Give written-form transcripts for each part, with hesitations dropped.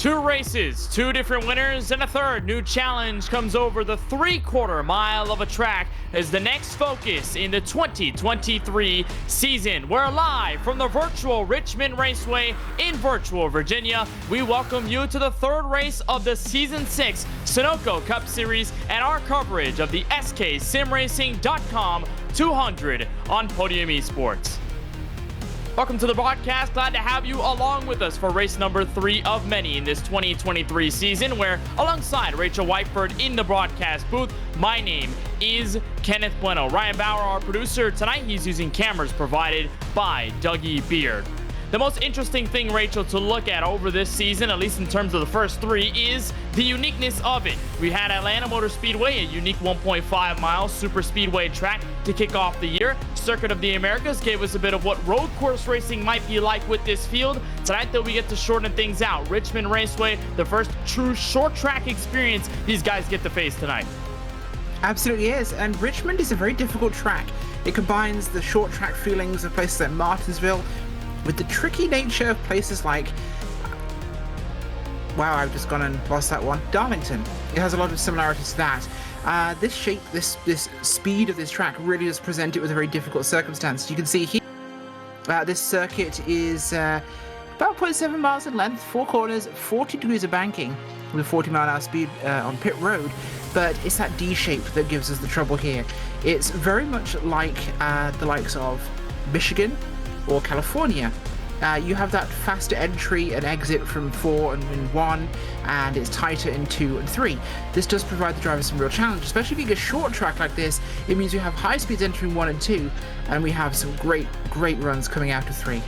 Two races, two different winners, and a third new challenge comes over the 3/4 mile of a track as the next focus in the 2023 season. We're live from the virtual Richmond Raceway in virtual Virginia. We welcome you to the third race of the Season 6 Sunoco Cup Series and our coverage of the SKSimRacing.com 200 on Podium Esports. Welcome to the broadcast. Glad to have you along with us for race number 3 of many in this 2023 season, where alongside Rachel Whiteford in the broadcast booth, my name is Kenneth Bueno. Ryan Bauer, our producer tonight, he's using cameras provided by Dougie Beard. The most interesting thing, Rachel, to look at over this season, at least in terms of the first 3, is the uniqueness of it. We had Atlanta Motor Speedway, a unique 1.5 mile super speedway track to kick off the year. Circuit of the Americas gave us a bit of what road course racing might be like with this field. Tonight, though, we get to shorten things out. Richmond Raceway, the first true short track experience these guys get to face tonight. Absolutely is, and Richmond is a very difficult track. It combines the short track feelings of places like Martinsville with the tricky nature of places like, wow, I've just gone and lost that one, Darlington. It has a lot of similarities to that. This shape, this speed of this track really does present it with a very difficult circumstance. You can see here, this circuit is about 0.7 miles in length, 4 corners, 40 degrees of banking with a 40-mile-an-hour speed on pit road, but it's that D shape that gives us the trouble here. It's very much like the likes of Michigan or California. You have that faster entry and exit from 4 and in 1, and it's tighter in 2 and 3. This does provide the driver some real challenge, especially being a short track like this. It means we have high speeds entering 1 and 2, and we have some great runs coming out of 3.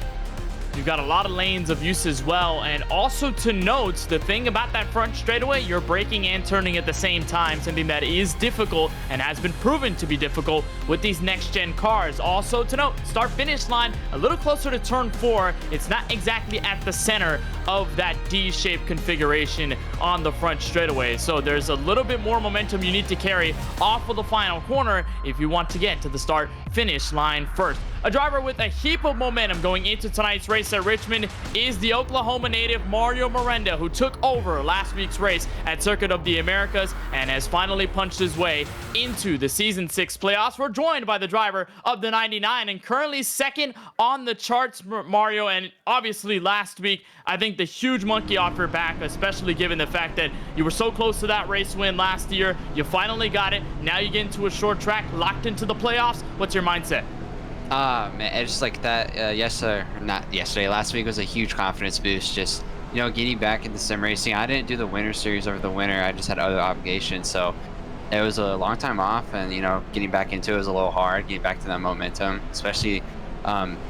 You've got a lot of lanes of use as well, and also to note, the thing about that front straightaway, you're braking and turning at the same time, something that is difficult and has been proven to be difficult with these next-gen cars. Also to note, start-finish line a little closer to turn 4. It's not exactly at the center of that D-shaped configuration on the front straightaway, so there's a little bit more momentum you need to carry off of the final corner if you want to get to the start-finish line first. A driver with a heap of momentum going into tonight's race at Richmond is the Oklahoma native Mario Miranda, who took over last week's race at Circuit of the Americas and has finally punched his way into the Season 6 playoffs. We're joined by the driver of the 99 and currently second on the charts, Mario, and obviously last week, I think the huge monkey off your back, especially given the fact that you were so close to that race win last year. You finally got it. Now you get into a short track, locked into the playoffs. What's your mindset? Man, it's just like that. Last week was a huge confidence boost. Just, getting back into sim racing. I didn't do the winter series over the winter. I just had other obligations, so it was a long time off, and getting back into it was a little hard. Getting back to that momentum, especially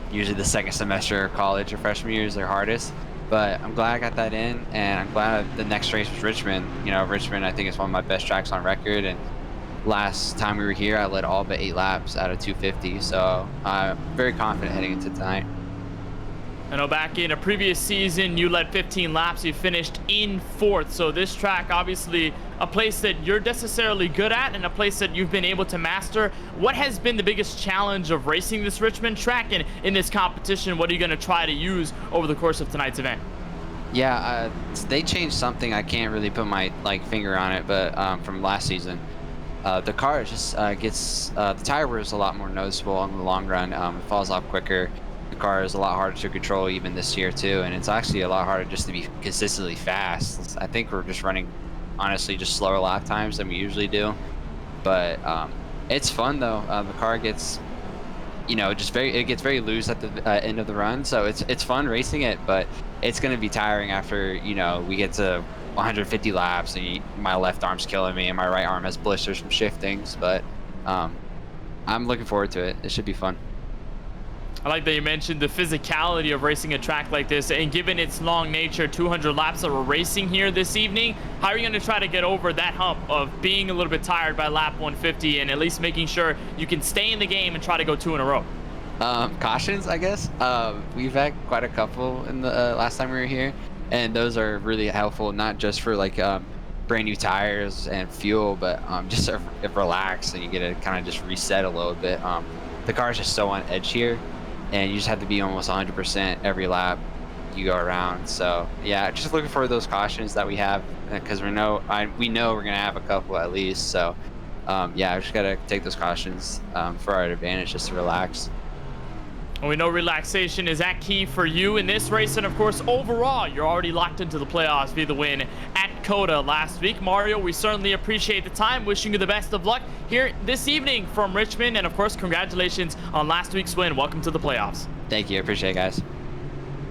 usually the second semester of college or freshman year is their hardest. But I'm glad I got that in, and I'm glad the next race was Richmond. Richmond I think is one of my best tracks on record, and last time we were here, I led all but 8 laps out of 250, so I'm very confident heading into tonight. I know back in a previous season, you led 15 laps, you finished in 4th, so this track, obviously a place that you're necessarily good at and a place that you've been able to master. What has been the biggest challenge of racing this Richmond track, and in this competition, what are you going to try to use over the course of tonight's event? Yeah, they changed something. I can't really put my finger on it, but from last season. The car just the tire wear is a lot more noticeable in the long run. It falls off quicker. The car is a lot harder to control even this year too, and it's actually a lot harder just to be consistently fast. I think we're just running, honestly, just slower lap times than we usually do. But it's fun though. The car gets, it gets very loose at the end of the run, so it's fun racing it. But it's going to be tiring after we get to 150 laps and my left arm's killing me and my right arm has blisters from shiftings, but I'm looking forward to it. It should be fun. I like that you mentioned the physicality of racing a track like this, and given its long nature, 200 laps that we're racing here this evening, how are you going to try to get over that hump of being a little bit tired by lap 150 and at least making sure you can stay in the game and try to go 2 in a row? Cautions, I guess. We've had quite a couple in the last time we were here, and those are really helpful, not just for brand new tires and fuel, but just to relax and you get to kind of just reset a little bit. The car is just so on edge here, and you just have to be almost 100% every lap. you go around. So yeah, just looking for those cautions that we have, because we know we're gonna have a couple at least. So yeah, I just gotta take those cautions for our advantage, just to relax. And we know relaxation is that key for you in this race. And of course, overall, you're already locked into the playoffs via the win at Coda last week. Mario, we certainly appreciate the time. Wishing you the best of luck here this evening from Richmond. And of course, congratulations on last week's win. Welcome to the playoffs. Thank you. I appreciate it, guys.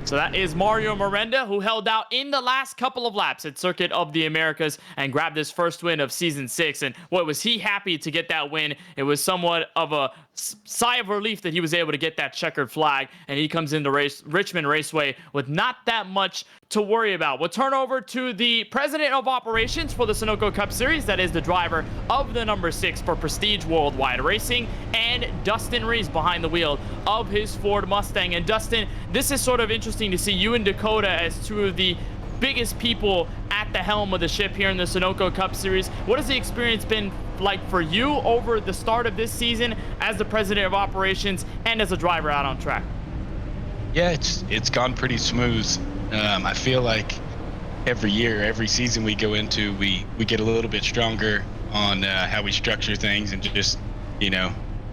So that is Mario Miranda, who held out in the last couple of laps at Circuit of the Americas and grabbed his first win of Season 6. And what was he happy to get that win? It was somewhat of a sigh of relief that he was able to get that checkered flag, and he comes into Richmond Raceway with not that much to worry about. We'll turn over to the president of operations for the Sunoco Cup Series, that is the driver of the number 6 for Prestige Worldwide Racing, and Dustin Reeves behind the wheel of his Ford Mustang. And Dustin, this is sort of interesting to see you and Dakota as two of the biggest people at the helm of the ship here in the Sunoco Cup Series. What has the experience been like for you over the start of this season as the president of operations and as a driver out on track? Yeah, it's gone pretty smooth. I feel like every year, every season we go into, we get a little bit stronger on how we structure things, and just,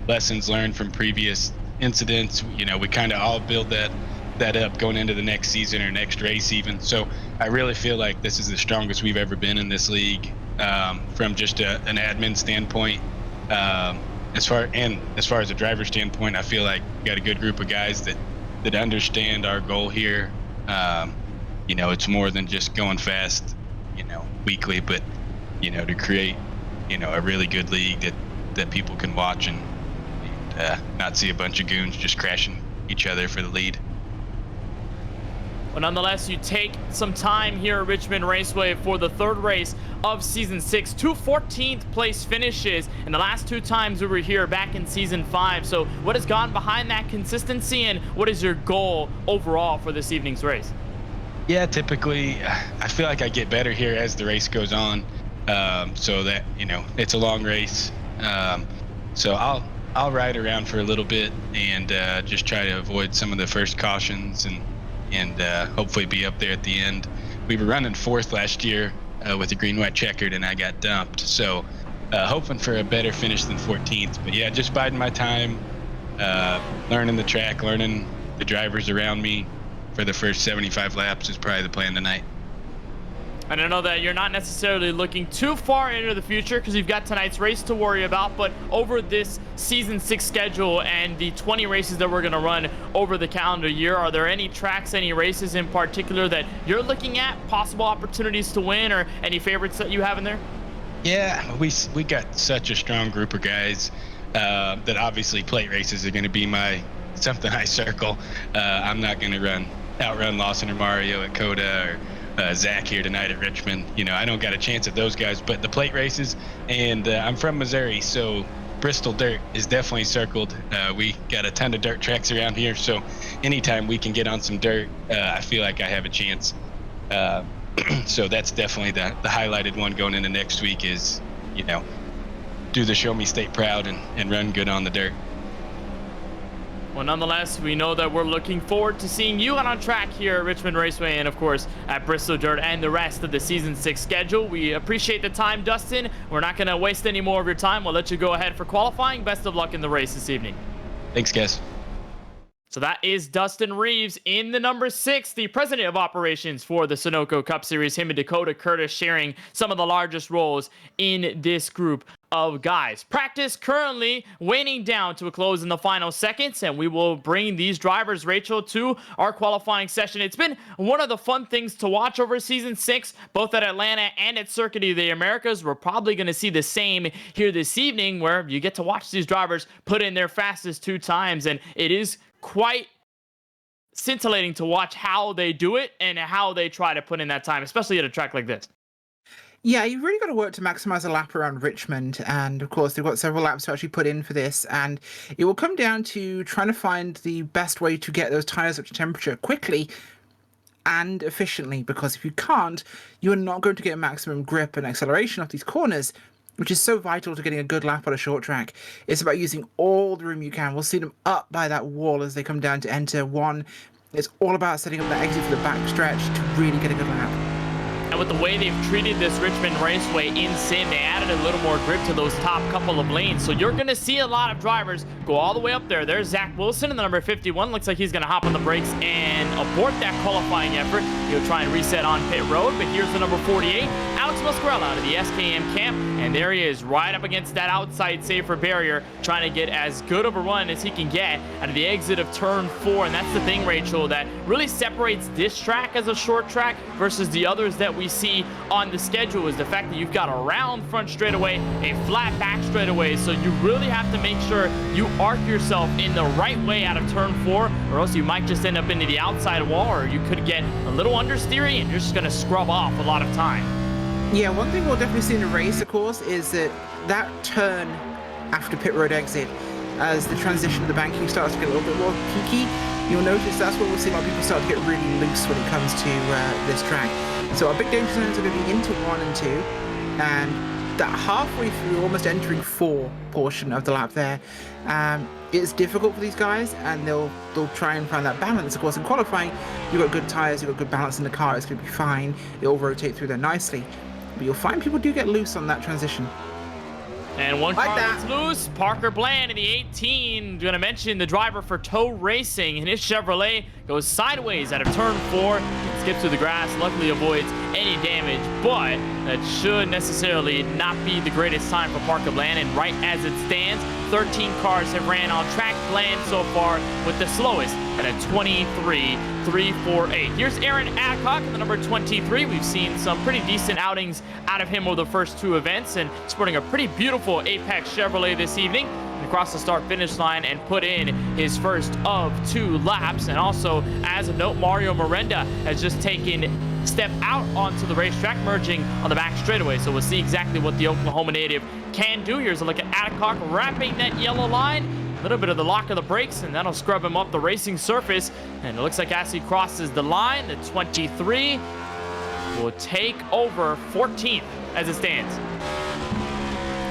lessons learned from previous incidents. We kind of all build that up going into the next season or next race even. So I really feel like this is the strongest we've ever been in this league, from just an admin standpoint. As far as a driver standpoint, I feel like we got a good group of guys that understand our goal here. It's more than just going fast, weekly, but to create a really good league that people can watch and not see a bunch of goons just crashing each other for the lead. Well, nonetheless, you take some time here at Richmond Raceway for the third race of Season 6. 2 14th place finishes in the last 2 times we were here back in Season 5. So what has gone behind that consistency, and what is your goal overall for this evening's race? Yeah, typically, I feel like I get better here as the race goes on. So that, it's a long race. So I'll ride around for a little bit and just try to avoid some of the first cautions and hopefully be up there at the end. We were running 4th last year with the green-white checkered, and I got dumped. So hoping for a better finish than 14th. But yeah, just biding my time, learning the track, learning the drivers around me for the first 75 laps is probably the plan tonight. And I know that you're not necessarily looking too far into the future because you've got tonight's race to worry about, but over this Season 6 schedule and the 20 races that we're going to run over the calendar year, are there any tracks, any races in particular that you're looking at, possible opportunities to win, or any favorites that you have in there? Yeah, we got such a strong group of guys that obviously plate races are going to be something I circle. I'm not going to outrun Lawson or Mario at Coda, or Zach here tonight at Richmond. I don't got a chance at those guys, but the plate races, and I'm from Missouri, so Bristol dirt is definitely circled. We got a ton of dirt tracks around here, so anytime we can get on some dirt, I feel like I have a chance. So that's definitely the highlighted one going into next week is, do the Show Me State proud and run good on the dirt. Well, nonetheless, we know that we're looking forward to seeing you out on track here at Richmond Raceway and, of course, at Bristol Dirt and the rest of the Season 6 schedule. We appreciate the time, Dustin. We're not going to waste any more of your time. We'll let you go ahead for qualifying. Best of luck in the race this evening. Thanks, guys. So that is Dustin Reeves in the number 6, the president of operations for the Sunoco Cup Series. Him and Dakota Curtis sharing some of the largest roles in this group of guys. Practice currently waning down to a close in the final seconds, and we will bring these drivers, Rachel, to our qualifying session. It's been one of the fun things to watch over Season 6, both at Atlanta and at Circuit of the Americas. We're probably going to see the same here this evening, where you get to watch these drivers put in their fastest 2 times, and it is quite scintillating to watch how they do it and how they try to put in that time, especially at a track like this. Yeah, you've really got to work to maximize a lap around Richmond, and of course they've got several laps to actually put in for this, and it will come down to trying to find the best way to get those tires up to temperature quickly and efficiently, because if you can't, you are not going to get maximum grip and acceleration off these corners, which is so vital to getting a good lap on a short track. It's about using all the room you can. We'll see them up by that wall as they come down to enter 1 It's all about setting up that exit for the back stretch to really get a good lap. And with the way they've treated this Richmond Raceway in sim, they added a little more grip to those top couple of lanes. So you're going to see a lot of drivers go all the way up there. There's Zach Wilson in the number 51. Looks like he's going to hop on the brakes and abort that qualifying effort. He'll try and reset on pit road. But here's the number 48, Alex Muscarella out of the SKM camp. And there he is right up against that outside safer barrier, trying to get as good of a run as he can get out of the exit of turn 4. And that's the thing, Rachel, that really separates this track as a short track versus the others that we see on the schedule, is the fact that you've got a round front straightaway, a flat back straightaway. So you really have to make sure you arc yourself in the right way out of turn 4, or else you might just end up into the outside wall, or you could get a little understeering and you're just going to scrub off a lot of time. Yeah, one thing we'll definitely see in the race, of course, is that turn after pit road exit, as the transition to the banking starts to get a little bit more peaky, you'll notice that's where we'll see a lot of people start to get really loose when it comes to this track. So our big danger zones are going to be into 1 and 2, and that halfway through, almost entering 4 portion of the lap there, it's difficult for these guys, and they'll try and find that balance. Of course, in qualifying, you've got good tyres, you've got good balance in the car, it's going to be fine, it'll rotate through there nicely. But you'll find people do get loose on that transition. And one like car that. that's loose, Parker Bland in the 18. Going to mention the driver for Tow Racing, and his Chevrolet goes sideways out of turn 4 and skips through the grass. Luckily avoids any damage, but that should necessarily not be the greatest time for Parker Bland. And right as it stands, 13 cars have ran on track. Bland so far with the slowest at a 23.348. Here's Aaron Adcock in the number 23. We've seen some pretty decent outings out of him over the first 2 events, and sporting a pretty beautiful Apex Chevrolet this evening. Across the start-finish line and put in his first of 2 laps. And also, as a note, Mario Miranda has just taken step out onto the racetrack, merging on the back straightaway. So we'll see exactly what the Oklahoma native can do. Here's a look at Adcock wrapping that yellow line. A little bit of the lock of the brakes, and that'll scrub him up the racing surface. And it looks like as he crosses the line, the 23 will take over 14th as it stands.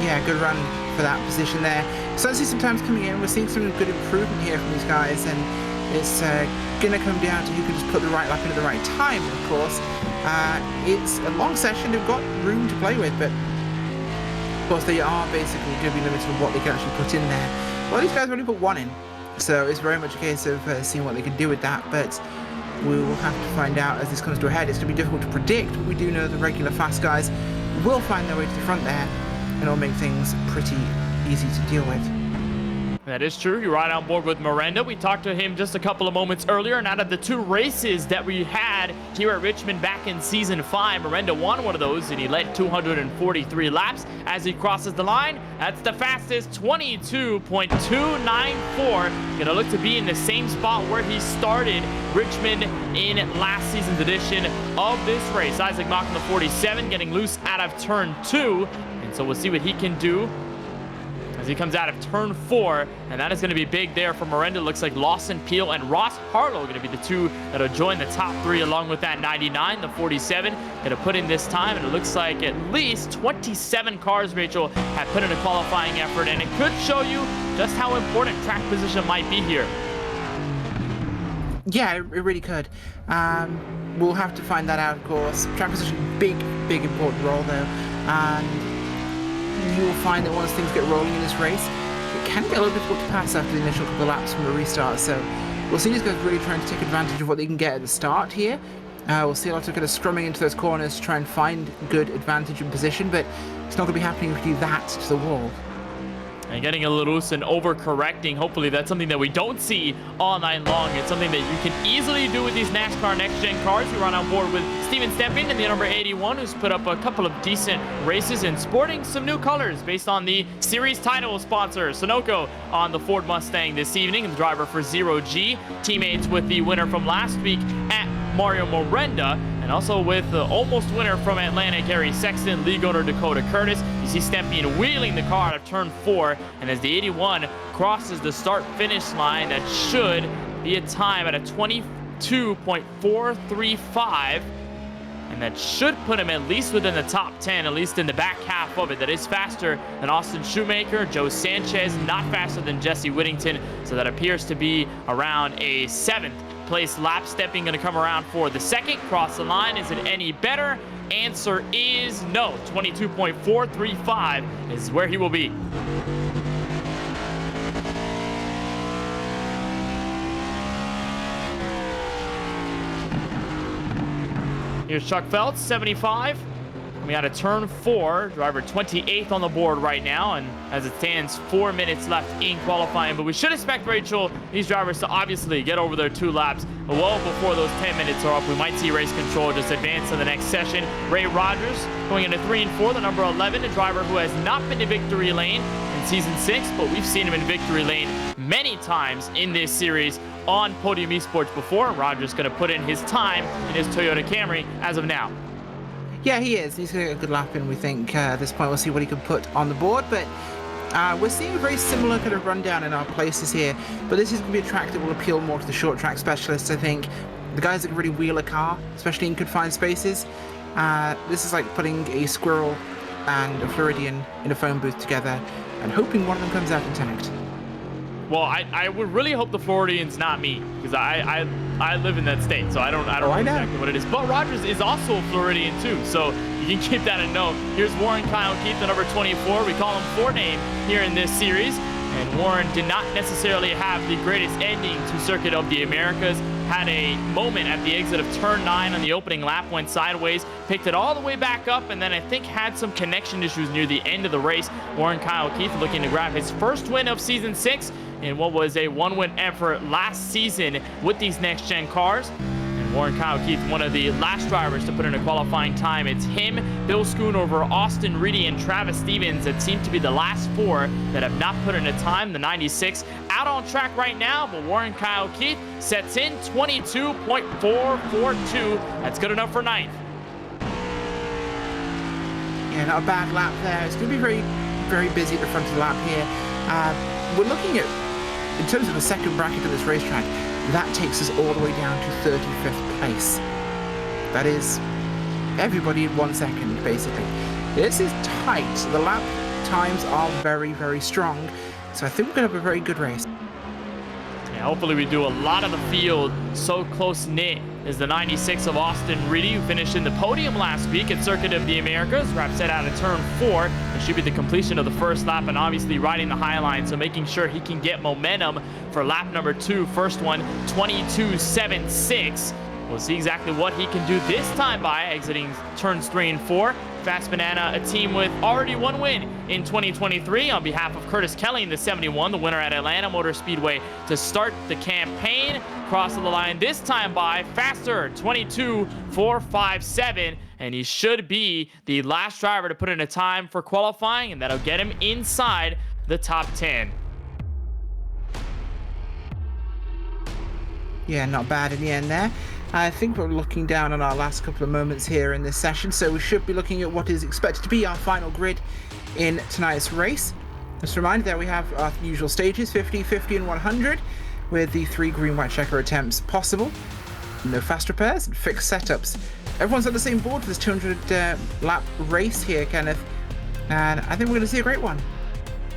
Yeah, good run for that position there. So I see sometimes coming in, we're seeing some good improvement here from these guys, and it's going to come down to who can just put the right lap in at the right time, of course. It's a long session, they've got room to play with, but of course they are basically going to be limited on what they can actually put in there. Well, these guys already put 1 in, so it's very much a case of seeing what they can do with that, but we will have to find out as this comes to a head. It's going to be difficult to predict, but we do know the regular fast guys will find their way to the front there, and it'll make things pretty easy to deal with. That is true. You're right on board with Miranda. We talked to him just a couple of moments earlier, and out of the 2 races that we had here at Richmond back in Season 5, Miranda won one of those, and he led 243 laps. As he crosses the line, that's the fastest, 22.294. Gonna look to be in the same spot where he started Richmond in last season's edition of this race. Isaac Mock in the 47, getting loose out of turn 2, and so we'll see what he can do as he comes out of turn 4, and that is going to be big there for Miranda. Looks like Lawson Peel and Ross Harlow going to be the 2 that'll join the top 3 along with that 99. The 47 going to put in this time, and it looks like at least 27 cars, Rachel, have put in a qualifying effort, and it could show you just how important track position might be here. Yeah, it really could. We'll have to find that out, of course. Track position, big important role though, and you'll find that once things get rolling in this race, it can get a little difficult to pass after the initial couple of laps from the restart. So we'll see these guys really trying to take advantage of what they can get at the start here. We'll see a lot of kind of scrumming into those corners to try and find good advantage in position, but it's not going to be happening if you do that to the wall. And getting a little loose and overcorrecting. Hopefully that's something that we don't see all night long. It's something that you can easily do with these NASCAR next-gen cars. We run on board with Steven Stepping in the number 81, who's put up a couple of decent races and sporting some new colors based on the series title sponsor, Sunoco, on the Ford Mustang this evening. And the driver for Zero G, teammates with the winner from last week at Mario Miranda, and also with the almost winner from Atlanta, Gary Sexton, league owner Dakota Curtis. You see Stempien wheeling the car out of turn 4, and as the 81 crosses the start-finish line, that should be a time at a 22.435, and that should put him at least within the top 10, at least in the back half of it. That is faster than Austin Shoemaker, Joe Sanchez, not faster than Jesse Whittington, so that appears to be around a 7th place lap stepping going to come around for the second? Cross the line. Is it any better? Answer is no. 22.435 is where he will be. Here's Chuck Phelps, 75. We got a turn 4, driver 28th on the board right now, and as it stands, 4 minutes left in qualifying. But we should expect, Rachel, these drivers to obviously get over their 2 laps well before those 10 minutes are up. We might see race control just advance to the next session. Ray Rogers going into 3 and 4, the number 11, a driver who has not been to victory lane in season 6, but we've seen him in victory lane many times in this series on Podium Esports before. Rogers going to put in his time in his Toyota Camry as of now. Yeah, he is. He's going to get a good lap in, we think. At this point, we'll see what he can put on the board. But we're seeing a very similar kind of rundown in our places here. But this is going to be a track that will appeal more to the short track specialists, I think. The guys that can really wheel a car, especially in confined spaces. This is like putting a squirrel and a Floridian in a phone booth together and hoping one of them comes out intact. Well, I would really hope the Floridian's not me, because I live in that state, so I don't know exactly what it is. But Rogers is also a Floridian too, so you can keep that in note. Here's Warren Kyle Keith, the number 24. We call him 4-name here in this series. And Warren did not necessarily have the greatest ending to Circuit of the Americas. Had a moment at the exit of turn 9 on the opening lap, went sideways, picked it all the way back up, and then I think had some connection issues near the end of the race. Warren Kyle Keith looking to grab his first win of season 6 in what was a 1-win effort last season with these next-gen cars. Warren Kyle Keith, one of the last drivers to put in a qualifying time. It's him, Bill Schoonover, Austin Reedy, and Travis Stevens that seem to be the last 4 that have not put in a time. The 96 out on track right now, but Warren Kyle Keith sets in 22.442. That's good enough for 9th. Yeah, not a bad lap there. It's going to be very, very busy at the front of the lap here. We're looking at, in terms of the second bracket of this racetrack, that takes us all the way down to 35th place. That is everybody in 1 second, basically. This is tight. The lap times are very, very strong. So I think we're going to have a very good race. Yeah, hopefully we do. A lot of the field so close-knit is the 96 of Austin Reedy, who finished in the podium last week at Circuit of the Americas. Wraps that out of turn 4. It should be the completion of the first lap and obviously riding the high line, so making sure he can get momentum for lap number 2. First one, 22.76. We'll see exactly what he can do this time by exiting turns 3 and 4. Fast Banana, a team with already 1 win in 2023 on behalf of Curtis Kelly in the 71, the winner at Atlanta Motor Speedway to start the campaign. Crossing the line this time by faster, 22.457, and he should be the last driver to put in a time for qualifying, and that'll get him inside the top 10. Yeah, not bad in the end there. I think we're looking down on our last couple of moments here in this session, so we should be looking at what is expected to be our final grid in tonight's race. Just a reminder, there we have our usual stages, 50, 50, and 100, with the 3 green white checker attempts possible. No fast repairs and fixed setups. Everyone's on the same board for this 200 lap race here, Kenneth, and I think we're going to see a great one.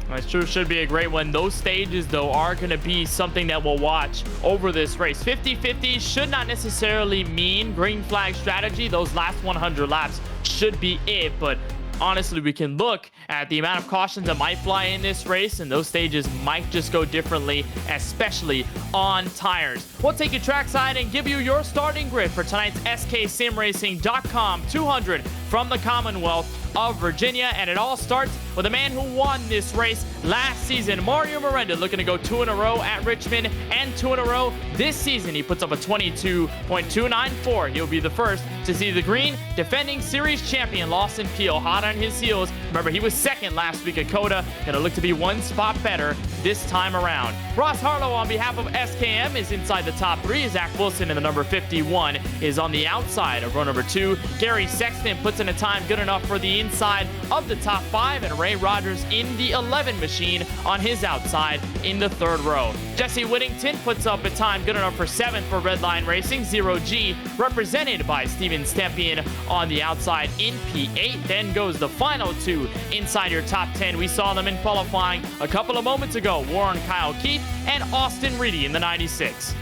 It sure should be a great one. Those stages, though, are going to be something that we'll watch over this race. 50-50 should not necessarily mean green flag strategy. Those last 100 laps should be it, but honestly, we can look at the amount of cautions that might fly in this race, and those stages might just go differently, especially on tires. We'll take you trackside and give you your starting grid for tonight's SKSimRacing.com 200 from the Commonwealth of Virginia, and it all starts with a man who won this race last season, Mario Miranda, looking to go 2 in a row at Richmond and 2 in a row this season. He puts up a 22.294. He'll be the first to see the green. Defending series champion Lawson Peel hot on his heels. Remember, he was second last week at COTA. Gonna look to be 1 spot better this time around. Ross Harlow on behalf of SKM is inside the top 3. Zach Wilson in the number 51 is on the outside of row number 2. Gary Sexton puts in a time good enough for the inside of the top 5, and Ray Rogers in the 11 machine on his outside in the 3rd row. Jesse Whittington puts up a time good enough for 7th for Redline Racing. 0G represented by Steven Stempian on the outside in P8. Then goes the final 2 inside your top 10. We saw them in qualifying a couple of moments ago. Warren Kyle Keith and Austin Reedy in the 96.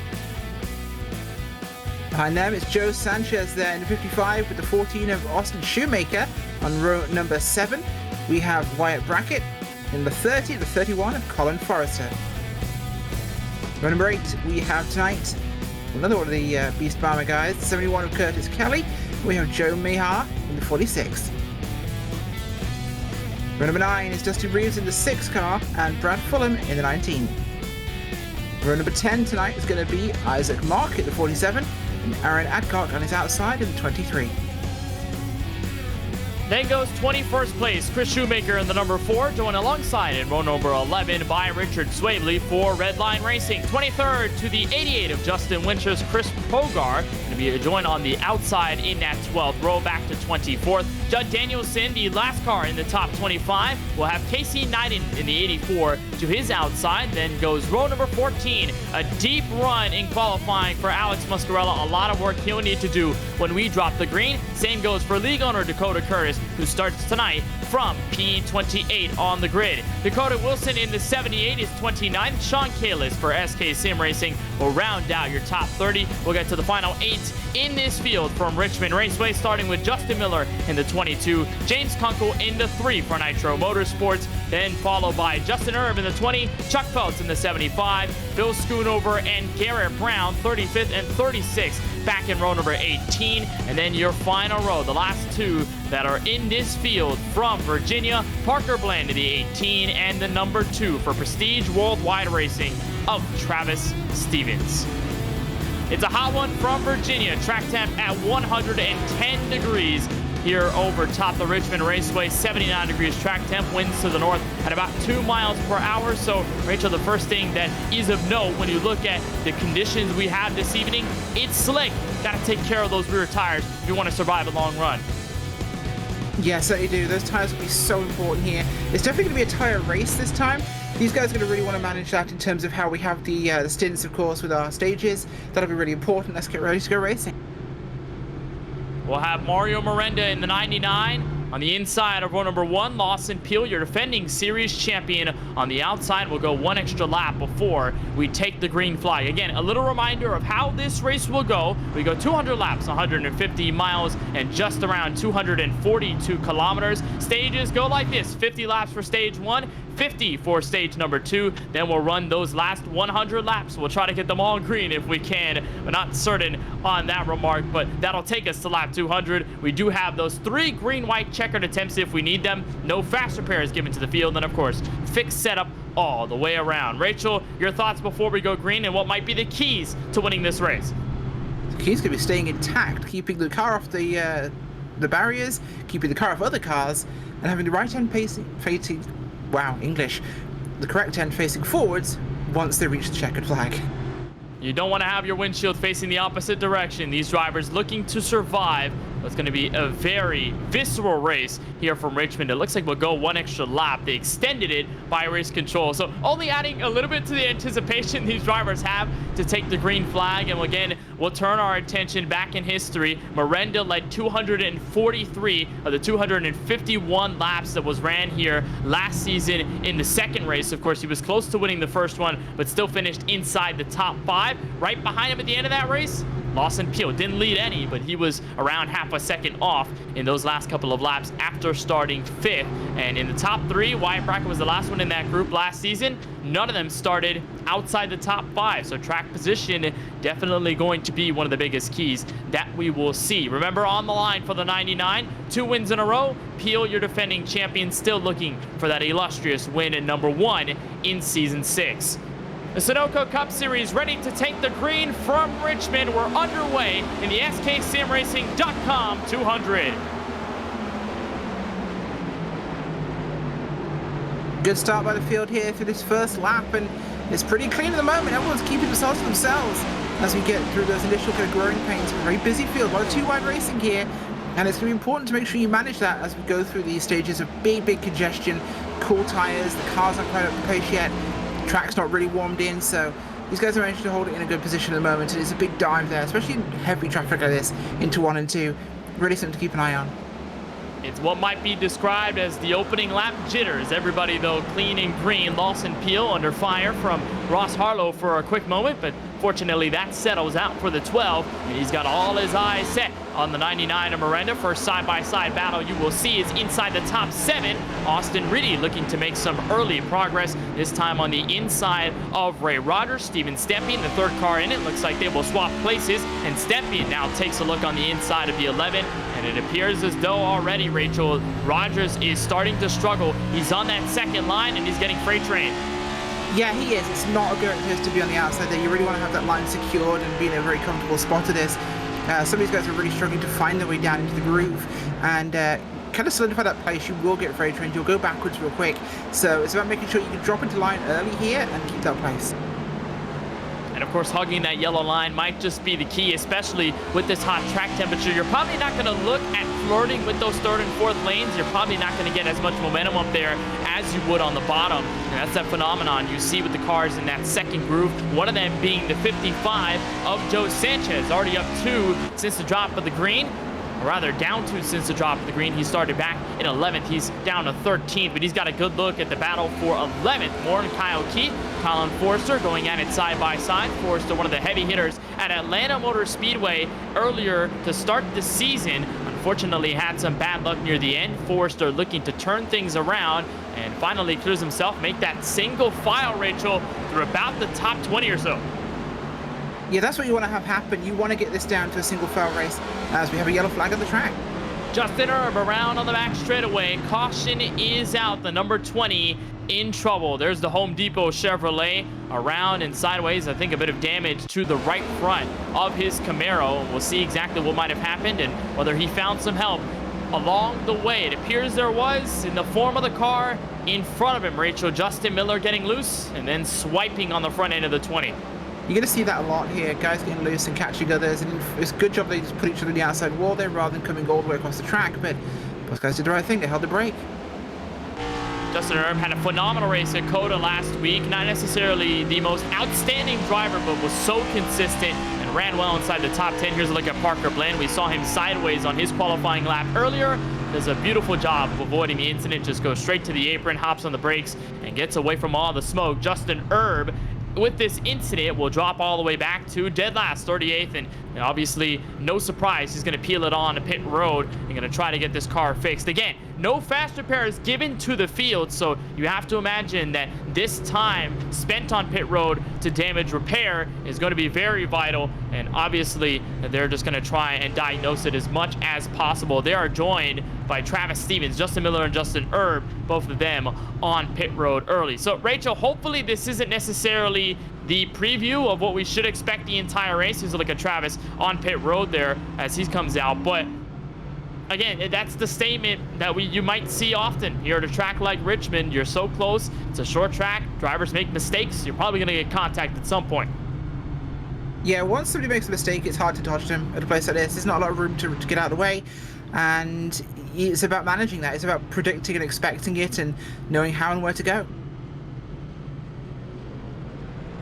Behind them, it's Joe Sanchez there in the 55 with the 14 of Austin Shoemaker on row number 7. We have Wyatt Brackett in the 30, the 31 of Colin Forrester. Row number 8, we have tonight another one of the Beast Bomber guys, the 71 of Curtis Kelly. We have Joe Mehar in the 46. Row number 9 is Dusty Reeves in the 6 car and Brad Fulham in the 19. Row number 10 tonight is going to be Isaac Mark in the 47 and Aaron Adcock on his outside in the 23. Then goes 21st place, Chris Shoemaker in the number 4, joined alongside in row number 11 by Richard Swavely for Redline Racing. 23rd to the 88 of Justin Winters, Chris Pogar, going to be joined on the outside in that 12th row, back to 24th. Judd Danielson, the last car in the top 25. We'll have Casey Knighton in the 84 to his outside. Then goes row number 14, a deep run in qualifying for Alex Muscarella. A lot of work he'll need to do when we drop the green. Same goes for league owner Dakota Curtis, who starts tonight from P28 on the grid. Dakota Wilson in the 78 is 29th. Sean Kalis for SK Sim Racing will round out your top 30. We'll get to the final 8 in this field from Richmond Raceway, starting with Justin Miller in the 22, James Kunkel in the 3 for Nitro Motorsports, then followed by Justin Erb in the 20, Chuck Phelps in the 75, Bill Schoonover and Garrett Brown 35th and 36th back in row number 18, and then your final row, the last 2 that are in this field from Virginia, Parker Bland in the 18 and the number 2 for Prestige Worldwide Racing of Travis Stevens. It's a hot one from Virginia. Track temp at 110 degrees here over top the Richmond Raceway. 79 degrees track temp, winds to the north at about 2 miles per hour. So, Rachel, the first thing that is of note when you look at the conditions we have this evening, it's slick. Got to take care of those rear tires if you want to survive a long run. Yeah, certainly do. Those tires will be so important here. It's definitely going to be a tire race this time. These guys are going to really want to manage that in terms of how we have the stints, of course, with our stages. That'll be really important. Let's get ready to go racing. We'll have Mario Miranda in the 99. On the inside of row number 1, Lawson Peel, your defending series champion. On the outside, we'll go 1 extra lap before we take the green flag. Again, a little reminder of how this race will go. We go 200 laps, 150 miles, and just around 242 kilometers. Stages go like this: 50 laps for stage 1, 50 for stage number 2. Then we'll run those last 100 laps. We'll try to get them all green if we can. We're not certain on that remark, but that'll take us to lap 200. We do have those 3 green-white checkered attempts if we need them. No fast repairs given to the field, and of course, fixed setup all the way around. Rachel, your thoughts before we go green and what might be the keys to winning this race? The key's going to be staying intact, keeping the car off the barriers, keeping the car off other cars, and having the right end facing, wow, English, the correct end facing forwards once they reach the checkered flag. You don't want to have your windshield facing the opposite direction. These drivers looking to survive. It's going to be a very visceral race here from Richmond. It looks like we'll go 1 extra lap. They extended it by race control. So only adding a little bit to the anticipation these drivers have to take the green flag. And again, we'll turn our attention back in history. Miranda led 243 of the 251 laps that was ran here last season in the second race. Of course, he was close to winning the first one, but still finished inside the top 5. Right behind him at the end of that race, Lawson Peel didn't lead any, but he was around half a second off in those last couple of laps after starting 5th. And in the top 3, Wyatt Brackett was the last one in that group last season. None of them started outside the top 5. So track position definitely going to be one of the biggest keys that we will see. Remember, on the line for the 99, 2 wins in a row. Peel, your defending champion, still looking for that illustrious win at number 1 in season 6. The Sunoco Cup Series ready to take the green from Richmond. We're underway in the SKSimRacing.com 200. Good start by the field here through this first lap, and it's pretty clean at the moment. Everyone's keeping themselves to themselves as we get through those initial kind of growing pains. A very busy field, a lot of 2-wide racing here, and it's going to be important to make sure you manage that as we go through these stages of big congestion, cool tires, the cars aren't quite up to pace yet. Track's not really warmed in, so these guys are managing to hold it in a good position at the moment. It's a big dive there, especially in heavy traffic like this, into 1 and 2. Really something to keep an eye on. It's what might be described as the opening lap jitters. Everybody, though, clean and green. Lawson Peel under fire from Ross Harlow for a quick moment, but fortunately that settles out for the 12, and he's got all his eyes set on the 99 of Miranda. First side-by-side battle you will see is inside the top 7. Austin Riddy looking to make some early progress, this time on the inside of Ray Rogers. Steven Stepien, the third car in it, looks like they will swap places, and Stepien now takes a look on the inside of the 11, and it appears as though already, Rachel, Rogers is starting to struggle. He's on that second line, and he's getting freight trained. Yeah, he is. It's not a great place to be on the outside there. You really want to have that line secured and be in a very comfortable spot of this. Some of these guys are really struggling to find their way down into the groove, and kind of solidify that place. You will get freight trained. You'll go backwards real quick. So it's about making sure you can drop into line early here and keep that place. And of course, hugging that yellow line might just be the key, especially with this hot track temperature. You're probably not going to look at flirting with those third and fourth lanes. You're probably not going to get as much momentum up there as you would on the bottom. And that's that phenomenon you see with the cars in that second groove. One of them being the 55 of Joe Sanchez, already up 2 since the drop of the green. Or rather, down 2 since the drop of the green. He started back in 11th. He's down to 13th, but he's got a good look at the battle for 11th. More than Kyle Keith. Colin Forster going at it side by side. Forster, one of the heavy hitters at Atlanta Motor Speedway earlier to start the season. Unfortunately, had some bad luck near the end. Forster looking to turn things around and finally clears himself, make that single file, Rachel, through about the top 20 or so. Yeah, that's what you want to have happen. You want to get this down to a single file race as we have a yellow flag on the track. Justin Erb around on the back straightaway. Caution is out. The number 20 in trouble. There's the Home Depot Chevrolet around and sideways. I think a bit of damage to the right front of his Camaro. We'll see exactly what might have happened and whether he found some help along the way. It appears there was, in the form of the car in front of him. Rachel, Justin Miller getting loose and then swiping on the front end of the 20. You're going to see that a lot here, guys getting loose and catching others, and it's a good job they just put each other on the outside wall there rather than coming all the way across the track, but those guys did the right thing. They held the brake. Justin Erb had a phenomenal race at COTA last week. Not necessarily the most outstanding driver, but was so consistent and ran well inside the top 10. Here's a look at Parker Bland. We saw him sideways on his qualifying lap earlier. Does a beautiful job of avoiding the incident. Just goes straight to the apron, hops on the brakes, and gets away from all the smoke. Justin Erb, with this incident, will drop all the way back to dead last, 38th, and obviously no surprise he's going to peel it on to pit road and going to try to get this car fixed. Again, no fast repairs given to the field, so you have to imagine that this time spent on pit road to damage repair is going to be very vital, and obviously they're just going to try and diagnose it as much as possible. They are joined by Travis Stevens, Justin Miller, and Justin Erb, both of them on pit road early. So Rachel, hopefully this isn't necessarily the preview of what we should expect the entire race. Here's a look at Travis on pit road there as he comes out, but again, that's the statement that you might see often here at a track like Richmond. You're so close, it's a short track, drivers make mistakes, you're probably going to get contact at some point. Yeah, once somebody makes a mistake, it's hard to dodge them at a place like this. There's not a lot of room to get out of the way, and it's about managing that. It's about predicting and expecting it and knowing how and where to go.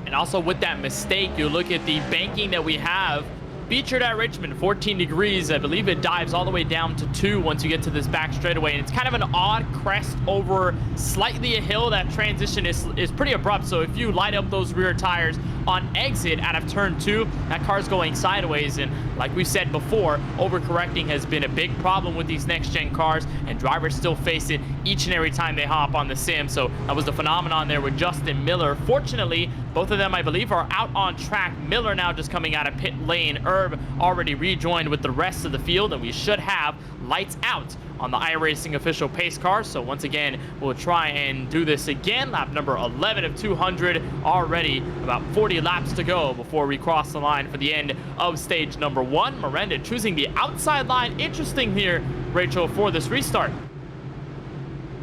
And also with that mistake, you look at the banking that we have featured at Richmond, 14 degrees. I believe it dives all the way down to 2 once you get to this back straightaway. And it's kind of an odd crest over slightly a hill. That transition is pretty abrupt. So if you light up those rear tires on exit out of turn 2, that car's going sideways. And like we said before, overcorrecting has been a big problem with these next-gen cars, and drivers still face it each and every time they hop on the sim. So that was the phenomenon there with Justin Miller. Fortunately, both of them, I believe, are out on track. Miller now just coming out of pit lane. Erb already rejoined with the rest of the field, and we should have lights out on the iRacing official pace car. So once again, we'll try and do this again. Lap number 11 of 200, already about 40 laps to go before we cross the line for the end of stage number 1. Miranda choosing the outside line. Interesting here, Rachel, for this restart.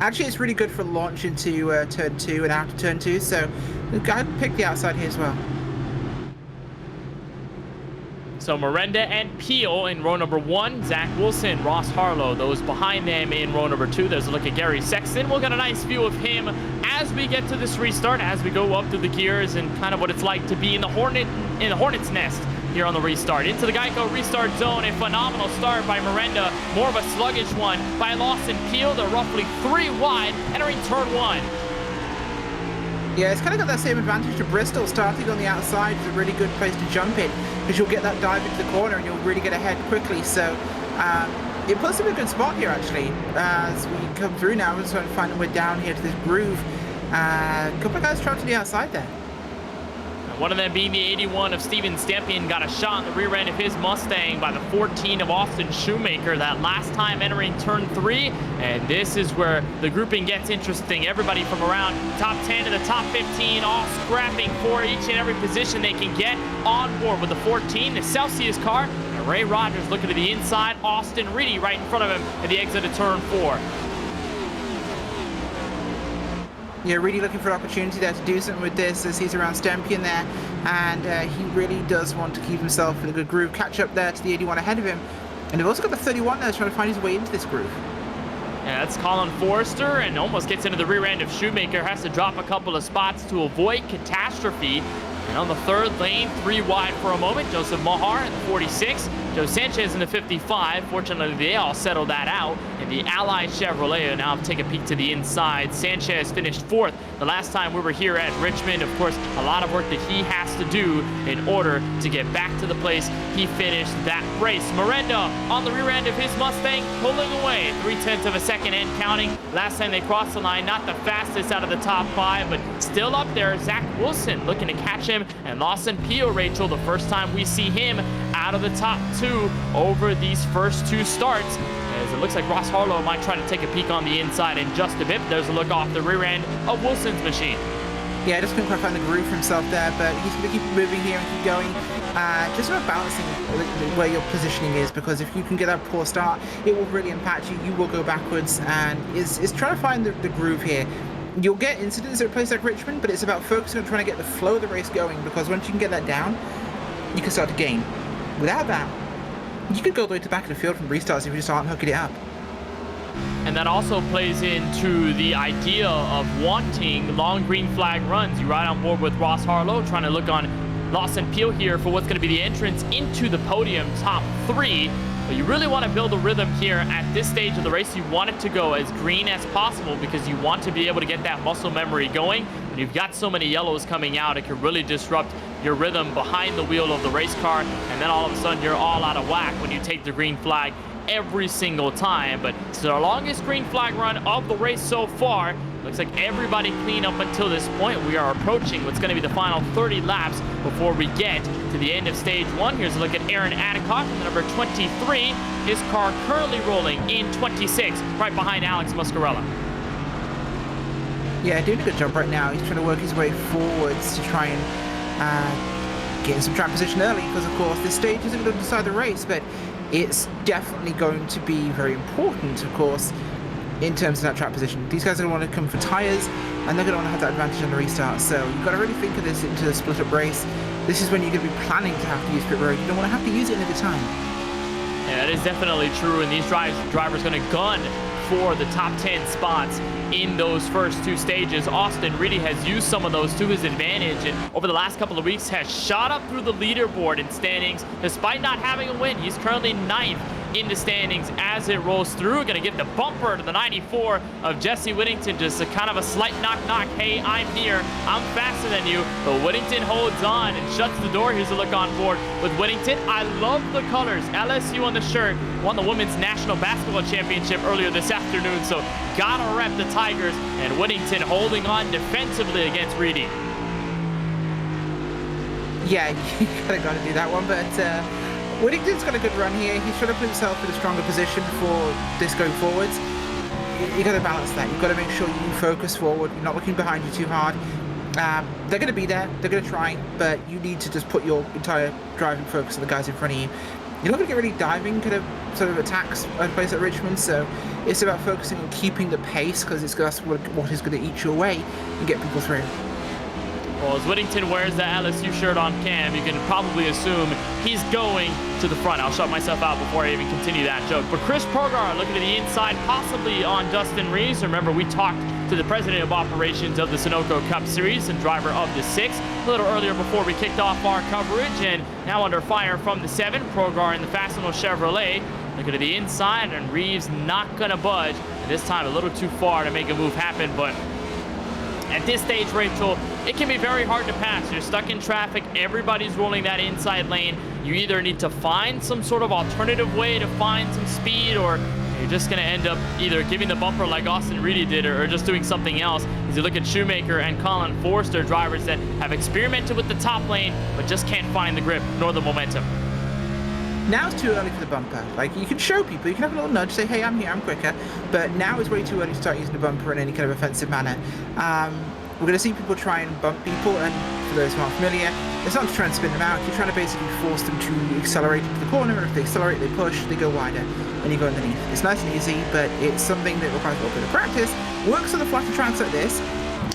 Actually, it's really good for launch into turn 2 and out of turn 2, so I'd pick the outside here as well. So Miranda and Peel in row number 1, Zach Wilson, Ross Harlow, those behind them in row number 2. There's a look at Gary Sexton. We'll get a nice view of him as we get to this restart, as we go up through the gears and kind of what it's like to be in the Hornet's nest here on the restart. Into the Geico restart zone, a phenomenal start by Miranda, more of a sluggish one by Lawson Peel. They're roughly 3 wide entering turn 1. Yeah, it's kind of got that same advantage to Bristol. Starting on the outside is a really good place to jump in because you'll get that dive into the corner and you'll really get ahead quickly. So it puts him in a good spot here, actually. As we come through now, we're just trying to find a way down here to this groove. A couple of guys trapped to the outside there. One of them being the 81 of Steven Stempion, got a shot in the rear end of his Mustang by the 14 of Austin Shoemaker that last time entering turn 3. And this is where the grouping gets interesting. Everybody from around top 10 to the top 15 all scrapping for each and every position they can get on board with the 14, the Celsius car. And Ray Rogers looking to the inside, Austin Reedy right in front of him at the exit of turn 4. Yeah, really looking for an opportunity there to do something with this as he's around Stempion there, and he really does want to keep himself in a good groove. Catch up there to the 81 ahead of him, and they've also got the 31 there trying to find his way into this groove. Yeah, that's Colin Forrester, and almost gets into the rear end of Shoemaker. Has to drop a couple of spots to avoid catastrophe. And on the third lane, 3 wide for a moment, Joseph Mahar in the 46, Joe Sanchez in the 55. Fortunately, they all settled that out. And the Ally Chevrolet now take a peek to the inside. Sanchez finished 4th the last time we were here at Richmond. Of course, a lot of work that he has to do in order to get back to the place he finished that race. Miranda on the rear end of his Mustang, pulling away 0.3 of a second and counting. Last time they crossed the line, not the fastest out of the top 5, but still up there. Zach Wilson looking to catch him. And Lawson Pio, Rachel, the first time we see him out of the top 2 over these first 2 starts. As it looks like Ross Harlow might try to take a peek on the inside in just a bit. There's a look off the rear end of Wilson's machine. Yeah, just couldn't quite find the groove for himself there, but he's going to keep moving here and keep going. Just about balancing where your positioning is, because if you can get that poor start, it will really impact you. You will go backwards, and is trying to find the groove here. You'll get incidents at a place like Richmond, but it's about focusing on trying to get the flow of the race going, because once you can get that down, you can start to gain. Without that, you could go all the way to the back of the field from restarts if you just aren't hooking it up. And that also plays into the idea of wanting long green flag runs. You ride on board with Ross Harlow, trying to look on Lawson Peel here for what's going to be the entrance into the podium, top 3. But you really want to build a rhythm here at this stage of the race. You want it to go as green as possible because you want to be able to get that muscle memory going. When you've got so many yellows coming out, it can really disrupt your rhythm behind the wheel of the race car. And then all of a sudden, you're all out of whack when you take the green flag every single time. But it's the longest green flag run of the race so far. Looks like everybody clean up until this point. We are approaching what's going to be the final 30 laps before we get to the end of stage 1. Here's a look at Aaron Adcock in the number 23. His car currently rolling in 26, right behind Alex Muscarella. Yeah, doing a good job right now. He's trying to work his way forwards to try and get in some track position early, because of course this stage isn't going to decide the race, but it's definitely going to be very important, of course, in terms of that track position. These guys are going to want to come for tyres, and they're going to want to have that advantage on the restart. So you've got to really think of this into a split-up race. This is when you're going to be planning to have to use pit road. You don't want to have to use it another time. Yeah, that is definitely true, and these drivers going to gun for the top 10 spots in those first 2 stages. Austin Reedy has used some of those to his advantage, and over the last couple of weeks has shot up through the leaderboard in standings despite not having a win. He's currently 9th in the standings as it rolls through. Gonna get the bumper to the 94 of Jesse Whittington. Just a kind of a slight knock. Hey, I'm here. I'm faster than you. But Whittington holds on and shuts the door. Here's a look on board with Whittington. I love the colors. LSU on the shirt. Won the Women's National Basketball Championship earlier this afternoon. So gotta rep the Tigers. And Whittington holding on defensively against Reedy. Yeah, you kind of got to do that one, but Whittington's got a good run here. He's trying to put himself in a stronger position for this going forwards. You got to balance that. You've got to make sure you focus forward. You're not looking behind you too hard. They're going to be there. They're going to try, but you need to just put your entire driving focus on the guys in front of you. You're not going to get really diving kind of sort of attacks at a place like Richmond, so it's about focusing on keeping the pace, because that's what is going to eat you away and get people through. Well, as Whittington wears the LSU shirt on cam, you can probably assume he's going to the front. I'll shut myself out before I even continue that joke. But Chris Progar looking to the inside, possibly on Dustin Reeves. Remember, we talked to the president of operations of the Sunoco Cup Series and driver of the 6 a little earlier before we kicked off our coverage. And now under fire from the 7, Progar in the Fastenal Chevrolet. Looking to the inside, and Reeves not going to budge. And this time a little too far to make a move happen, but At this stage, Rachel, it can be very hard to pass. You're stuck in traffic. Everybody's rolling that inside lane. You either need to find some sort of alternative way to find some speed, or you're just going to end up either giving the bumper like Austin Reedy did, or just doing something else. As you look at Shoemaker and Colin Forster, drivers that have experimented with the top lane, but just can't find the grip nor the momentum. Now it's too early for the bumper. Like, you can show people, you can have a little nudge, say, hey, I'm here, I'm quicker. But now is way too early to start using the bumper in any kind of offensive manner. We're going to see people try and bump people, and for those who aren't familiar, it's not to try and spin them out. You're trying to basically force them to accelerate into the corner, and if they accelerate, they push, they go wider, and you go underneath. It's nice and easy, but it's something that requires a little bit of practice. Works on the flatter tracks like this,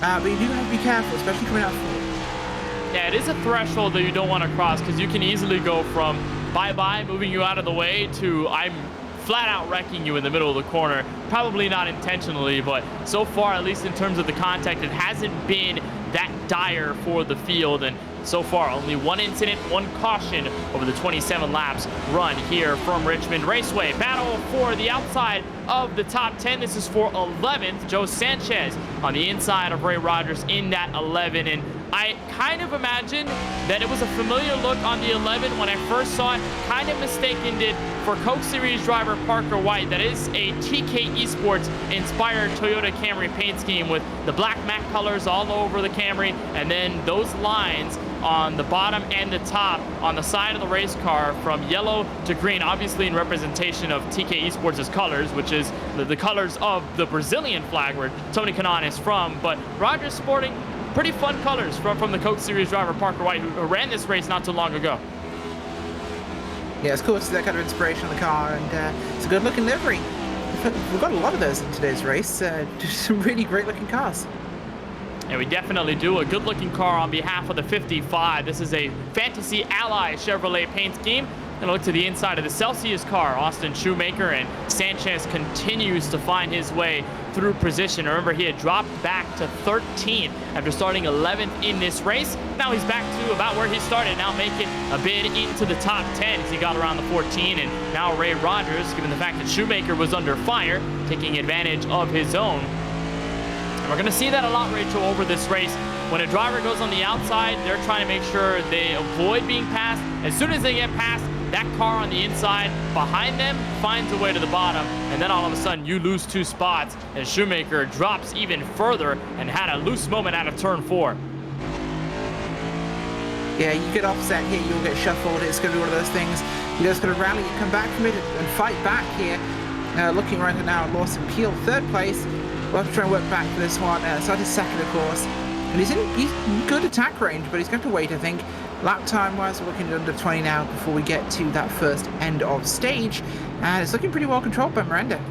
but you do have to be careful, especially coming out forward. Yeah, it is a threshold that you don't want to cross, because you can easily go from bye-bye, moving you out of the way, to I'm flat out wrecking you in the middle of the corner. Probably not intentionally, but so far, at least in terms of the contact, it hasn't been that dire for the field. And so far, only one incident, one caution over the 27 laps run here from Richmond Raceway. Battle for the outside of the top 10. This is for 11th. Joe Sanchez on the inside of Ray Rogers in that 11. And I kind of imagined that it was a familiar look on the 11 when I first saw it. Kind of mistaken it for Coke Series driver Parker White. That is a TK Esports inspired Toyota Camry paint scheme with the black matte colors all over the Camry, and then those lines on the bottom and the top on the side of the race car from yellow to green, obviously in representation of TK Esports' colors, which is the colors of the Brazilian flag where Tony Kanaan is from. But Rogers sporting pretty fun colors from the Coke Series driver Parker White, who ran this race not too long ago. Yeah, it's cool to see that kind of inspiration on the car, and it's a good looking livery. We've got a lot of those in today's race. Just some really great looking cars. Yeah, we definitely do. A good looking car on behalf of the 55. This is a Fantasy Ally Chevrolet paint scheme. Gonna look to the inside of the Celsius car. Austin Shoemaker, and Sanchez continues to find his way through position. Remember, he had dropped back to 13th after starting 11th in this race. Now he's back to about where he started, now making a bid into the top 10 as he got around the 14. And now Ray Rogers, given the fact that Shoemaker was under fire, taking advantage of his own. And we're gonna see that a lot, Rachel, over this race. When a driver goes on the outside, they're trying to make sure they avoid being passed. As soon as they get past, that car on the inside behind them finds a way to the bottom, and then all of a sudden you lose 2 spots as Shoemaker drops even further and had a loose moment out of turn 4. Yeah, you get offset here, you'll get shuffled. It's going to be one of those things. You're just going to rally, come back from it, and fight back here. Looking right now at Lawson Peel, 3rd place. We'll have to try and work back for this one. Started 2nd, of course. And he's in good attack range, but he's going to wait, I think. Lap time wise, we're looking at under 20 now before we get to that first end of stage. And it's looking pretty well controlled by Miranda.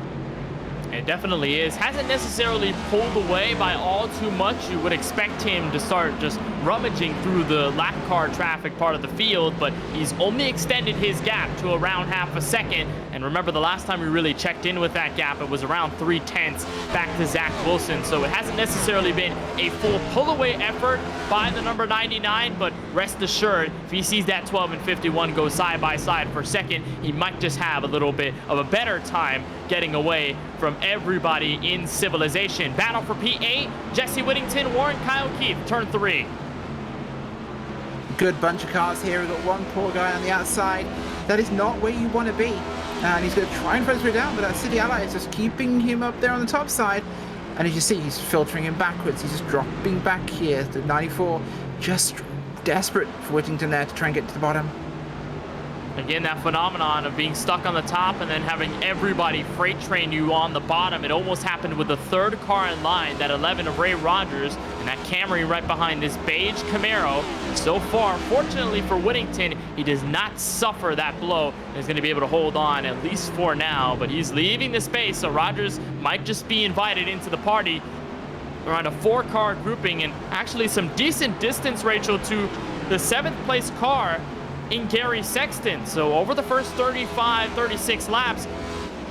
It definitely is. Hasn't necessarily pulled away by all too much. You would expect him to start just rummaging through the lap car traffic part of the field, but he's only extended his gap to around half a second. And remember, the last time we really checked in with that gap, it was around 3/10 back to Zach Wilson. So it hasn't necessarily been a full pull-away effort by the number 99, but rest assured, if he sees that 12 and 51 go side by side for second, he might just have a little bit of a better time getting away from everybody in civilization. Battle for P8, Jesse Whittington, Warren Kyle Keith, turn 3. Good bunch of cars here. We've got one poor guy on the outside. That is not where you want to be. And he's going to try and fight his way down, but that City Ally is just keeping him up there on the top side. And as you see, he's filtering him backwards. He's just dropping back here. The 94 just desperate for Whittington there to try and get to the bottom. Again, that phenomenon of being stuck on the top and then having everybody freight train you on the bottom. It almost happened with the 3rd car in line, that 11 of Ray Rogers, and that Camry right behind this beige Camaro. So far, fortunately for Whittington, he does not suffer that blow. He's going to be able to hold on, at least for now, but he's leaving the space, so Rogers might just be invited into the party around a 4-car grouping, and actually some decent distance, Rachel, to the 7th place car in Gary Sexton. So over the first 35, 36 laps,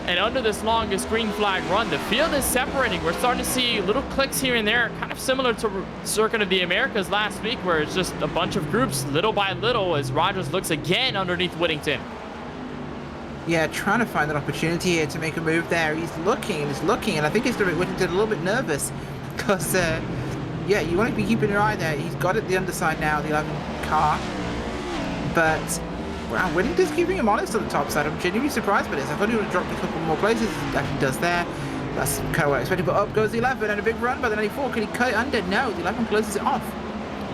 and under this longest green flag run, the field is separating. We're starting to see little clicks here and there, kind of similar to Circuit of the Americas last week, where it's just a bunch of groups little by little as Rogers looks again underneath Whittington. Yeah, trying to find an opportunity here to make a move there. He's looking and he's looking, and I think he's going to make Whittington a little bit nervous because yeah, you want to be keeping your eye there. He's got it the underside now, the 11 car. But, wow, Winning just keeping him honest on the top side. I'm genuinely surprised by this. I thought he would have dropped a couple more places. He actually does there. That's kind of what I expected. But up goes the 11 and a big run by the 94. Can he cut it under? No, the 11 closes it off.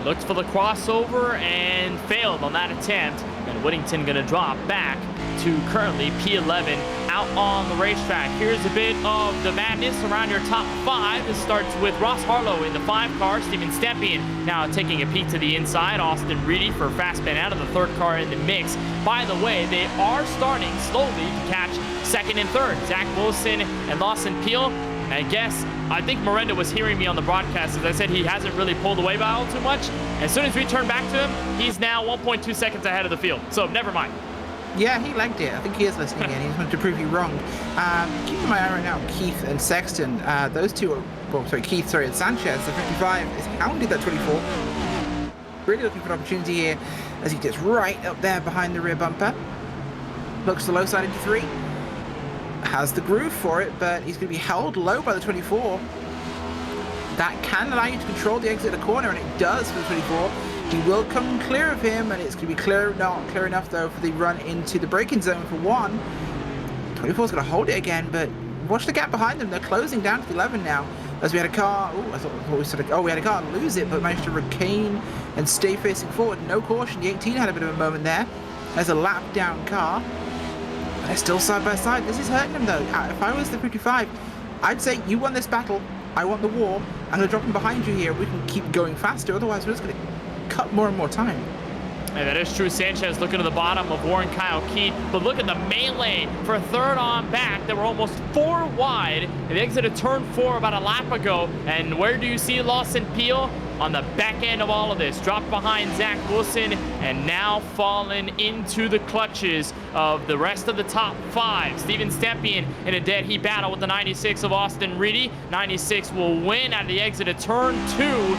Looked for the crossover and failed on that attempt. And Whittington going to drop back to currently P11 out on the racetrack. Here's a bit of the madness around your top 5. This starts with Ross Harlow in the 5 car. Steven Stepien now taking a peek to the inside. Austin Reedy for Fastman out of the 3rd car in the mix. By the way, they are starting slowly to catch 2nd and 3rd. Zach Wilson and Lawson Peel. I think Miranda was hearing me on the broadcast as I said he hasn't really pulled away by all too much. As soon as we turn back to him, he's now 1.2 seconds ahead of the field. So never mind. Yeah, he legged it. I think he is listening in. He just wanted to prove you wrong. Keeping my eye right now, Keith and Sexton. Those two are, Keith, and Sanchez, the 55, is hounded that 24. Really looking for an opportunity here as he gets right up there behind the rear bumper. Looks to the low side into 3. Has the groove for it, but he's going to be held low by the 24. That can allow you to control the exit of the corner, and it does for the 24. He will come clear of him, and it's going to be not clear enough, though, for the run into the braking zone for 1. 24's going to hold it again, but watch the gap behind them. They're closing down to the 11 now. As we had a car, we had a car lose it, but managed to regain and stay facing forward. No caution. The 18 had a bit of a moment there. There's a lap down car. They're still side by side. This is hurting them, though. If I was the 55, I'd say, you won this battle. I want the war. I'm going to drop him behind you here. We can keep going faster. Otherwise, we're just going to cut more and more time. Yeah, that is true. Sanchez looking to the bottom of Warren Kyle Keith. But look at the melee for 3rd on back. They were almost 4 wide. They exited turn 4 about a lap ago. And where do you see Lawson Peel? On the back end of all of this. Dropped behind Zach Wilson and now fallen into the clutches of the rest of the top 5. Steven Stepien in a dead heat battle with the 96 of Austin Reedy. 96 will win at the exit of turn 2.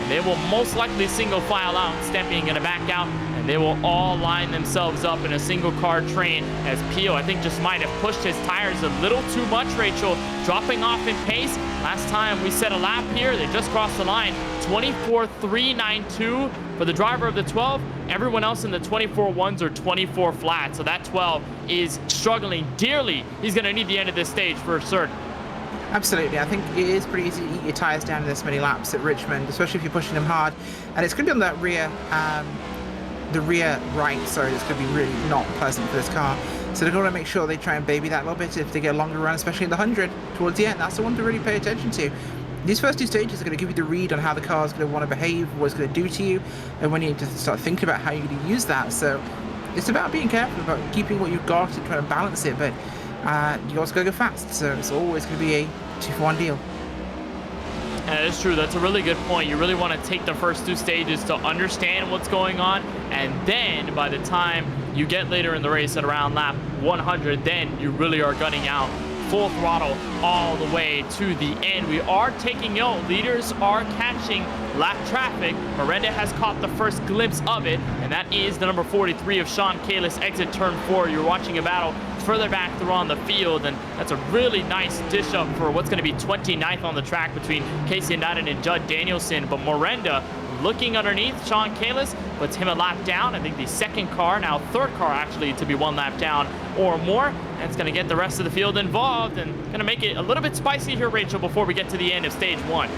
They will most likely single file out. Stepien going to back out, and they will all line themselves up in a single car train as Pio, I think, just might have pushed his tires a little too much, Rachel, dropping off in pace. Last time we set a lap here, they just crossed the line. 24.392 for the driver of the 12. Everyone else in the 24 ones are 24 flat, so that 12 is struggling dearly. He's going to need the end of this stage for certain. Absolutely. I think it is pretty easy to eat your tyres down in this many laps at Richmond, especially if you're pushing them hard. And it's going to be on that rear, the rear right, sorry, it's going to be really not pleasant for this car. So they're going to make sure they try and baby that a little bit if they get a longer run, especially in the 100 towards the end. That's the one to really pay attention to. These first 2 stages are going to give you the read on how the car is going to want to behave, what it's going to do to you, and when you need to start thinking about how you're going to use that. So it's about being careful about keeping what you've got and trying to balance it, but you also got to go fast, so it's always going to be a 2-for-1 deal. Yeah, that's true. That's a really good point. You really want to take the first 2 stages to understand what's going on, and then by the time you get later in the race at around lap 100, then you really are gunning out full throttle all the way to the end. We are taking note. Leaders are catching lap traffic. Miranda has caught the first glimpse of it, and that is the number 43 of Sean Kalis exit turn 4. You're watching a battle further back through on the field, and that's a really nice dish up for what's going to be 29th on the track between Casey Indicted and Judd Danielson. But Miranda looking underneath Sean Kalis puts him a lap down. I think the 2nd car, now 3rd car actually, to be 1 lap down or more. And it's going to get the rest of the field involved and going to make it a little bit spicy here, Rachel, before we get to the end of stage 1.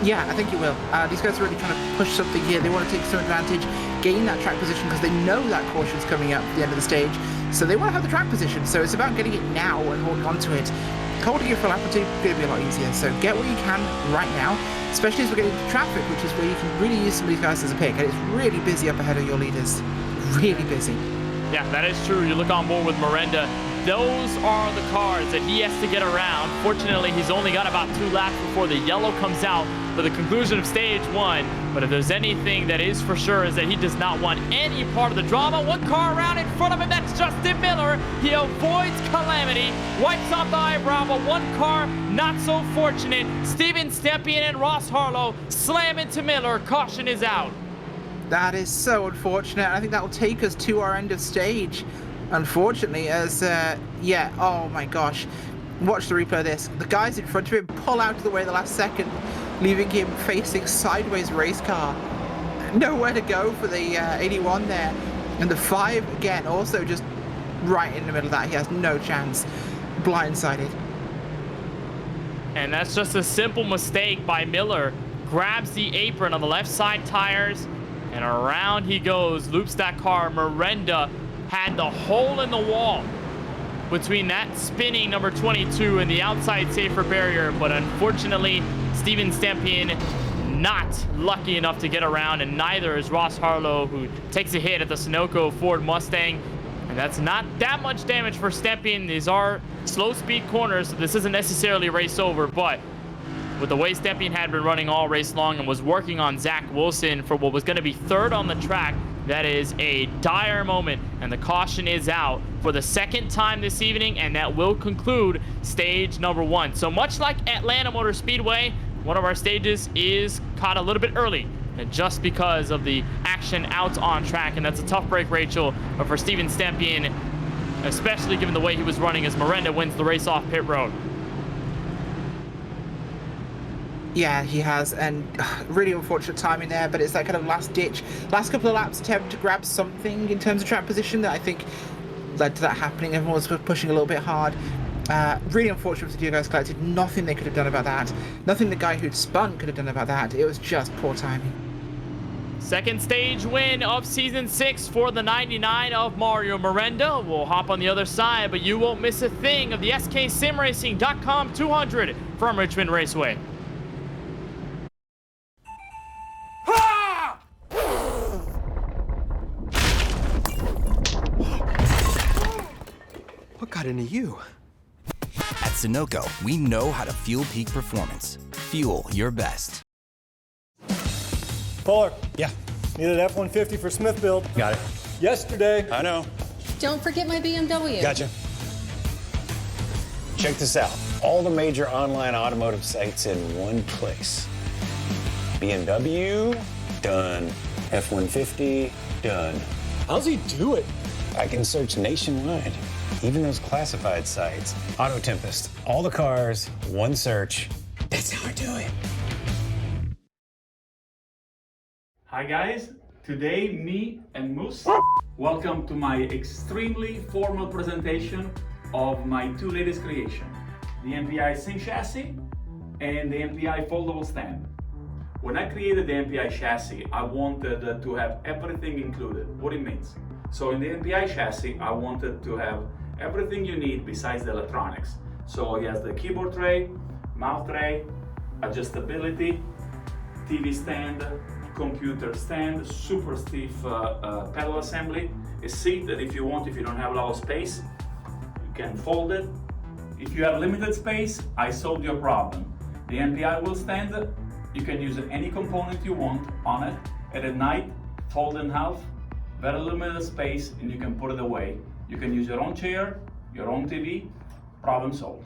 Yeah, I think it will. These guys are really trying to push something here. They want to take some advantage, gain that track position because they know that caution's coming up at the end of the stage. So they want to have the track position. So it's about getting it now and holding on to it. Holding it for a lap or 2 is going to be a lot easier. So get what you can right now, especially as we're getting into traffic, which is where you can really use some of these guys as a pick. And it's really busy up ahead of your leaders. Really busy. Yeah, that is true. You look on board with Miranda. Those are the cars that he has to get around. Fortunately, he's only got about 2 laps before the yellow comes out for the conclusion of stage 1. But if there's anything that is for sure is that he does not want any part of the drama. 1 car around in front of him, that's Justin Miller. He avoids calamity, wipes off the eyebrow, but 1 car not so fortunate. Steven Stepien and Ross Harlow slam into Miller. Caution is out. That is so unfortunate. I think that will take us to our end of stage. Unfortunately, as, yeah, oh my gosh. Watch the replay of this. The guys in front of him pull out of the way the last second. leaving him facing sideways race car. Nowhere to go for the 81 there. And the 5, again, also just right in the middle of that. He has no chance. Blindsided. And that's just a simple mistake by Miller. Grabs the apron on the left side tires, and around he goes, loops that car. Miranda had the hole in the wall between that spinning number 22 and the outside safer barrier, but unfortunately, Steven Stempien not lucky enough to get around, and neither is Ross Harlow, who takes a hit at the Sunoco Ford Mustang. And that's not that much damage for Stempien. These are slow speed corners, so this isn't necessarily race over, but with the way Stempien had been running all race long and was working on Zach Wilson for what was going to be third on the track, that is a dire moment, and the caution is out for the second time this evening, and that will conclude stage number 1. So much like Atlanta Motor Speedway, one of our stages is caught a little bit early, and just because of the action out on track, and that's a tough break, Rachel, but for Steven Stempien, especially given the way he was running as Miranda wins the race off pit road. Yeah, he has, and really unfortunate timing there, but it's that kind of last couple of laps attempt to grab something in terms of track position that I think led to that happening. Everyone was pushing a little bit hard. Really unfortunate for the Diogo's Collective. Nothing they could have done about that. Nothing the guy who'd spun could have done about that. It was just poor timing. Second stage win of Season 6 for the 99 of Mario Miranda. We'll hop on the other side, but you won't miss a thing of the SKSimRacing.com 200 from Richmond Raceway. What got into you? At Sunoco, we know how to fuel peak performance. Fuel your best. Fuller. Yeah. Needed F-150 for Smith build. Got it. Yesterday. I know. Don't forget my BMW. Gotcha. Check this out. All the major online automotive sites in one place. BMW, done. F-150, done. How's he do it? I can search nationwide. Even those classified sites. Auto Tempest, all the cars, one search. That's how I do it. Hi guys, today me and Moose welcome to my extremely formal presentation of my two latest creations, the MPI Sync Chassis and the MPI Foldable Stand. When I created the MPI chassis, I wanted to have everything included, what it means. So in the MPI chassis, I wanted to have everything you need besides the electronics. So it has the keyboard tray, mouth tray, adjustability, TV stand, computer stand, super stiff pedal assembly, a seat that if you want, if you don't have a lot of space, you can fold it. If you have limited space, I solved your problem. The MPI wheel stand, you can use any component you want on it, and at night, fold in half, very limited space, and you can put it away. You can use your own chair, your own TV, problem solved.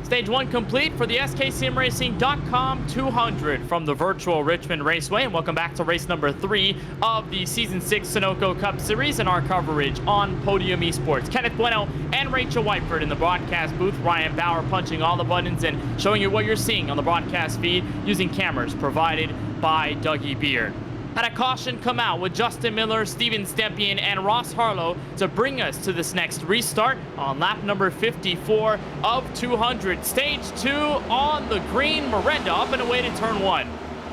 Stage 1 complete for the SKSimRacing.com 200 from the virtual Richmond Raceway. And welcome back to race number 3 of the Season 6 Sunoco Cup Series and our coverage on Podium Esports. Kenneth Bueno and Rachel Whiteford in the broadcast booth. Ryan Bauer punching all the buttons and showing you what you're seeing on the broadcast feed using cameras provided by Dougie Beard. Had a caution come out with Justin Miller, Steven Stempien, and Ross Harlow to bring us to this next restart on lap number 54 of 200. Stage 2 on the green. Miranda up and away to turn 1.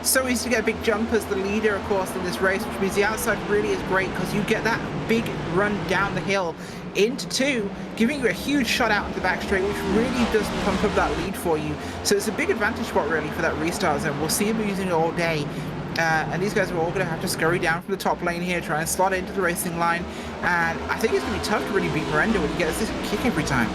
So easy to get a big jump as the leader, of course, in this race, which means the outside really is great because you get that big run down the hill into 2, giving you a huge shot out into the back straight, which really does pump up that lead for you. So it's a big advantage spot, really, for that restart zone. We'll see him using it all day. And these guys are all going to have to scurry down from the top lane here, try and slot into the racing line. And I think it's going to be tough to really beat Miranda when he gets this kick every time.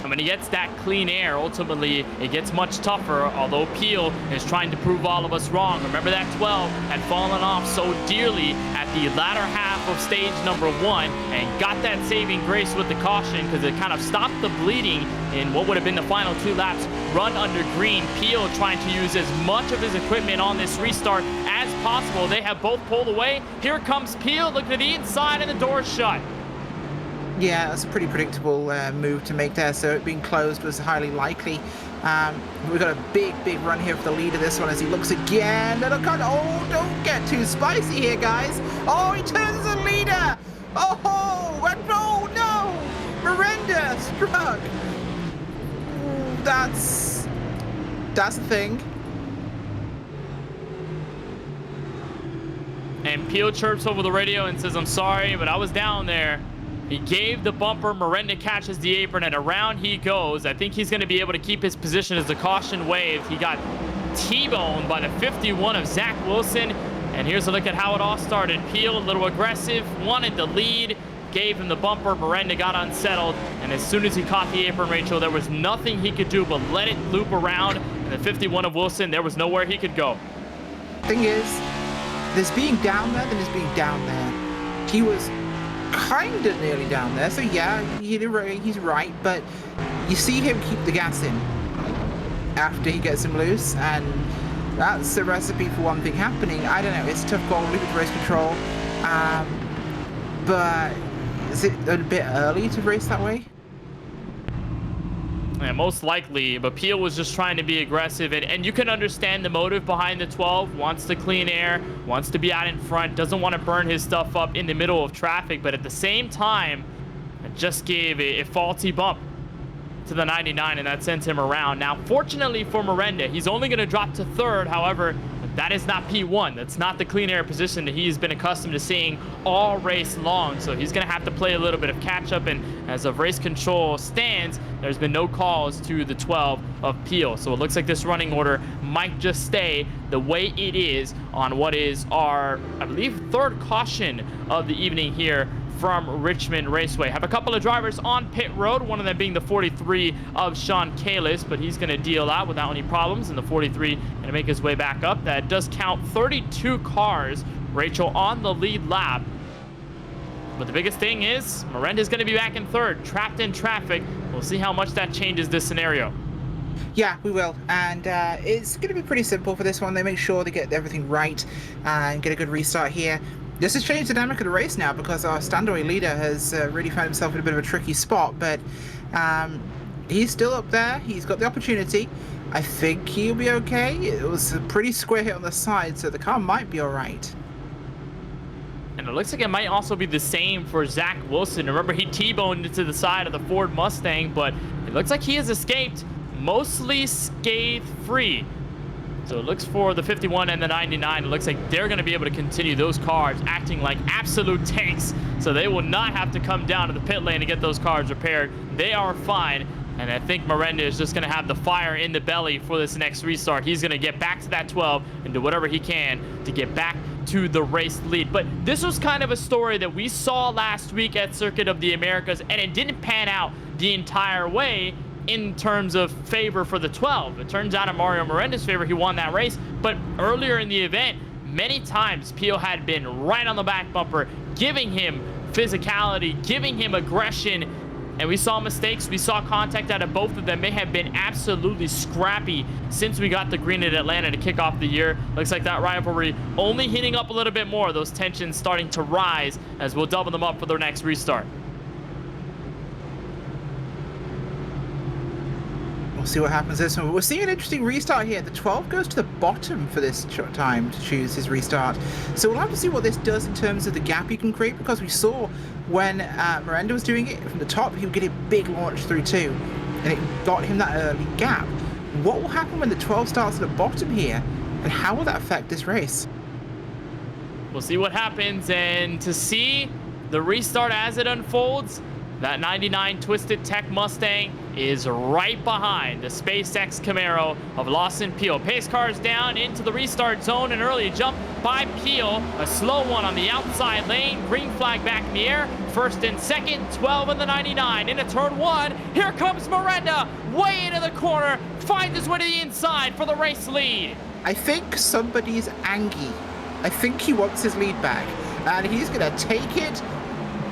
And when he gets that clean air, ultimately, it gets much tougher, although Peel is trying to prove all of us wrong. Remember that 12 had fallen off so dearly at the latter half of stage number 1 and got that saving grace with the caution because it kind of stopped the bleeding in what would have been the final 2 laps run under green. Peel trying to use as much of his equipment on this restart as possible. They have both pulled away. Here comes Peel looking to the inside and the door's shut. Yeah, that's a pretty predictable move to make there, so it being closed was highly likely. We've got a big run here for the lead of this one as he looks again. Little cut. Oh, don't get too spicy here, guys. Oh, he turns the leader. Oh, and oh no! Miranda struck. Ooh, that's the thing. And Peel chirps over the radio and says, "I'm sorry, but I was down there." He gave the bumper. Miranda catches the apron, and around he goes. I think he's going to be able to keep his position as the caution waved. He got T-boned by the 51 of Zach Wilson. And here's a look at how it all started. Peel, a little aggressive, wanted the lead, gave him the bumper. Miranda got unsettled, and as soon as he caught the apron, Rachel, there was nothing he could do but let it loop around. And the 51 of Wilson, there was nowhere he could go. Thing is, there's being down there, then there's being down there. He was kind of nearly down there, so yeah, he's right, but you see him keep the gas in after he gets him loose, and that's a recipe for one thing happening. I don't know, it's a tough call with race control, but is it a bit early to race that way? Yeah, most likely, but Peel was just trying to be aggressive, and you can understand the motive behind the 12. Wants to clean air, wants to be out in front, doesn't want to burn his stuff up in the middle of traffic, but at the same time, it just gave a faulty bump to the 99, and that sent him around. Now, fortunately for Miranda, he's only going to drop to third. However, that is not P1. That's not the clean air position that he's been accustomed to seeing all race long. So he's going to have to play a little bit of catch up. And as of race control stands, there's been no calls to the 12 of Peel. So it looks like this running order might just stay the way it is on what is our, I believe, third caution of the evening here from Richmond Raceway. Have a couple of drivers on pit road, one of them being the 43 of Sean Kalis, but he's going to deal out without any problems, and the 43 going to make his way back up. That does count 32 cars, Rachel, on the lead lap. But the biggest thing is Miranda's going to be back in third, trapped in traffic. We'll see how much that changes this scenario. Yeah, we will, and it's going to be pretty simple for this one. They make sure they get everything right and get a good restart here. This has changed the dynamic of the race now because our standaway leader has really found himself in a bit of a tricky spot, but he's still up there. He's got the opportunity. I think he'll be okay. It was a pretty square hit on the side, so the car might be all right. And it looks like it might also be the same for Zach Wilson. Remember, he T-boned into the side of the Ford Mustang, but it looks like he has escaped mostly scathe-free. So it looks for the 51 and the 99. It looks like they're going to be able to continue those cars acting like absolute tanks. So they will not have to come down to the pit lane to get those cars repaired. They are fine. And I think Miranda is just going to have the fire in the belly for this next restart. He's going to get back to that 12 and do whatever he can to get back to the race lead. But this was kind of a story that we saw last week at Circuit of the Americas, and it didn't pan out the entire way in terms of favor for the 12. It turns out in Mario Miranda's favor, he won that race. But earlier in the event, many times Peel had been right on the back bumper, giving him physicality, giving him aggression, and we saw mistakes. We saw contact out of both of them. They have been absolutely scrappy since we got the green at Atlanta to kick off the year. Looks like that rivalry only heating up a little bit more. Those tensions starting to rise as we'll double them up for their next restart. We'll see what happens this one. We're seeing an interesting restart here. The 12 goes to the bottom for this time to choose his restart. So we'll have to see what this does in terms of the gap he can create, because we saw when Miranda was doing it from the top, he would get a big launch through too, and it got him that early gap. What will happen when the 12 starts at the bottom here, and how will that affect this race? We'll see what happens, and to see the restart as it unfolds, that 99 Twisted Tech Mustang is right behind the SpaceX Camaro of Lawson Peel. Pace cars down into the restart zone. An early jump by Peel. A slow one on the outside lane. Green flag back in the air. First and second, 12 and the 99. Into turn one. Here comes Miranda. Way into the corner. Finds his way to the inside for the race lead. I think somebody's angry. I think he wants his lead back, and he's going to take it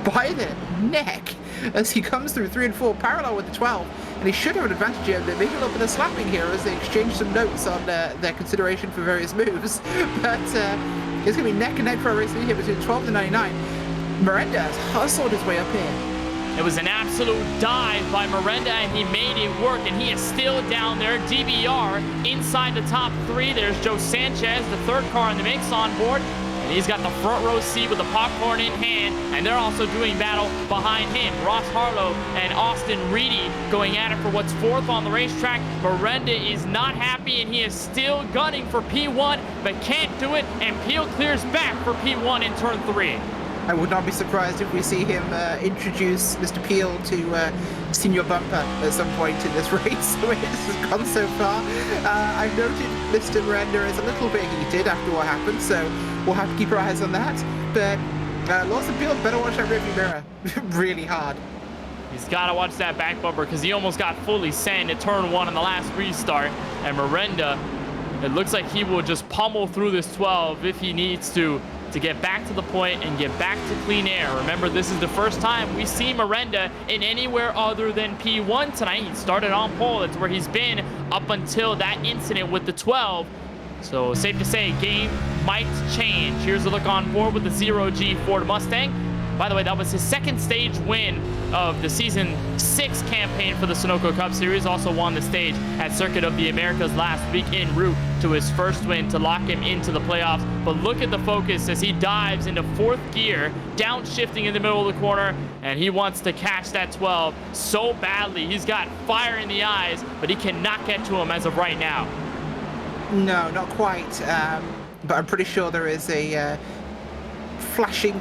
by the neck as he comes through 3 and 4 parallel with the 12, and he should have an advantage here. They're making a little bit of slapping here as they exchange some notes on their consideration for various moves, but it's going to be neck and neck for a race lead here between 12 and 99. Miranda has hustled his way up here. It was an absolute dive by Miranda, and he made it work, and he is still down there. DBR inside the top 3. There's Joe Sanchez, the 3rd car in the mix, on board. And he's got the front row seat with the popcorn in hand, and they're also doing battle behind him. Ross Harlow and Austin Reedy going at it for what's 4th on the racetrack. Miranda is not happy, and he is still gunning for P1, but can't do it, and Peel clears back for P1 in turn 3. I would not be surprised if we see him introduce Mr. Peel to Senior Bumper at some point in this race, the way this has gone so far. I've noted Mr. Miranda is a little bit heated after what happened, so we'll have to keep our eyes on that. But Lawson Peel better watch that rearview mirror really hard. He's got to watch that back bumper because he almost got fully sent at turn 1 on the last restart. And Miranda, it looks like he will just pummel through this 12 if he needs to get back to the point and get back to clean air. Remember, this is the first time we see Miranda in anywhere other than P1 tonight. He started on pole. That's where he's been up until that incident with the 12. So safe to say, game might change. Here's a look on board with the 0G Ford Mustang. By the way, that was his 2nd stage win of the season 6 campaign for the Sunoco Cup Series. Also won the stage at Circuit of the Americas last week en route to his 1st win to lock him into the playoffs. But look at the focus as he dives into 4th gear, downshifting in the middle of the corner, and he wants to catch that 12 so badly. He's got fire in the eyes, but he cannot get to him as of right now. No, not quite. But I'm pretty sure there is a flashing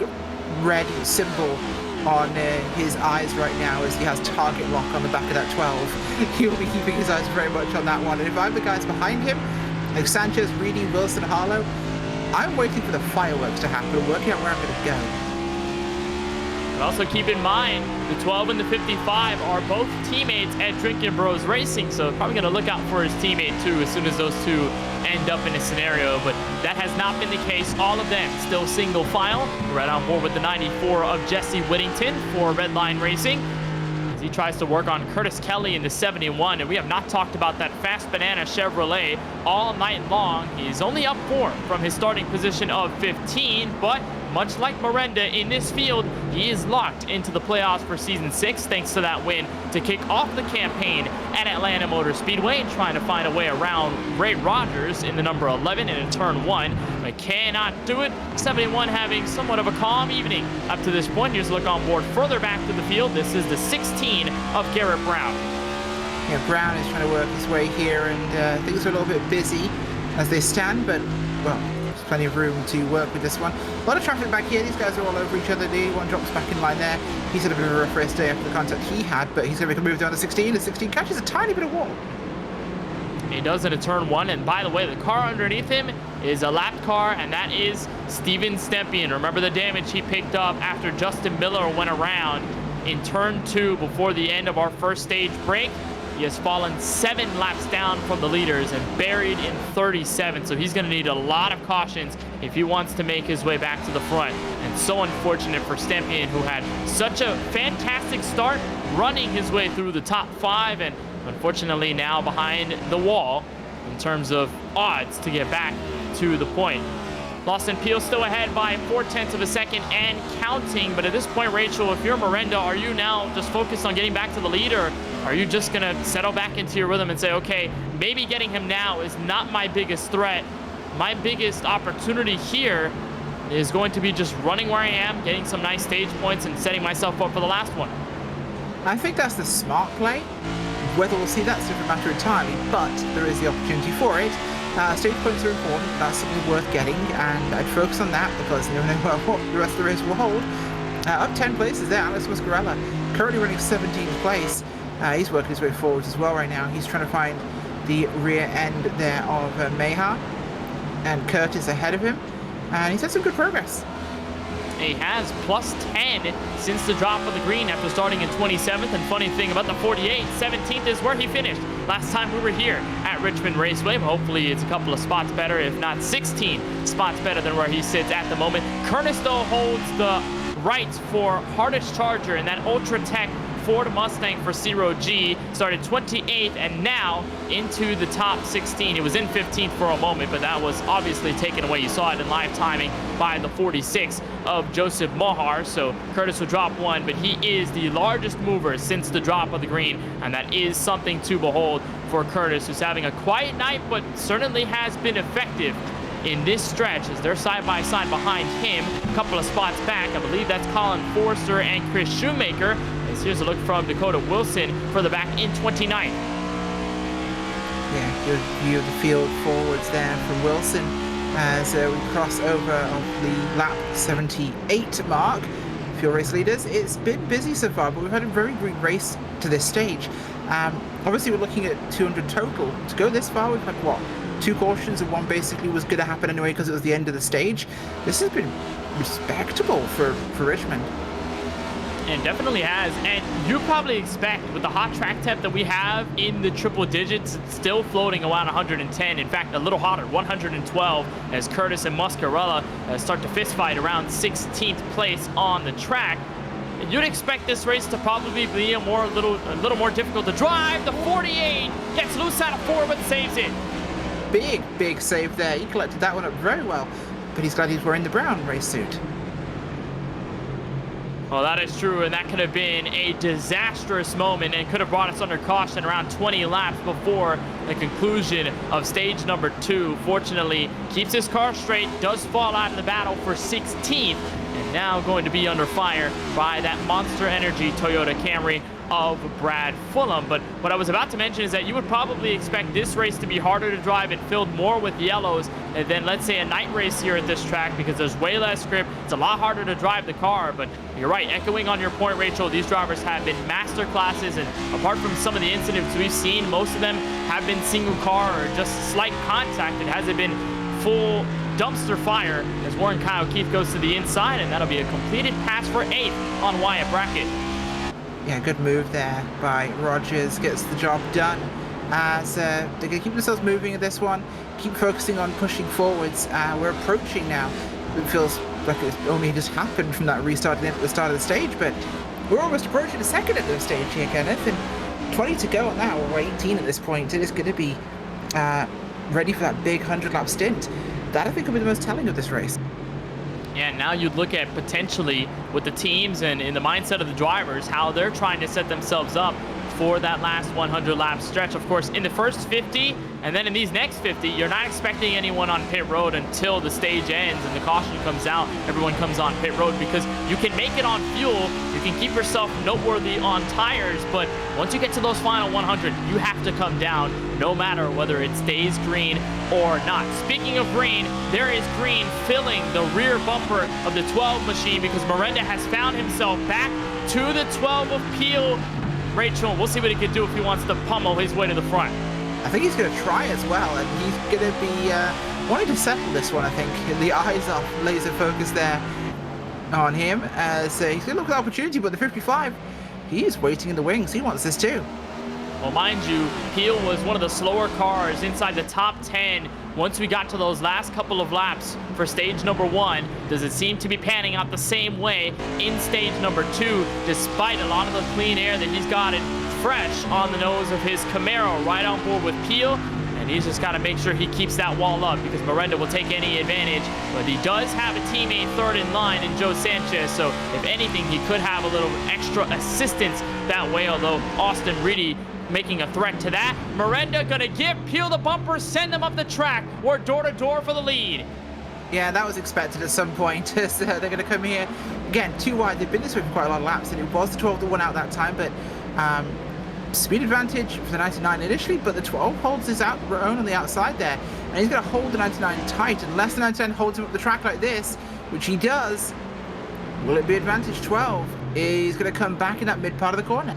red symbol on his eyes right now as he has target lock on the back of that 12. He'll be keeping his eyes very much on that one. And if I'm the guys behind him, like Sanchez, Reedy, Wilson, Harlow, I'm waiting for the fireworks to happen and working out where I'm going to go. But also keep in mind, the 12 and the 55 are both teammates at Drinkin' Bros Racing, so probably going to look out for his teammate too as soon as those two end up in a scenario. But that has not been the case. All of them still single file. Right on board with the 94 of Jesse Whittington for Redline Racing. He tries to work on Curtis Kelly in the 71, and we have not talked about that Fast Banana Chevrolet all night long. He's only up 4 from his starting position of 15, but much like Miranda in this field, he is locked into the playoffs for Season 6 thanks to that win to kick off the campaign at Atlanta Motor Speedway, trying to find a way around Ray Rogers in the number 11 in turn 1, but cannot do it. 71 having somewhat of a calm evening up to this point. Here's a look on board further back to the field. This is the 16 of Garrett Brown. Yeah, Brown is trying to work his way here, and things are a little bit busy as they stand, but, well, there's plenty of room to work with this one. A lot of traffic back here. These guys are all over each other. The one drops back in line there. He's had a bit of a rough race day after the contact he had, but he's going to make a move down to 16. The 16 catches a tiny bit of wall. He does in a turn 1, and by the way, the car underneath him is a lap car, and that is Steven Stempian. Remember the damage he picked up after Justin Miller went around in turn 2 before the end of our first stage break. He has fallen 7 laps down from the leaders and buried in 37, so he's going to need a lot of cautions if he wants to make his way back to the front. And so unfortunate for Stempian, who had such a fantastic start running his way through the top 5, and unfortunately now behind the wall in terms of odds to get back to the point. Lawson Peel still ahead by 0.4 of a second and counting, but at this point, Rachel, if you're Miranda, are you now just focused on getting back to the lead, or are you just going to settle back into your rhythm and say, okay, maybe getting him now is not my biggest threat. My biggest opportunity here is going to be just running where I am, getting some nice stage points, and setting myself up for the last one. I think that's the smart play. Whether we'll see that's a different matter entirely, but there is the opportunity for it. Stage points are important. That's something worth getting, and I'd focus on that because you never know what the rest of the race will hold. Up 10 places there, Alex Muscarella, currently running 17th place. He's working his way forwards as well right now. He's trying to find the rear end there of Mayha, and Curtis ahead of him, and he's had some good progress. He has plus 10 since the drop of the green after starting in 27th. And funny thing about the 48, 17th is where he finished last time we were here at Richmond Raceway. Hopefully it's a couple of spots better, if not 16 spots better than where he sits at the moment. Kurnis, though, holds the rights for hardest charger in that Ultra Tech Ford Mustang for Zero G started 28th and now into the top 16. It was in 15th for a moment, but that was obviously taken away. You saw it in live timing by the 46 of Joseph Mohar. So Curtis will drop one, but he is the largest mover since the drop of the green, and that is something to behold for Curtis, who's having a quiet night, but certainly has been effective in this stretch as they're side by side behind him. A couple of spots back, I believe that's Colin Forster and Chris Shoemaker. As here's a look from Dakota Wilson further back in 29th. Yeah, good view of the field forwards there from Wilson as we cross over of the lap 78 mark. Fuel race leaders, it's been busy so far, but we've had a very green race to this stage. Obviously, we're looking at 200 total. To go this far, we've had what? 2 cautions, and one basically was going to happen anyway because it was the end of the stage. This has been respectable for Richmond. And definitely has, and you probably expect with the hot track temp that we have in the triple digits, it's still floating around 110. In fact, a little hotter, 112, as Curtis and Muscarella start to fist fight around 16th place on the track. And you'd expect this race to probably be a little more difficult to drive. The 48 gets loose out of 4, but saves it. Big save there. He collected that one up very well, but he's glad he's wearing the brown race suit. Well, that is true, and that could have been a disastrous moment and could have brought us under caution around 20 laps before the conclusion of stage number 2. Fortunately, keeps his car straight, does fall out of the battle for 16th, and now going to be under fire by that Monster Energy Toyota Camry of Brad Fulham. But what I was about to mention is that you would probably expect this race to be harder to drive and filled more with yellows than, let's say, a night race here at this track, because there's way less grip. It's a lot harder to drive the car, but you're right, echoing on your point, Rachel, these drivers have been master classes, and apart from some of the incidents we've seen, most of them have been single car or just slight contact. It hasn't been full dumpster fire as Warren Kyle Keith goes to the inside, and that'll be a completed pass for 8th on Wyatt Brackett. Yeah, good move there by Rogers. Gets the job done as they're going to keep themselves moving in this one. Keep focusing on pushing forwards. We're approaching now. It feels like it's only just happened from that restart at the start of the stage, but we're almost approaching the second at the stage here, Kenneth. And 20 to go on that. We're 18 at this point. It is going to be ready for that big 100-lap stint. That, I think, will be the most telling of this race. Yeah, now you'd look at potentially with the teams and in the mindset of the drivers, how they're trying to set themselves up for that last 100-lap stretch. Of course, in the first 50 and then in these next 50, you're not expecting anyone on pit road until the stage ends and the caution comes out. Everyone comes on pit road because you can make it on fuel. You can keep yourself noteworthy on tires, but once you get to those final 100, you have to come down no matter whether it stays green or not. Speaking of green, there is green filling the rear bumper of the 12 machine because Miranda has found himself back to the 12 of Peel. Rachel, we'll see what he can do if he wants to pummel his way to the front. I think he's going to try as well, and he's going to be wanting to settle this one, I think. The eyes are laser focused there on him as he's going to look for the opportunity, but the 55, he is waiting in the wings. He wants this too. Well, mind you, Peel was one of the slower cars inside the top 10 once we got to those last couple of laps for stage number 1. Does it seem to be panning out the same way in stage number 2, despite a lot of the clean air that he's got it fresh on the nose of his Camaro, right on board with Peel, and he's just got to make sure he keeps that wall up because Miranda will take any advantage, but he does have a teammate third in line in Joe Sanchez, so if anything, he could have a little extra assistance that way, although Austin Reedy making a threat to that. Miranda gonna give Peel the bumper, send them up the track. We're door to door for the lead. Yeah, that was expected at some point. So they're going to come here again too wide. They've been this way for quite a lot of laps, and it was the 12 that won out that time, but speed advantage for the 99 initially, but the 12 holds his own on the outside there, and he's going to hold the 99 tight. Unless the 99 holds him up the track like this, which he does, will it be advantage 12? He's going to come back in that mid part of the corner.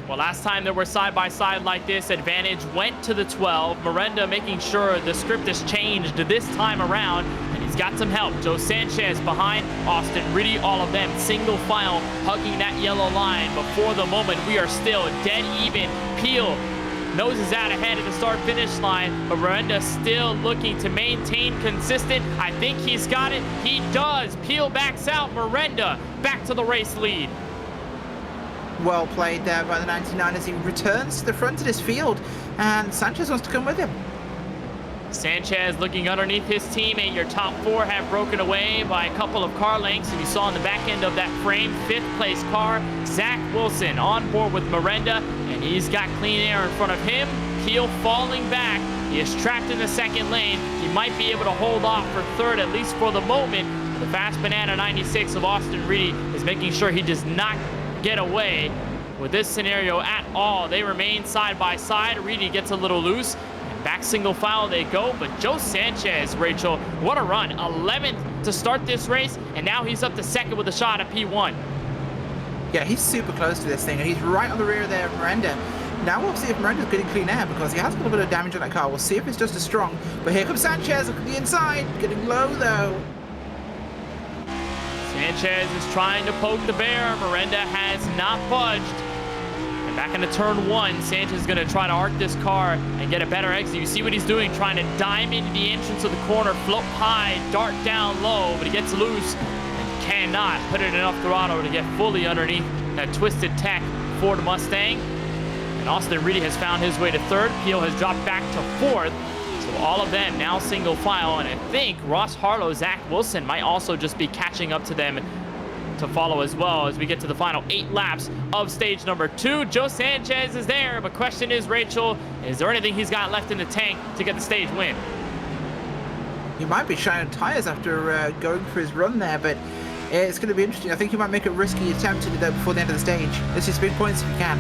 Well, last time they were side-by-side like this, advantage went to the 12. Miranda making sure the script has changed this time around, and he's got some help. Joe Sanchez behind, Austin Reedy, all of them single file, hugging that yellow line. Before the moment, we are still dead even. Peel noses out ahead at the start-finish line, but Miranda still looking to maintain consistent. I think he's got it. He does. Peel backs out. Miranda back to the race lead. Well played there by the 99 as he returns to the front of this field, and Sanchez wants to come with him. Sanchez looking underneath his teammate. Your top four have broken away by a couple of car lengths, and you saw in the back end of that frame, 5th place car, Zach Wilson on board with Miranda, and he's got clean air in front of him. Peel falling back. He is trapped in the second lane. He might be able to hold off for third, at least for the moment. The fast banana 96 of Austin Reedy is making sure he does not get away with this scenario at all. They remain side by side. Reedy gets a little loose, and back single file they go. But Joe Sanchez, Rachel, what a run. 11th to start this race, and now he's up to second with a shot at P1. Yeah, he's super close to this thing, and he's right on the rear there of Miranda. Now we'll see if Miranda's getting clean air, because he has got a bit of damage on that car. We'll see if it's just as strong. But here comes Sanchez, look at the inside, getting low though. Sanchez is trying to poke the bear. Miranda has not budged. And back into turn 1, Sanchez is going to try to arc this car and get a better exit. You see what he's doing, trying to dive into the entrance of the corner, float high, dart down low, but he gets loose and cannot put it enough throttle to get fully underneath that Twisted Tech Ford Mustang. And Austin Reedy has found his way to third. Peel has dropped back to 4th. So all of them now single file, and I think Ross Harlow, Zach Wilson might also just be catching up to them to follow as well as we get to the final 8 laps of stage number 2. Joe Sanchez is there, but question is, Rachel, is there anything he's got left in the tank to get the stage win? He might be shining tires after going for his run there, but it's going to be interesting. I think he might make a risky attempt to do that before the end of the stage. This is big points if he can.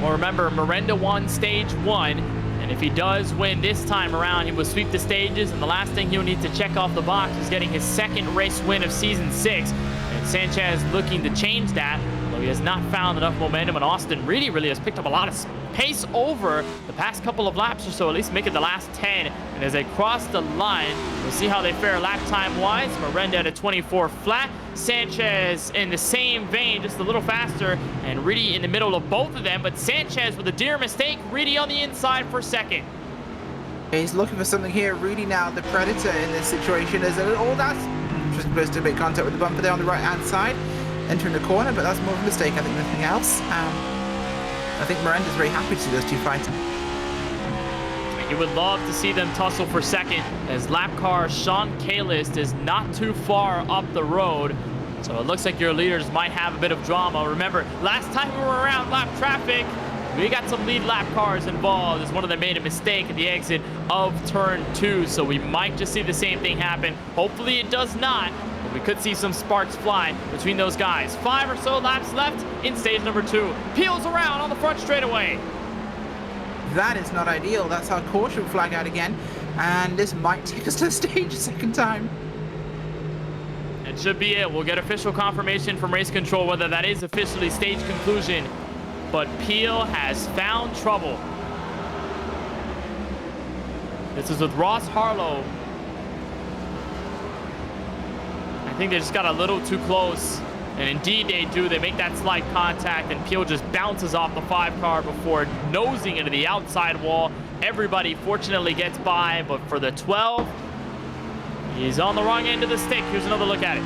Well, remember, Miranda won stage 1, and if he does win this time around, he will sweep the stages, and the last thing he'll need to check off the box is getting his 2nd race win of season 6. And Sanchez looking to change that, although he has not found enough momentum, and Austin Reedy really has picked up a lot of pace over the past couple of laps or so, at least make it the last 10. And as they cross the line, we'll see how they fare lap time wise. Miranda at a 24 flat, Sanchez in the same vein, just a little faster, and Reedy in the middle of both of them, but Sanchez with a deer mistake, Reedy on the inside for 2nd. He's looking for something here. Reedy now the predator in this situation. As that's just supposed to make contact with the bumper there on the right hand side, entering the corner, but that's more of a mistake, I think, than anything else. I think Miranda's very happy to see those two fighting. You would love to see them tussle for 2nd, as lap car Sean Kalist is not too far up the road. So it looks like your leaders might have a bit of drama. Remember, last time we were around lap traffic, we got some lead lap cars involved as one of them made a mistake at the exit of turn 2. So we might just see the same thing happen. Hopefully it does not, but we could see some sparks fly between those guys. 5 or so laps left in stage number 2. Peels around on the front straightaway. That is not ideal. That's our caution flag out again, and this might take us to the stage a 2nd time. It should be it. We'll get official confirmation from race control whether that is officially stage conclusion. But Peel has found trouble. This is with Ross Harlow. I think they just got a little too close. And indeed they do. They make that slight contact, and Peel just bounces off the 5 car before nosing into the outside wall. Everybody fortunately gets by, but for the 12, he's on the wrong end of the stick. Here's another look at it.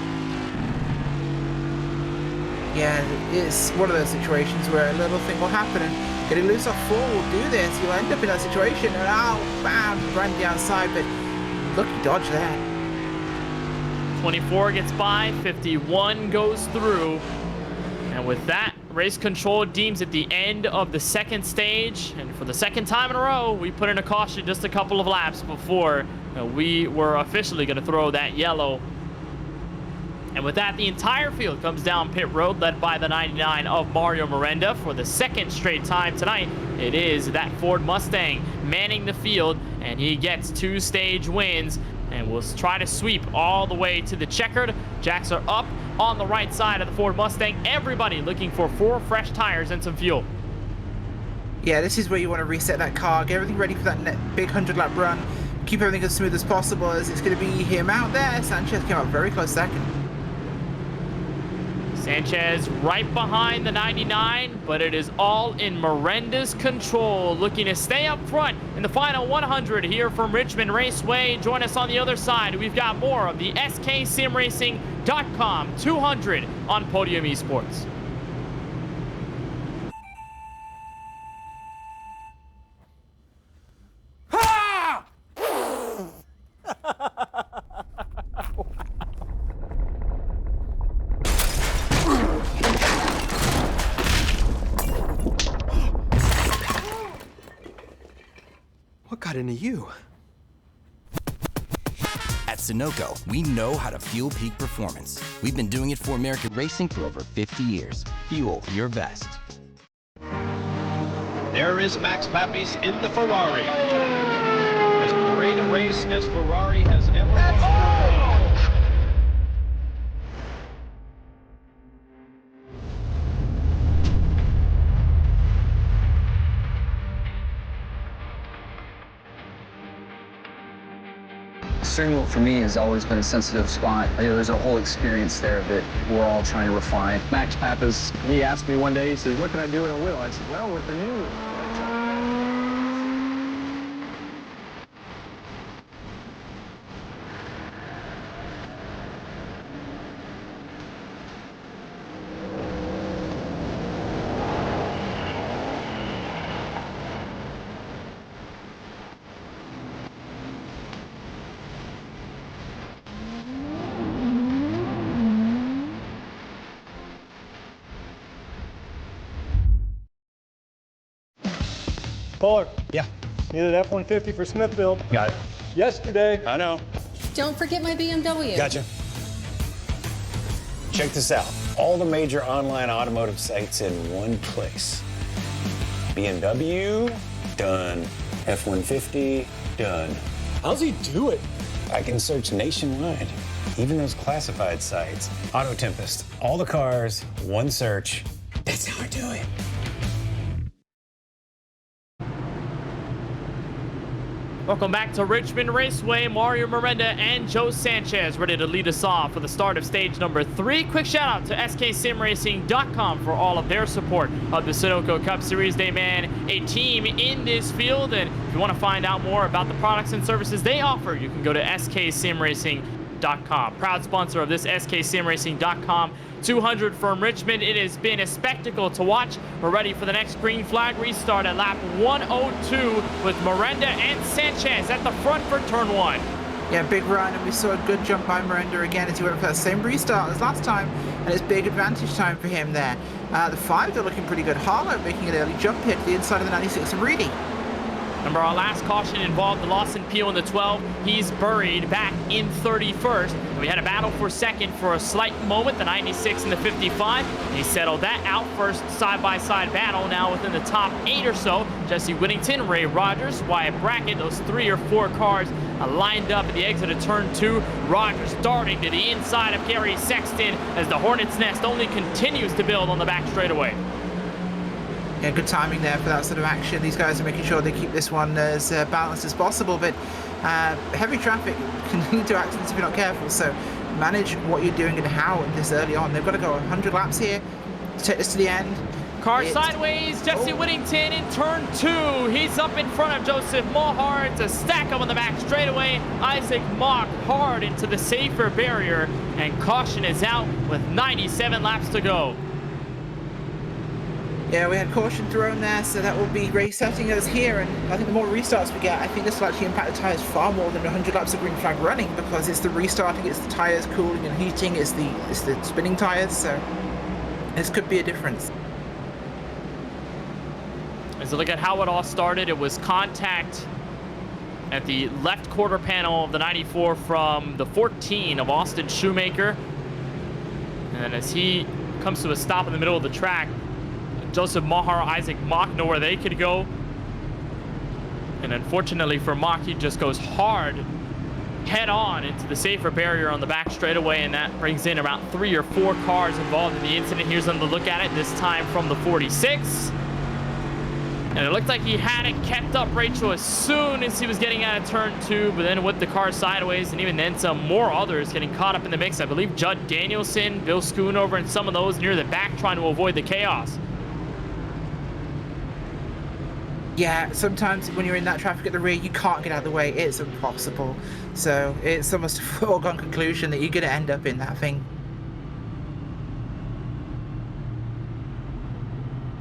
Yeah, it's one of those situations where a little thing will happen, and getting loose off 4 will do this. You'll end up in that situation, and bam, right the outside, but lucky dodge there. 24 gets by, 51 goes through, and with that, race control deems it the end of the 2nd stage, and for the 2nd time in a row, we put in a caution just a couple of laps before we were officially going to throw that yellow. And with that, the entire field comes down pit road, led by the 99 of Mario Miranda. For the 2nd straight time tonight, it is that Ford Mustang manning the field, and he gets 2 stage wins. And we'll try to sweep all the way to the checkered. Jacks are up on the right side of the Ford Mustang. Everybody looking for 4 fresh tires and some fuel. Yeah, this is where you want to reset that car, get everything ready for that big 100-lap run, keep everything as smooth as possible, as it's going to be him out there. Sanchez came out very close 2nd. Sanchez right behind the 99, but it is all in Miranda's control, looking to stay up front in the final 100 here from Richmond Raceway. Join us on the other side. We've got more of the SKSimRacing.com 200 on Podium Esports. got into you? At Sunoco, we know how to fuel peak performance. We've been doing it for American racing for over 50 years. Fuel your best. There is Max Papis in the Ferrari. As great a race as Ferrari has ever won. Steering wheel for me has always been a sensitive spot. There's a whole experience there that we're all trying to refine. Max Pappas, he asked me one day, he says, what can I do in a wheel? I said, well, with the new. Fuller, Yeah, needed F-150 for Smith build. got it. Yesterday. I know. Don't forget my BMW. Gotcha. Check this out. All the major online automotive sites in one place. BMW, done. F-150, done. How's he do it? I can search nationwide, even those classified sites. Auto Tempest, all the cars, one search. That's how I do it. Welcome back to Richmond Raceway. Mario Miranda and Joe Sanchez ready to lead us off for the start of stage number 3. Quick shout out to sksimracing.com for all of their support of the Sunoco Cup Series. They man a team in this field, and if you want to find out more about the products and services they offer, you can go to sksimracing.com. Proud sponsor of this sksimracing.com 200 from Richmond. It has been a spectacle to watch. We're ready for the next green flag restart at lap 102 with Miranda and Sanchez at the front for turn 1. Yeah, big run, and we saw a good jump by Miranda again as he went for that same restart as last time, and it's big advantage time for him there. The 5s are looking pretty good. Harlow making an early jump here to the inside of the 96 and Reedy. Remember, our last caution involved the Lawson Peel in the 12. He's buried back in 31st. And we had a battle for second for a slight moment, the 96 and the 55. He settled that out. First side-by-side battle now within the top 8 or so. Jesse Whittington, Ray Rogers, Wyatt Brackett, those 3 or 4 cars lined up at the exit of turn 2. Rogers darting to the inside of Gary Sexton as the Hornet's Nest only continues to build on the back straightaway. Yeah, good timing there for that sort of action. These guys are making sure they keep this one as balanced as possible, but heavy traffic can lead to accidents if you're not careful, so manage what you're doing and how this early on. They've got to go 100 laps here to take this to the end. Car sideways, Jesse Whittington in turn 2. He's up in front of Joseph Mohar. It's a stack up on the back straightaway. Isaac Mock hard into the safer barrier, and caution is out with 97 laps to go. Yeah, we had caution thrown there, so that will be resetting us here, and I think the more restarts we get, I think this will actually impact the tyres far more than 100 laps of green flag running, because it's the restarting, it's the tyres cooling and heating, it's the spinning tyres, so this could be a difference. As a look at how it all started, it was contact at the left quarter panel of the 94 from the 14 of Austin Shoemaker, and then as he comes to a stop in the middle of the track, Joseph Mohar, Isaac Mock know where they could go. And unfortunately for Mock, he just goes hard, head on into the safer barrier on the back straightaway, and that brings in about 3 or 4 cars involved in the incident. Here's them to look at it, this time from the 46. And it looked like he had it kept up Rachel as soon as he was getting out of turn 2, but then with the car sideways, and even then some more others getting caught up in the mix. I believe Judd Danielson, Bill Schoonover, and some of those near the back trying to avoid the chaos. Yeah, sometimes when you're in that traffic at the rear, you can't get out of the way. It's impossible. So it's almost a foregone conclusion that you're going to end up in that thing.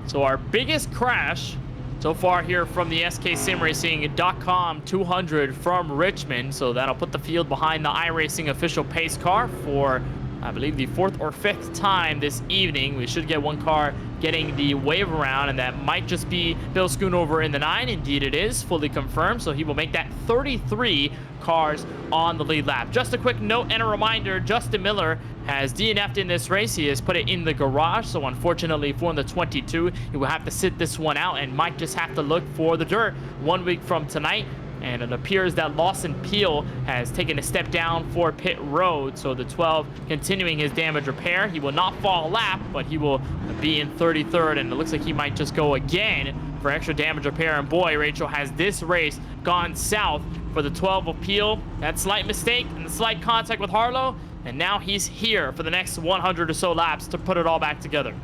So our biggest crash so far here from the sksimracing.com 200 from Richmond. So that'll put the field behind the iRacing official pace car for I believe the 4th or 5th time this evening. We should get one car getting the wave around, and that might just be Bill Schoonover in the 9. Indeed it is, fully confirmed, so he will make that 33 cars on the lead lap. Just a quick note and a reminder, Justin Miller has DNF'd in this race. He has put it in the garage, so unfortunately for the 22, he will have to sit this one out and might just have to look for the dirt 1 week from tonight. And it appears that Lawson Peel has taken a step down for pit road. So the 12 continuing his damage repair. He will not fall a lap, but he will be in 33rd. And it looks like he might just go again for extra damage repair. And boy, Rachel, has this race gone south for the 12 of Peel. That slight mistake and the slight contact with Harlow. And now he's here for the next 100 or so laps to put it all back together.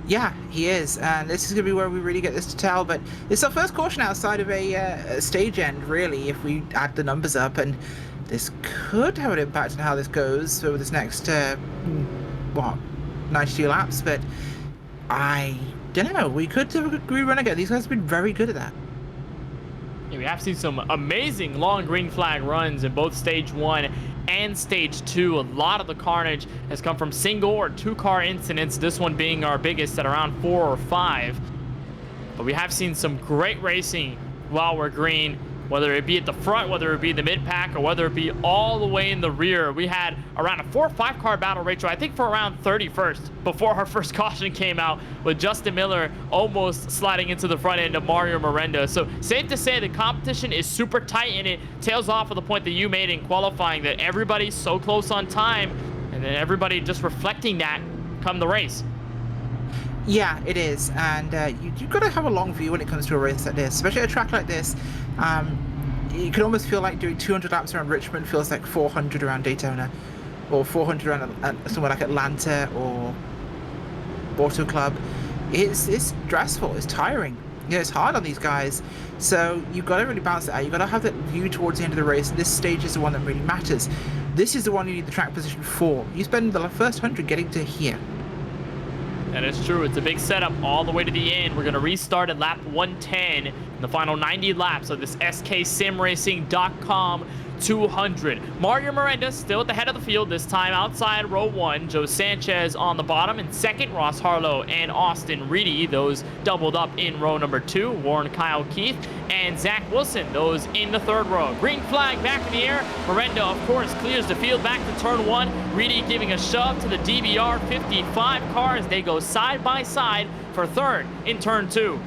Yeah, he is, and this is going to be where we really get this to tell, but it's our first caution outside of a stage end, really, if we add the numbers up, and this could have an impact on how this goes over this next, 92 laps, but I don't know, we could do a rerun again. These guys have been very good at that. Yeah, we have seen some amazing long green flag runs in both stage 1 and stage 2. A lot of the carnage has come from single or 2-car incidents, this one being our biggest at around 4 or 5. But we have seen some great racing while we're green, whether it be at the front, whether it be the mid-pack, or whether it be all the way in the rear. We had around a 4 or 5 car battle, Rachel, I think for around 31st before our first caution came out, with Justin Miller almost sliding into the front end of Mario Miranda. So safe to say the competition is super tight, and it tails off of the point that you made in qualifying, that everybody's so close on time, and then everybody just reflecting that come the race. Yeah, it is, and you've got to have a long view when it comes to a race like this, especially a track like this. You can almost feel like doing 200 laps around Richmond feels like 400 around Daytona, or 400 around somewhere like Atlanta or Auto Club. It's stressful, it's tiring. You know, it's hard on these guys, so you've got to really balance it out. You've got to have that view towards the end of the race, and this stage is the one that really matters. This is the one you need the track position for. You spend the first 100 getting to here. That is true. It's a big setup all the way to the end. We're going to restart at lap 110 in the final 90 laps of this SKSimRacing.com 200. Mario Miranda still at the head of the field, this time outside row 1. Joe Sanchez on the bottom. In second, Ross Harlow and Austin Reedy. Those doubled up in row number 2. Warren Kyle Keith and Zach Wilson. Those in the third row. Green flag back in the air. Miranda, of course, clears the field back to turn 1. Reedy giving a shove to the DBR 55 car as they go side by side for third in turn 2.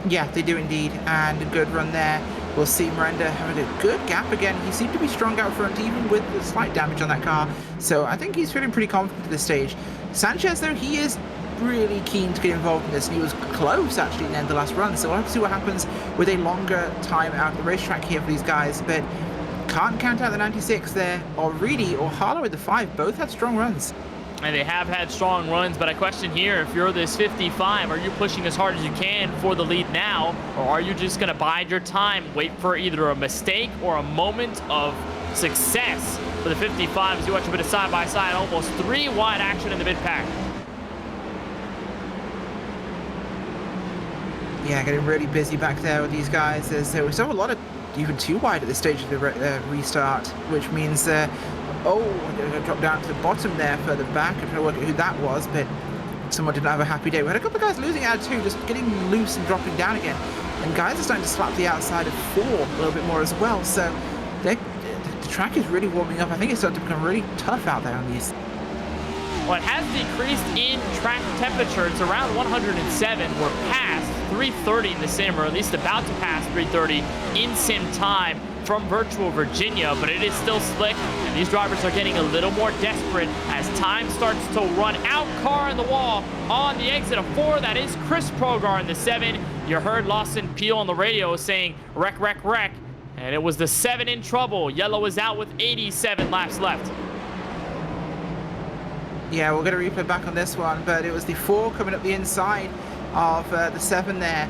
Yeah, they do indeed, and a good run there. We'll see Miranda having a good gap again. He seemed to be strong out front, even with the slight damage on that car. So I think he's feeling pretty confident at this stage. Sanchez, though, he is really keen to get involved in this, and he was close, actually, in the end of the last run. So we'll have to see what happens with a longer time out of the racetrack here for these guys. But can't count out the 96 there, or Reedy or Harlow with the 5. Both had strong runs. And they have had strong runs, but I question here, if you're this 55, are you pushing as hard as you can for the lead now, or are you just going to bide your time, wait for either a mistake or a moment of success for the 55 as you watch a bit of side-by-side, almost 3 wide action in the mid-pack. Yeah, getting really busy back there with these guys. We saw a lot of even 2 wide at this stage of the restart, which means oh, I'm going to drop down to the bottom there further back. I'm trying to work out who that was, but someone didn't have a happy day. We had a couple of guys losing out too, just getting loose and dropping down again. And guys are starting to slap the outside of 4 a little bit more as well. So the track is really warming up. I think it's starting to become really tough out there on these. Well, it has decreased in track temperature. It's around 107. We're past 330 in the sim, or at least about to pass 330 in sim time from virtual Virginia, but it is still slick, and these drivers are getting a little more desperate as time starts to run out. Car in the wall on the exit of 4. That is Chris Progar in the 7. You heard Lawson Peel on the radio saying wreck, wreck, wreck, and it was the 7 in trouble. Yellow is out with 87 laps left. Yeah, we're going to replay back on this one, but it was the 4 coming up the inside of the 7 there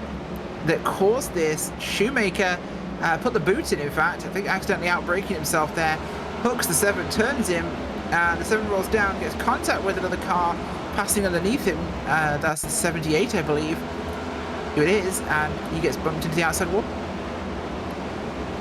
that caused this. Shoemaker put the boot in fact. I think accidentally out-braking himself there. Hooks the 7, turns him, and the 7 rolls down, gets contact with another car passing underneath him. That's the 78, I believe. Here it is, and he gets bumped into the outside wall.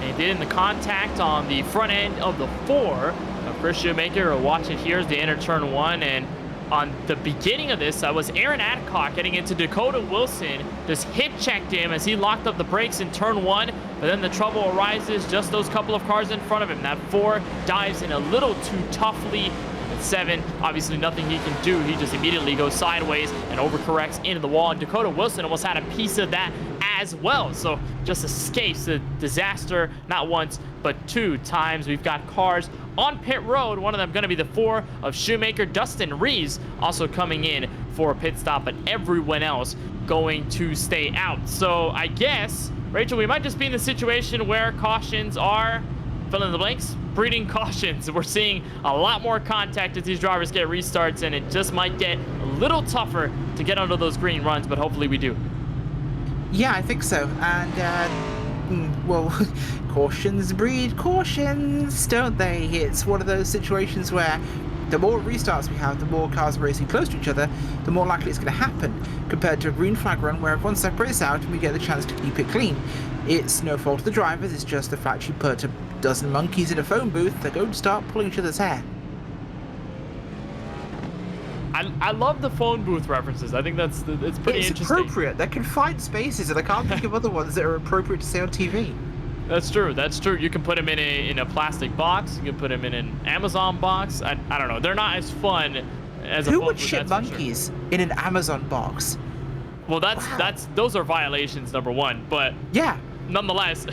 And he did in the contact on the front end of the 4. Of Chris Shoemaker. We'll watch it here as they enter turn 1, and on the beginning of this, was Aaron Adcock getting into Dakota Wilson, just hip checked him as he locked up the brakes in turn 1, but then the trouble arises just those couple of cars in front of him. That 4 dives in a little too toughly. At 7, obviously nothing he can do. He just immediately goes sideways and overcorrects into the wall, and Dakota Wilson almost had a piece of that as well. So just escapes the disaster, not once, but 2 times. We've got cars on pit road, one of them going to be the 4 of Shoemaker. Dustin Reeves also coming in for a pit stop, but everyone else going to stay out. So I guess, Rachel, we might just be in the situation where cautions are, fill in the blanks, breeding cautions. We're seeing a lot more contact as these drivers get restarts, and it just might get a little tougher to get under those green runs, but hopefully we do. Yeah, I think so. And, well, cautions breed cautions, don't they? It's one of those situations where the more restarts we have, the more cars are racing close to each other, the more likely it's going to happen, compared to a green flag run where everyone separates out and we get the chance to keep it clean. It's no fault of the drivers, it's just the fact you put a dozen monkeys in a phone booth, they're going to start pulling each other's hair. I love the phone booth references. I think it's pretty interesting. It's appropriate. They're confined spaces, and I can't think of other ones that are appropriate to say on TV. That's true. That's true. You can put them in a plastic box. You can put them in an Amazon box. I don't know. They're not as fun as a phone Who would booth, ship monkeys in an Amazon box? Well, those are violations, number 1. But yeah, nonetheless,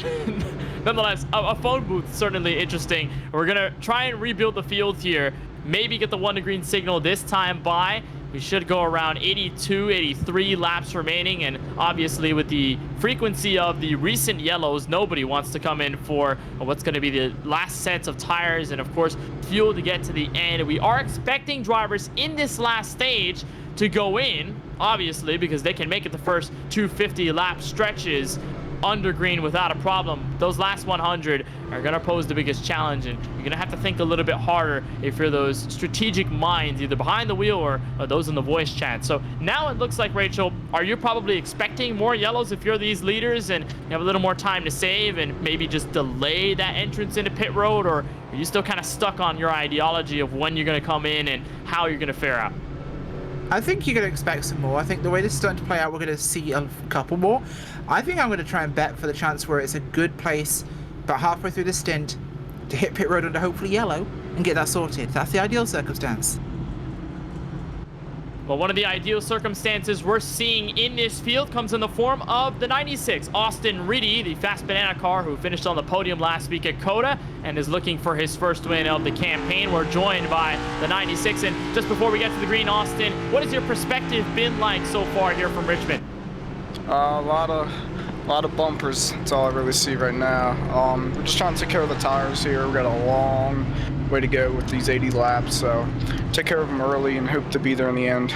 a phone booth certainly interesting. We're gonna try and rebuild the field here. Maybe get the 1 to green signal this time by. We should go around 82, 83 laps remaining, and obviously with the frequency of the recent yellows, nobody wants to come in for what's going to be the last sets of tires and, of course, fuel to get to the end. We are expecting drivers in this last stage to go in, obviously, because they can make it the first 250 lap stretches under green without a problem. Those last 100 are going to pose the biggest challenge, and you're going to have to think a little bit harder if you're those strategic minds either behind the wheel or those in the voice chat. So now it looks like, Rachel, are you probably expecting more yellows if you're these leaders and you have a little more time to save and maybe just delay that entrance into pit road, or are you still kind of stuck on your ideology of when you're going to come in and how you're going to fare out? I think you're going to expect some more. I think the way this is starting to play out, we're going to see a couple more. I think I'm going to try and bet for the chance where it's a good place about halfway through the stint to hit pit road under hopefully yellow and get that sorted. That's the ideal circumstance. Well, one of the ideal circumstances we're seeing in this field comes in the form of the 96, Austin Reedy, the Fast Banana car who finished on the podium last week at COTA and is looking for his first win of the campaign. We're joined by the 96, and just before we get to the green, Austin, what has your perspective been like so far here from Richmond? A lot of bumpers. That's all I really see right now. We're just trying to take care of the tires here. We've got a long way to go with these 80 laps, so take care of them early and hope to be there in the end.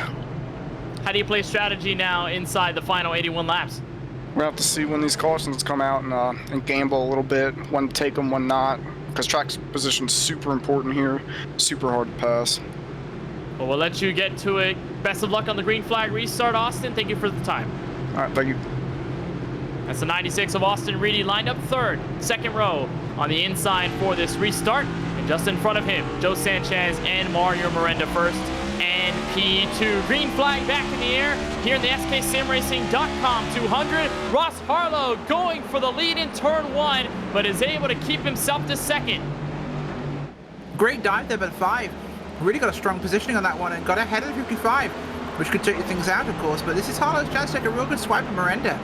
How do you play strategy now inside the final 81 laps? We'll have to see when these cautions come out and gamble a little bit, when to take them, when not, because track position's super important here, super hard to pass. Well, we'll let you get to it. Best of luck on the green flag restart, Austin. Thank you for the time. All right, thank you. That's the 96 of Austin Reedy, lined up third, second row on the inside for this restart. And just in front of him, Joe Sanchez and Mario Miranda first and P2. Green flag back in the air here in the SKSimRacing.com 200. Ross Harlow going for the lead in turn 1, but is able to keep himself to second. Great dive there, but 5. Really got a strong positioning on that one and got ahead of the 55, which could take things out, of course. But this is Harlow's chance to take a real good swipe at Miranda.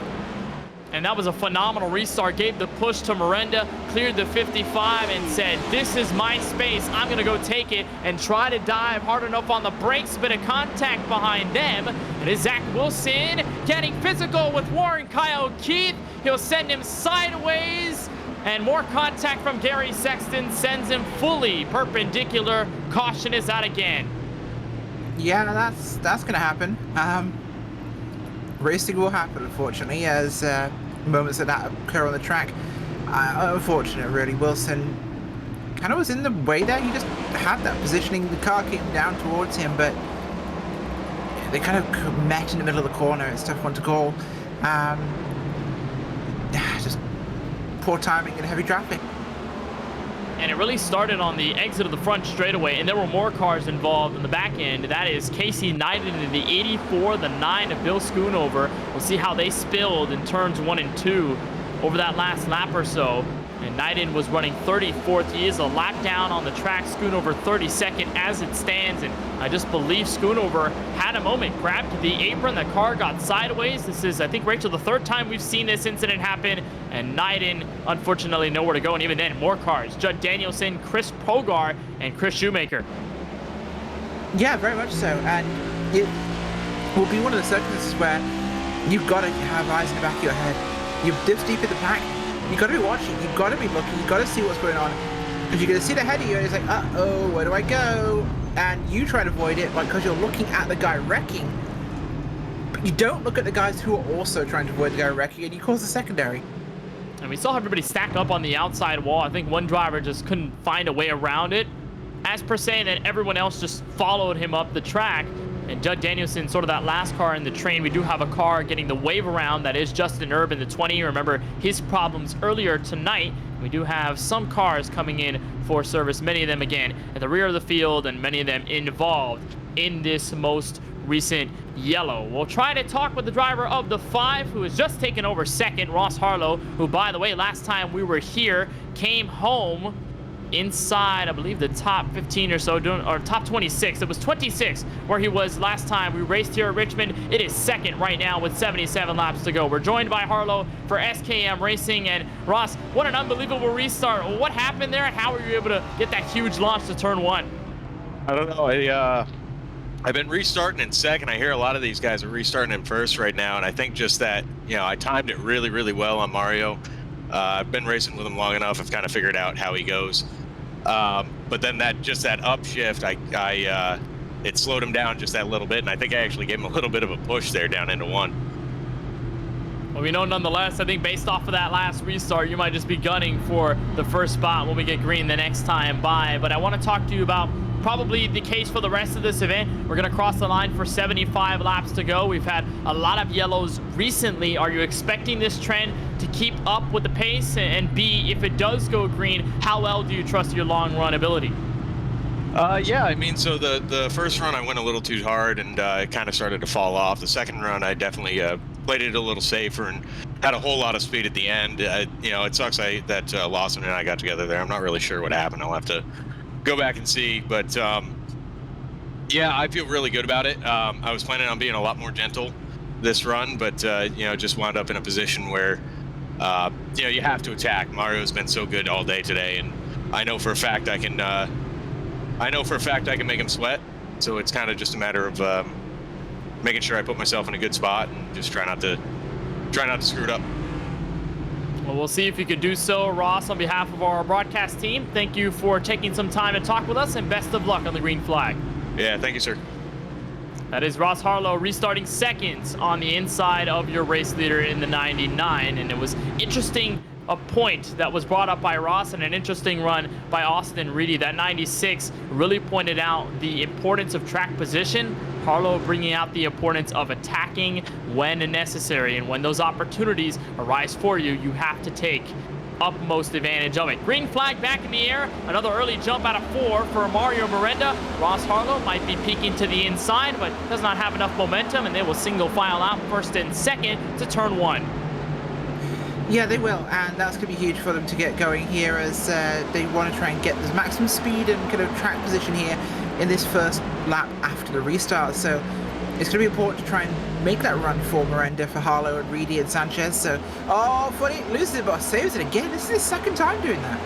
And that was a phenomenal restart. Gave the push to Miranda, cleared the 55 and said, this is my space. I'm going to go take it and try to dive hard enough on the brakes. Bit of contact behind them. And it's Zach Wilson getting physical with Warren Kyle Keith. He'll send him sideways. And more contact from Gary Sexton sends him fully perpendicular. Caution is out again. Yeah, that's going to happen. Racing will happen, unfortunately, as moments like that occur on the track. Unfortunate, really. Wilson kind of was in the way there. He just had that positioning. The car came down towards him, but they kind of met in the middle of the corner. It's a tough one to call. Just poor timing and heavy traffic. And it really started on the exit of the front straightaway, and there were more cars involved in the back end. That is Casey Knighton in the 84, the 9 of Bill Schoonover. We'll see how they spilled in turns 1 and 2 over that last lap or so. And Knighton was running 34th. He is a lap down on the track. Schoonover 32nd as it stands. And I just believe Schoonover had a moment, grabbed the apron. The car got sideways. This is, I think, Rachel, the 3rd time we've seen this incident happen. And Knighton, unfortunately, nowhere to go. And even then, more cars. Judd Danielson, Chris Pogar, and Chris Shoemaker. Yeah, very much so. And it will be one of the circumstances where you've got to have eyes in the back of your head. You're this deep in the pack. You got to be watching, you got to be looking, you got to see what's going on. Because you're going to see it ahead of you and it's like, uh-oh, where do I go? And you try to avoid it because you're looking at the guy wrecking. But you don't look at the guys who are also trying to avoid the guy wrecking, and you cause the secondary. And we saw everybody stack up on the outside wall. I think one driver just couldn't find a way around it, as per se, and then everyone else just followed him up the track. And Judd Danielson, sort of that last car in the train. We do have a car getting the wave around. That is Justin Erb in the 20. Remember his problems earlier tonight. We do have some cars coming in for service, many of them, again, at the rear of the field, and many of them involved in this most recent yellow. We'll try to talk with the driver of the 5, who has just taken over second, Ross Harlow, who, by the way, last time we were here, came home inside, I believe, the top 15 or so, or top 26. It was 26 where he was last time we raced here at Richmond. It is second right now with 77 laps to go. We're joined by Harlow for SKM Racing. And Ross, what an unbelievable restart. What happened there, and how were you able to get that huge launch to turn 1? I don't know. I've been restarting in second. I hear a lot of these guys are restarting in first right now, and I think just that, I timed it really, really well on Mario. I've been racing with him long enough. I've kind of figured out how he goes. But then that upshift, it slowed him down just that little bit, and I think I actually gave him a little bit of a push there down into 1. Well, we know nonetheless, I think based off of that last restart, you might just be gunning for the first spot when we get green the next time by. But I want to talk to you about probably the case for the rest of this event. We're going to cross the line for 75 laps to go. We've had a lot of yellows recently. Are you expecting this trend to keep up with the pace? And B, if it does go green, how well do you trust your long run ability? Yeah, I mean, so the first run I went a little too hard, and it kind of started to fall off. The second run I definitely played it a little safer and had a whole lot of speed at the end. It sucks that Lawson and I got together there. I'm not really sure what happened. I'll have to go back and see, but yeah, I feel really good about it. I was planning on being a lot more gentle this run, but just wound up in a position where you have to attack. Mario's been so good all day today, and I know for a fact I can make him sweat. So it's kind of just a matter of making sure I put myself in a good spot and just try not to screw it up. Well, we'll see if you can do so. Ross, on behalf of our broadcast team, thank you for taking some time to talk with us, and best of luck on the green flag. Yeah, thank you, sir. That is Ross Harlow restarting seconds on the inside of your race leader in the 99. And it was interesting, a point that was brought up by Ross, and an interesting run by Austin Reedy. That 96 really pointed out the importance of track position. Harlow bringing out the importance of attacking when necessary, and when those opportunities arise for you, you have to take utmost advantage of it. Green flag back in the air. Another early jump out of 4 for Mario Miranda. Ross Harlow might be peeking to the inside, but does not have enough momentum, and they will single file out first and second to turn 1. Yeah, they will, and that's going to be huge for them to get going here, as they want to try and get the maximum speed and kind of track position here in this first lap after the restart. So it's going to be important to try and make that run for Miranda, for Harlow and Reedy and Sanchez. So, funny, loses it, but saves it again. This is his second time doing that.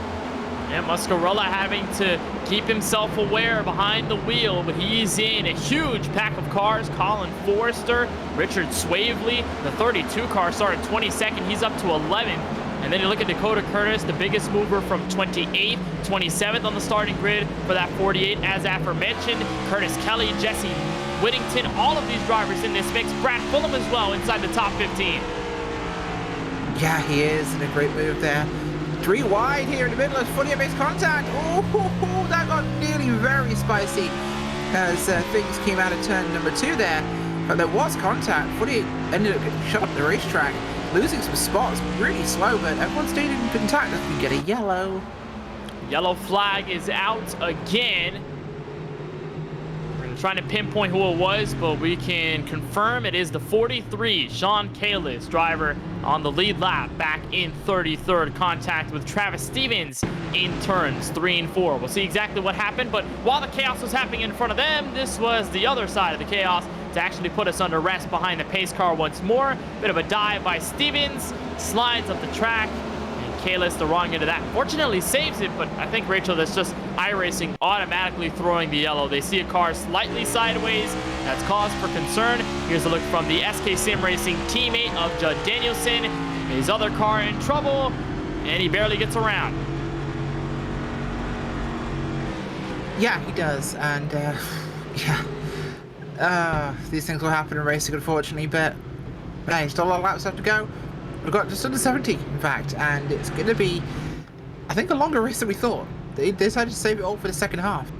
Yeah, Muscarella having to keep himself aware behind the wheel, but he's in a huge pack of cars. Colin Forrester, Richard Swavely, the 32 car started 22nd. He's up to 11th. And then you look at Dakota Curtis, the biggest mover from 28th, 27th on the starting grid for that 48, as aforementioned. Curtis Kelly, Jesse Whittington, all of these drivers in this mix. Brad Fulham as well inside the top 15. Yeah, he is in a great move there. 3 wide here in the middle as Fournier makes contact. Oh, that got nearly very spicy as things came out of turn number 2 there. But there was contact. Fournier ended up getting shot up the racetrack, losing some spots, really slow, but everyone stayed in contact as we get a yellow. Yellow flag is out again. Trying to pinpoint who it was, but we can confirm it is the 43, Sean Kalis, driver on the lead lap, back in 33rd. Contact with Travis Stevens in turns 3 and 4. We'll see exactly what happened, but while the chaos was happening in front of them, this was the other side of the chaos to actually put us under rest behind the pace car once more. Bit of a dive by Stevens, slides up the track, and Kalis the wrong end of that. Fortunately saves it, but I think, Rachel, that's just iRacing automatically throwing the yellow. They see a car slightly sideways. That's cause for concern. Here's a look from the SK Sim Racing teammate of Judd Danielson. His other car in trouble, and he barely gets around. Yeah, he does, and these things will happen in racing, unfortunately, but hey, still a lot of laps left to go. We've got just under 70, in fact, and it's going to be, I think, a longer race than we thought. They decided to save it all for the second half.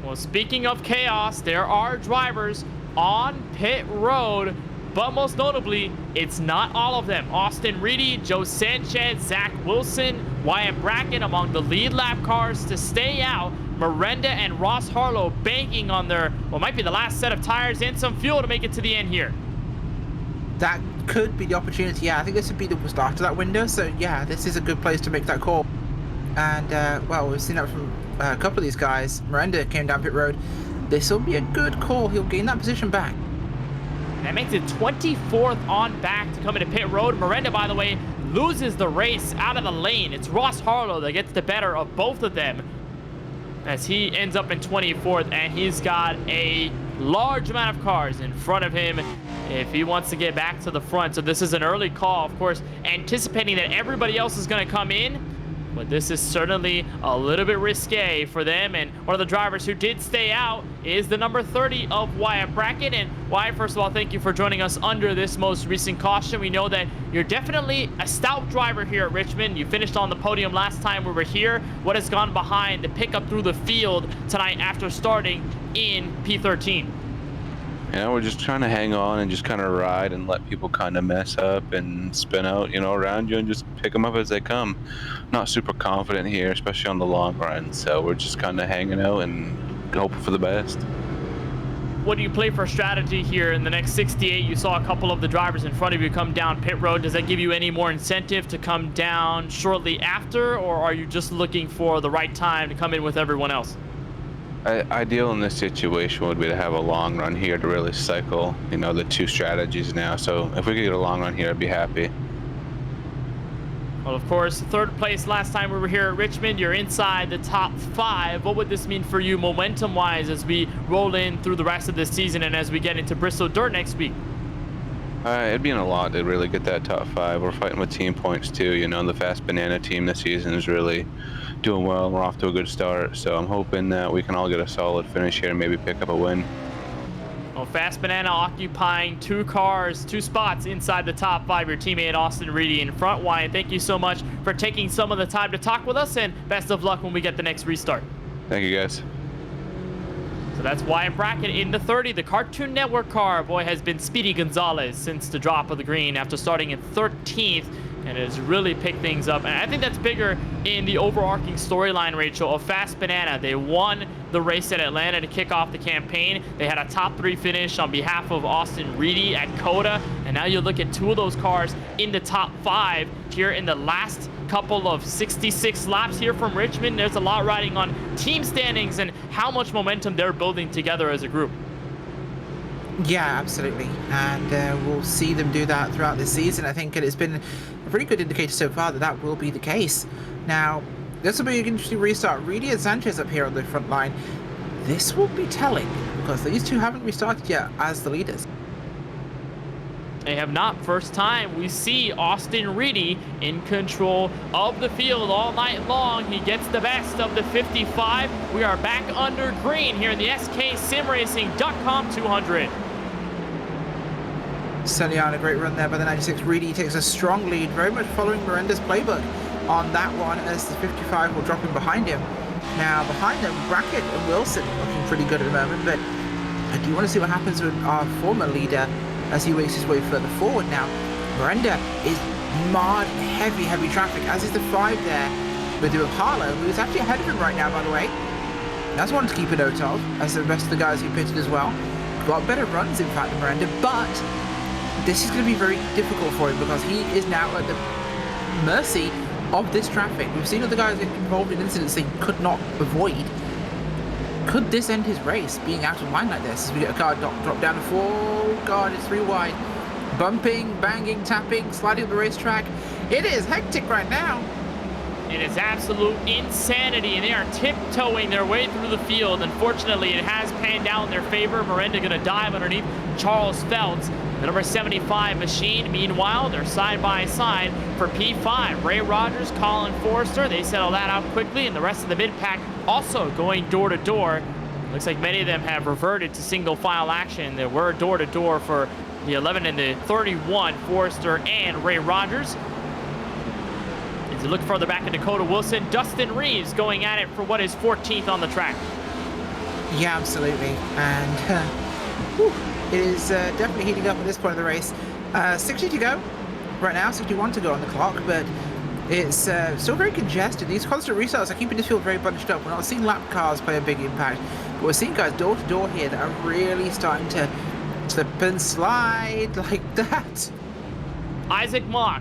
Well, speaking of chaos, there are drivers on pit road, but most notably, it's not all of them. Austin Reedy, Joe Sanchez, Zach Wilson, Wyatt Brackett among the lead lap cars to stay out. Miranda and Ross Harlow banking on their, what might be the last set of tires and some fuel to make it to the end here. That could be the opportunity. Yeah, I think this would be the start of that window. So yeah, this is a good place to make that call. And well, we've seen that from a couple of these guys. Miranda came down pit road. This will be a good call. He'll gain that position back. That makes it 24th on back to come into pit road. Miranda, by the way, loses the race out of the lane. It's Ross Harlow that gets the better of both of them as he ends up in 24th, and he's got a large amount of cars in front of him if he wants to get back to the front. So this is an early call, of course, anticipating that everybody else is going to come in. But this is certainly a little bit risque for them. And one of the drivers who did stay out is the number 30 of Wyatt Brackett. And Wyatt, first of all, thank you for joining us under this most recent caution. We know that you're definitely a stout driver here at Richmond. You finished on the podium last time we were here. What has gone behind the pickup through the field tonight after starting in P13? Yeah, we're just trying to hang on and just kind of ride and let people kind of mess up and spin out, you know, around you and just pick them up as they come. Not super confident here, especially on the long run. So we're just kind of hanging out and hoping for the best. What do you play for strategy here in the next 68? You saw a couple of the drivers in front of you come down pit road. Does that give you any more incentive to come down shortly after, or are you just looking for the right time to come in with everyone else? Ideal in this situation would be to have a long run here to really cycle, you know, the two strategies now. So if we could get a long run here, I'd be happy. Well, of course, third place last time we were here at Richmond. You're inside the top 5. What would this mean for you momentum-wise as we roll in through the rest of this season and as we get into Bristol Dirt next week? It'd mean a lot to really get that top 5. We're fighting with team points too. You know, the Fast Banana team this season is really doing well. We're off to a good start, so I'm hoping that we can all get a solid finish here and maybe pick up a win. Well, Fast Banana occupying 2 cars, 2 spots inside the top 5. Your teammate Austin Reedy in front. Wyatt, thank you so much for taking some of the time to talk with us, and best of luck when we get the next restart. Thank you, guys. So that's Wyatt Brackett in the 30. The Cartoon Network car, boy, has been Speedy Gonzalez since the drop of the green after starting in 13th. And it has really picked things up. And I think that's bigger in the overarching storyline, Rachel, of Fast Banana. They won the race at Atlanta to kick off the campaign. They had a top 3 finish on behalf of Austin Reedy at COTA. And now you look at 2 of those cars in the top 5 here in the last couple of 66 laps here from Richmond. There's a lot riding on team standings and how much momentum they're building together as a group. Yeah, absolutely. And we'll see them do that throughout this season. I think it's been a pretty good indicator so far that that will be the case. Now, this will be an interesting restart. Reedy and Sanchez up here on the front line. This will be telling because these 2 haven't restarted yet as the leaders. They have not. First time we see Austin Reedy in control of the field all night long. He gets the best of the 55. We are back under green here in the SK Sim Racing.com 200. Certainly on a great run there by the 96. Reedy takes a strong lead, very much following Miranda's playbook on that one as the 55 will drop in behind him. Now behind them, Brackett and Wilson looking pretty good at the moment, but I do want to see what happens with our former leader as he makes his way further forward. Now Miranda is marred heavy traffic, as is the 5 there. with Harlow, who's actually ahead of him right now, by the way. That's one to keep a note of, as the rest of the guys who pitted as well. Got better runs, in fact, than Miranda, but this is going to be very difficult for him because he is now at the mercy of this traffic. We've seen other guys get involved in incidents they could not avoid. Could this end his race, being out of line like this? As we get a car drop down to 4. Oh God, it's 3 wide. Bumping, banging, tapping, sliding up the racetrack. It is hectic right now. It is absolute insanity, and they are tiptoeing their way through the field. Unfortunately, it has panned out in their favor. Miranda going to dive underneath Charles Feltz, the number 75 machine. Meanwhile, they're side by side for P5. Ray Rogers, Colin Forrester, they settle that out quickly, and the rest of the mid-pack also going door to door. Looks like many of them have reverted to single file action. There were door to door for the 11 and the 31, Forrester and Ray Rogers. As you look further back at Dakota Wilson, Dustin Reeves going at it for what is 14th on the track. Yeah, absolutely. And it is definitely heating up at this point of the race. 60 to go right now, 61 to go on the clock, but it's still very congested. These constant restarts are keeping this field very bunched up. We're not seeing lap cars play a big impact, but we're seeing guys door to door here that are really starting to slip and slide like that. Isaac Mock,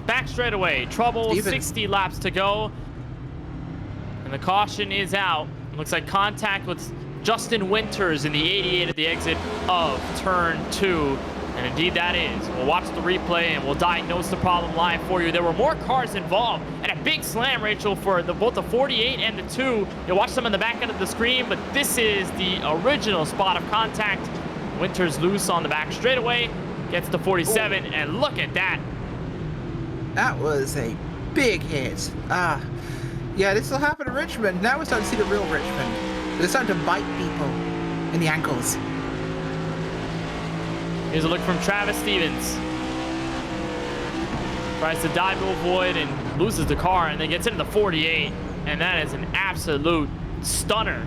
back straightaway, trouble, Steven. 60 laps to go. And the caution is out. Looks like contact with Justin Winters in the 88 at the exit of turn 2. And indeed that is. We'll watch the replay and we'll diagnose the problem live for you. There were more cars involved and a big slam, Rachel, for both the 48 and the 2. You'll watch them in the back end of the screen, but this is the original spot of contact. Winters loose on the back straightaway, gets to 47, and look at that. That was a big hit. Yeah, this will happen in Richmond. Now we're starting to see the real Richmond. They're starting to bite people in the ankles. Here's a look from Travis Stevens. Tries to dive to avoid and loses the car and then gets into the 48. And that is an absolute stunner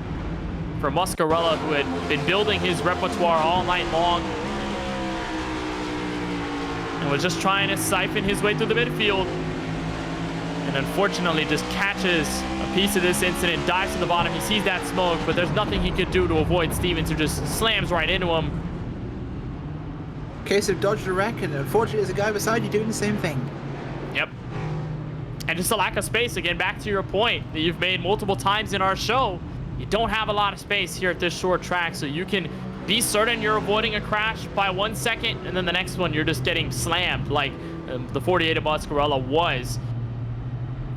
for Muscarella, who had been building his repertoire all night long and was just trying to siphon his way through the midfield. And unfortunately just catches a piece of this incident, dives to the bottom. He sees that smoke, but there's nothing he could do to avoid Stevens, who just slams right into him. Case of dodge the wreck, and unfortunately there's a guy beside you doing the same thing. Yep. And just a lack of space. Again, back to your point that you've made multiple times in our show. You don't have a lot of space here at this short track, so you can be certain you're avoiding a crash by 1 second, and then the next one you're just getting slammed like the 48 of Muscarella was.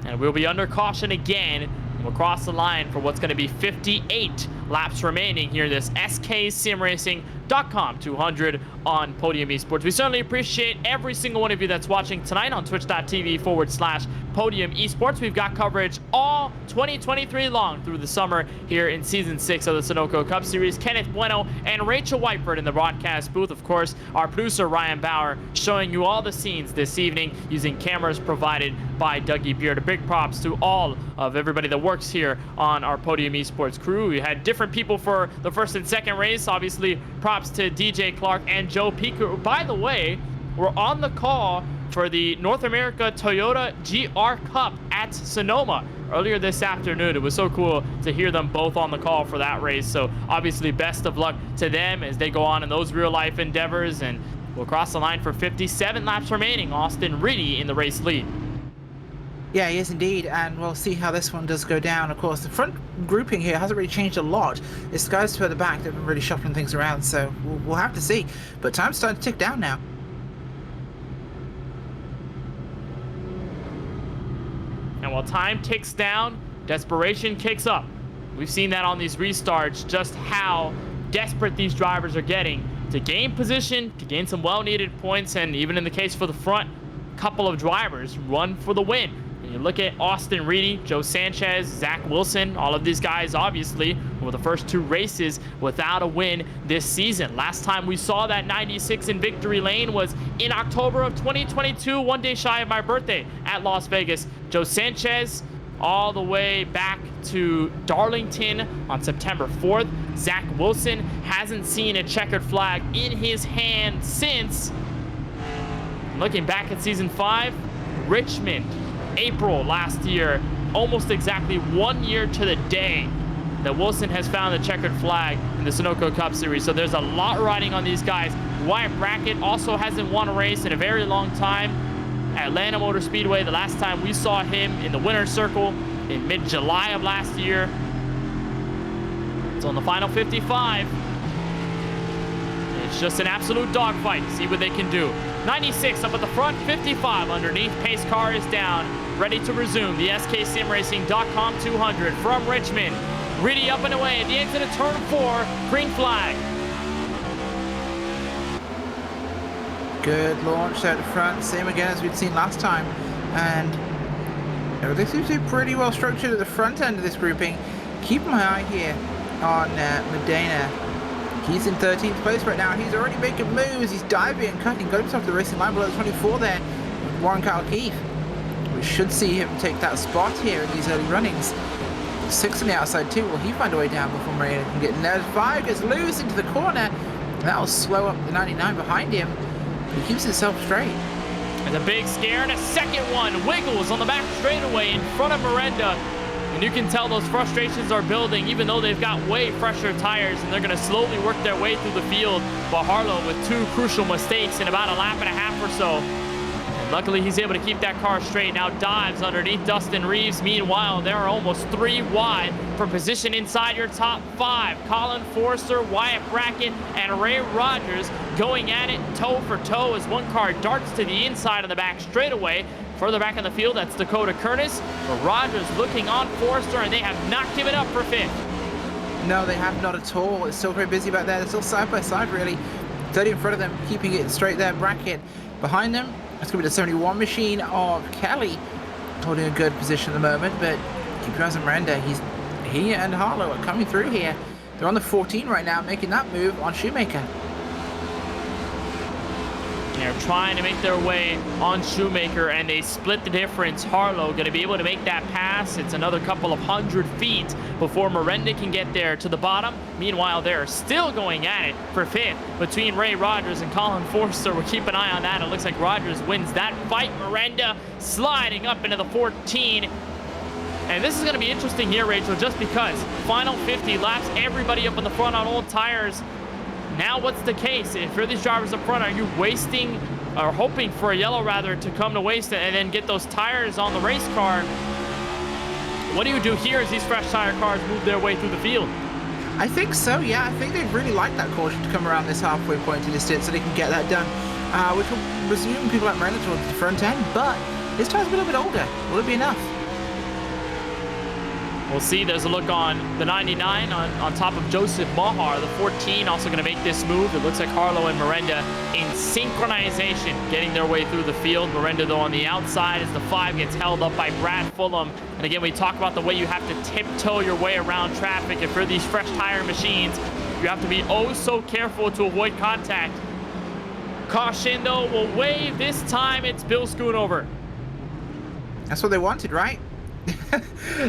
And we'll be under caution again. We'll cross the line for what's going to be 58 laps remaining here, this sksimracing.com 200 on Podium Esports. We certainly appreciate every single one of you that's watching tonight on twitch.tv/Podium Esports. We've got coverage all 2023 long through the summer here in Season 6 of the Sunoco Cup Series. Kenneth Bueno and Rachel Whiteford in the broadcast booth. Of course, our producer Ryan Bauer showing you all the scenes this evening using cameras provided by Dougie Beard. A big props to all of everybody that works here on our Podium Esports crew. We had different people for the first and second race. Obviously, props to DJ Clark and Joe Peaker, who, by the way, were on the call for the North America Toyota GR Cup at Sonoma earlier this afternoon. It was so cool to hear them both on the call for that race. So obviously, best of luck to them as they go on in those real-life endeavors. And we'll cross the line for 57 laps remaining. Austin Reedy in the race lead. Yeah, he is indeed, and we'll see how this one does go down. Of course, the front grouping here hasn't really changed a lot. It's guys further back that have been really shuffling things around, so we'll have to see. But time's starting to tick down now. And while time ticks down, desperation kicks up. We've seen that on these restarts, just how desperate these drivers are getting to gain position, to gain some well-needed points, and even in the case for the front, couple of drivers run for the win. And you look at Austin Reedy, Joe Sanchez, Zach Wilson, all of these guys obviously were the first 2 races without a win this season. Last time we saw that 96 in victory lane was in October of 2022, one day shy of my birthday at Las Vegas. Joe Sanchez all the way back to Darlington on September 4th. Zach Wilson hasn't seen a checkered flag in his hand since. Looking back at season 5, Richmond, April last year, almost exactly 1 year to the day that Wilson has found the checkered flag in the Sunoco Cup Series. So there's a lot riding on these guys. Wyatt Brackett also hasn't won a race in a very long time. Atlanta Motor Speedway, the last time we saw him in the winner's circle in mid-July of last year. So in the final 55, it's just an absolute dogfight. See what they can do. 96 up at the front, 55 underneath. Pace car is down, ready to resume the SKSimRacing.com 200 from Richmond. Reedy up and away at the exit of turn 4, green flag. Good launch out the front, same again as we'd seen last time. And everything seems to be pretty well structured at the front end of this grouping. Keep my eye here on Medina. He's in 13th place right now. He's already making moves. He's diving and cutting. Got himself to the racing line below 24 there. Warren Kyle Keith. We should see him take that spot here in these early runnings. 6 on the outside too. Will he find a way down before Marina can get in there? 5 gets loose into the corner. That'll slow up the 99 behind him. He keeps himself straight. And a big scare and a second one. Wiggles on the back straightaway in front of Miranda. And you can tell those frustrations are building, even though they've got way fresher tires, and they're going to slowly work their way through the field. But Harlow with 2 crucial mistakes in about a lap and a half or so. And luckily, he's able to keep that car straight. Now dives underneath Dustin Reeves. Meanwhile, there are almost 3 wide for position inside your top 5. Colin Forster, Wyatt Brackett, and Ray Rogers going at it toe for toe as one car darts to the inside of the back straightaway. Further back in the field, that's Dakota Curtis. But Rogers looking on Forster, and they have not given up for 5th. No, they have not at all. It's still very busy back there. They're still side by side, really. 30 in front of them, keeping it straight there. Brackett behind them. That's going to be the 71 machine of Kelly, holding a good position at the moment. But keep your eyes on Miranda. He and Harlow are coming through here. They're on the 14 right now, making that move on Shoemaker. They're trying to make their way on Shoemaker, and they split the difference. Harlow going to be able to make that pass. It's another couple of 100 feet before Miranda can get there to the bottom. Meanwhile, they're still going at it for 5th between Ray Rogers and Colin Forster. We'll keep an eye on that. It looks like Rogers wins that fight. Miranda sliding up into the 14. And this is going to be interesting here, Rachel, just because final 50 laps, everybody up in the front on old tires. Now what's the case? If you're these drivers up front, are you wasting or hoping for a yellow rather to come to waste and then get those tires on the race car? What do you do here as these fresh tire cars move their way through the field? I think so, yeah. I think they'd really like that caution to come around this halfway point in this stint so they can get that done, which will resume people like Miranda towards the front end, but this tire's a little bit older. Will it be enough? We'll see. There's a look on the 99 on top of Joseph Mahar. The 14 also going to make this move. It looks like Harlow and Miranda in synchronization getting their way through the field. Miranda, though, on the outside as the 5 gets held up by Brad Fulham. And again, we talk about the way you have to tiptoe your way around traffic. If you're these fresh tire machines, you have to be oh so careful to avoid contact. Caution, though, will wave. This time it's Bill Schoonover. That's what they wanted, right?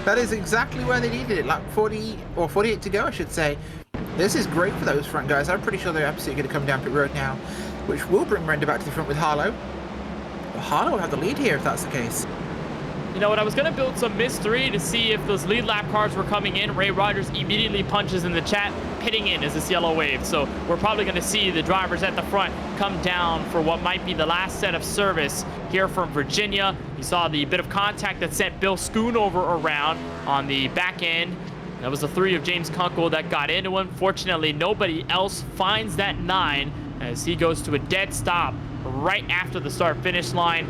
That is exactly where they needed it. Lap 40 or 48 to go, I should say. This is great for those front guys. I'm pretty sure they're absolutely going to come down pit road now, which will bring Miranda back to the front with Harlow. Well, Harlow will have the lead here if that's the case. You know what, I was going to build some mystery to see if those lead lap cars were coming in. Ray Rogers immediately punches in the chat, pitting in as this yellow wave. So we're probably going to see the drivers at the front come down for what might be the last set of service here from Virginia. You saw the bit of contact that sent Bill Schoonover around on the back end. That was the 3 of James Kunkel that got into him. Fortunately, nobody else finds that 9 as he goes to a dead stop right after the start-finish line.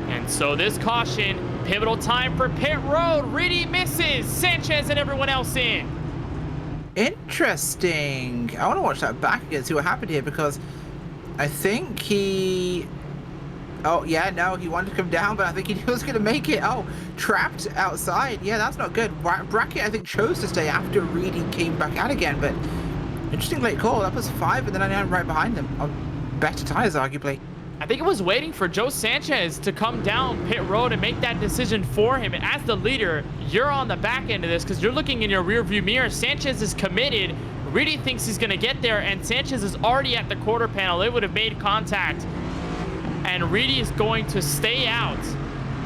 And so this caution, pivotal time for pit road. Reedy misses Sanchez and everyone else in. Interesting. I want to watch that back again, see what happened here, because I think he... Oh, yeah, no, he wanted to come down, but I think he was going to make it. Oh, trapped outside. Yeah, that's not good. Brackett, I think, chose to stay after Reedy came back out again, but interesting late call. That was 5 and then 99 right behind them on better tires, arguably. I think it was waiting for Joe Sanchez to come down pit road and make that decision for him. And as the leader, you're on the back end of this because you're looking in your rear view mirror. Sanchez is committed. Reedy thinks he's going to get there, and Sanchez is already at the quarter panel. They would have made contact. And Reedy is going to stay out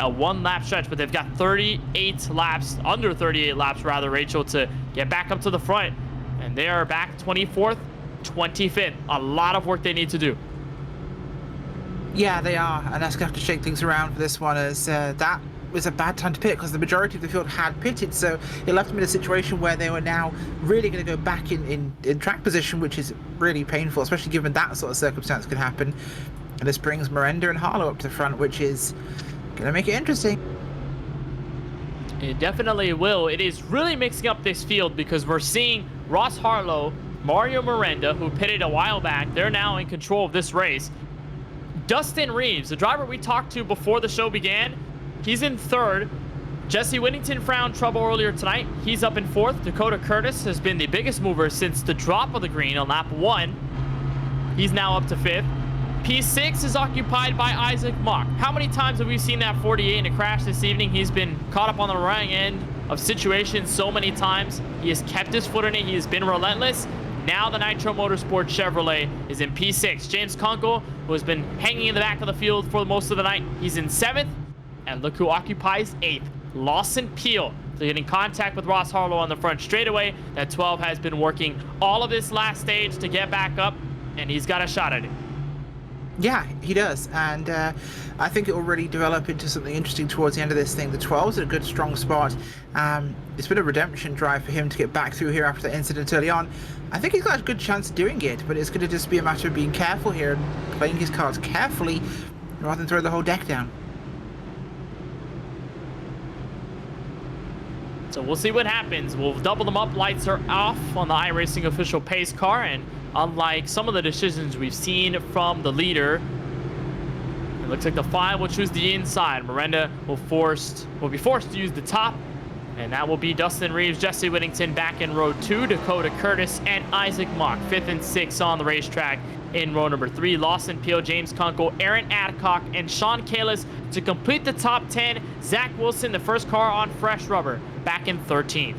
a 1 lap stretch, but they've got 38 laps, under 38 laps rather, Rachel, to get back up to the front. And they are back 24th, 25th. A lot of work they need to do. Yeah, they are, and that's going to have to shake things around for this one, as that was a bad time to pit because the majority of the field had pitted, so it left them in a situation where they were now really going to go back in track position, which is really painful, especially given that sort of circumstance could happen. And this brings Miranda and Harlow up to the front, which is going to make it interesting. It definitely will. It is really mixing up this field because we're seeing Ross Harlow, Mario Miranda, who pitted a while back, they're now in control of this race. Dustin Reeves, the driver we talked to before the show began, he's in 3rd. Jesse Whittington found trouble earlier tonight. He's up in 4th. Dakota Curtis has been the biggest mover since the drop of the green on lap 1. He's now up to 5th. P6 is occupied by Isaac Mock. How many times have we seen that 48 in a crash this evening? He's been caught up on the wrong end of situations so many times. He has kept his foot in it. He has been relentless. Now the Nitro Motorsport Chevrolet is in P6. James Kunkel, who has been hanging in the back of the field for most of the night, he's in 7th. And look who occupies 8th. Lawson Peel. They're getting contact with Ross Harlow on the front straightaway. That 12 has been working all of this last stage to get back up, and he's got a shot at it. Yeah, he does, and I think it will really develop into something interesting towards the end of this thing. The 12's at a good, strong spot. It's been a redemption drive for him to get back through here after that incident early on. I think he's got a good chance of doing it, but it's going to just be a matter of being careful here and playing his cards carefully rather than throw the whole deck down. So we'll see what happens. We'll double them up. Lights are off on the iRacing official pace car, and unlike some of the decisions we've seen from the leader, it looks like the 5 will choose the inside. Miranda will be forced to use the top, and that will be Dustin Reeves, Jesse Whittington back in row 2, Dakota Curtis, and Isaac Mock, 5th and 6th on the racetrack in row number 3. Lawson Peel, James Kunkel, Aaron Adcock, and Sean Kalis to complete the top 10. Zach Wilson, the first car on fresh rubber, back in 13th.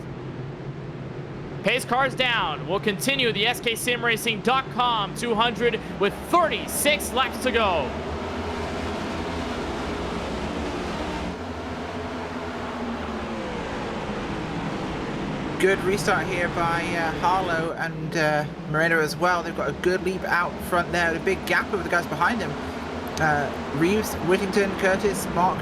Pace cars down. We'll continue the SKSimRacing.com 200 with 36 laps to go. Good restart here by Harlow and Miranda as well. They've got a good leap out front there, a big gap over the guys behind them. Reeves, Whittington, Curtis, Mark,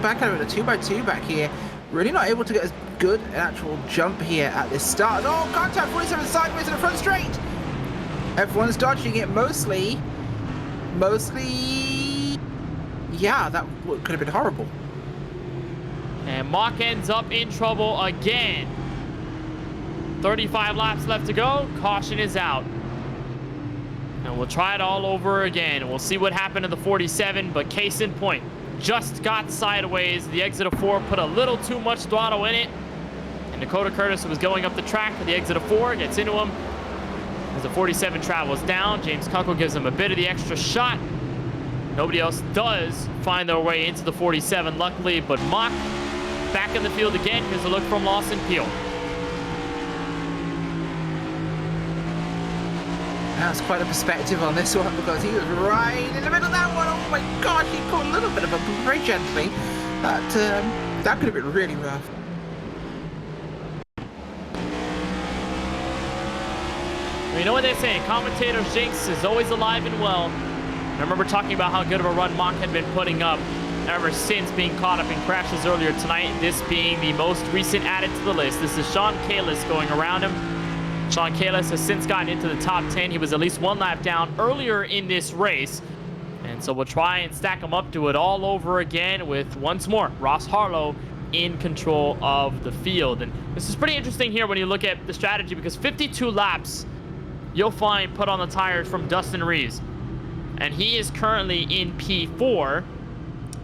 back out with a 2x2 back here. Really not able to get as good an actual jump here at this start. Oh, contact 47 sideways in the front straight. Everyone's dodging it mostly. Yeah, that could have been horrible. And Mock ends up in trouble again. 35 laps left to go. Caution is out. And we'll try it all over again. We'll see what happened to the 47, but case in point, just got sideways. The exit of 4 put a little too much throttle in it. And Dakota Curtis was going up the track for the exit of 4, gets into him. As the 47 travels down, James Kunkel gives him a bit of the extra shot. Nobody else does find their way into the 47, luckily, but Mock back in the field again. Here's a look from Lawson Peel. That's quite a perspective on this one because he was right in the middle of that one. Oh my gosh, he caught a little bit of a very gently. That could have been really rough. You know what they say, commentator's jinx is always alive and well. I remember talking about how good of a run Mock had been putting up ever since being caught up in crashes earlier tonight, this being the most recent added to the list. This is Sean Kalis going around him. Sean Kalis has since gotten into the top 10. He was at least 1 lap down earlier in this race. And so we'll try and stack him up, do it all over again with, once more, Ross Harlow in control of the field. And this is pretty interesting here when you look at the strategy, because 52 laps you'll find put on the tires from Dustin Reeves. And he is currently in P4.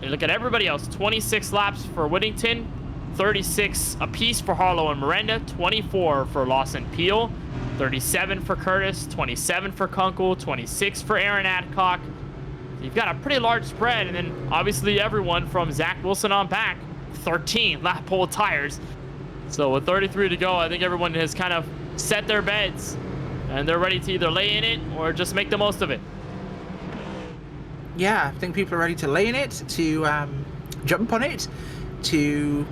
And look at everybody else, 26 laps for Whittington, 36 apiece for Harlow and Miranda, 24 for Lawson Peel, 37 for Curtis, 27 for Kunkel, 26 for Aaron Adcock. You've got a pretty large spread, and then obviously everyone from Zach Wilson on back, 13 lap pole tires. So with 33 to go, I think everyone has kind of set their beds, and they're ready to either lay in it or just make the most of it. Yeah, I think people are ready to lay in it, to jump on it, to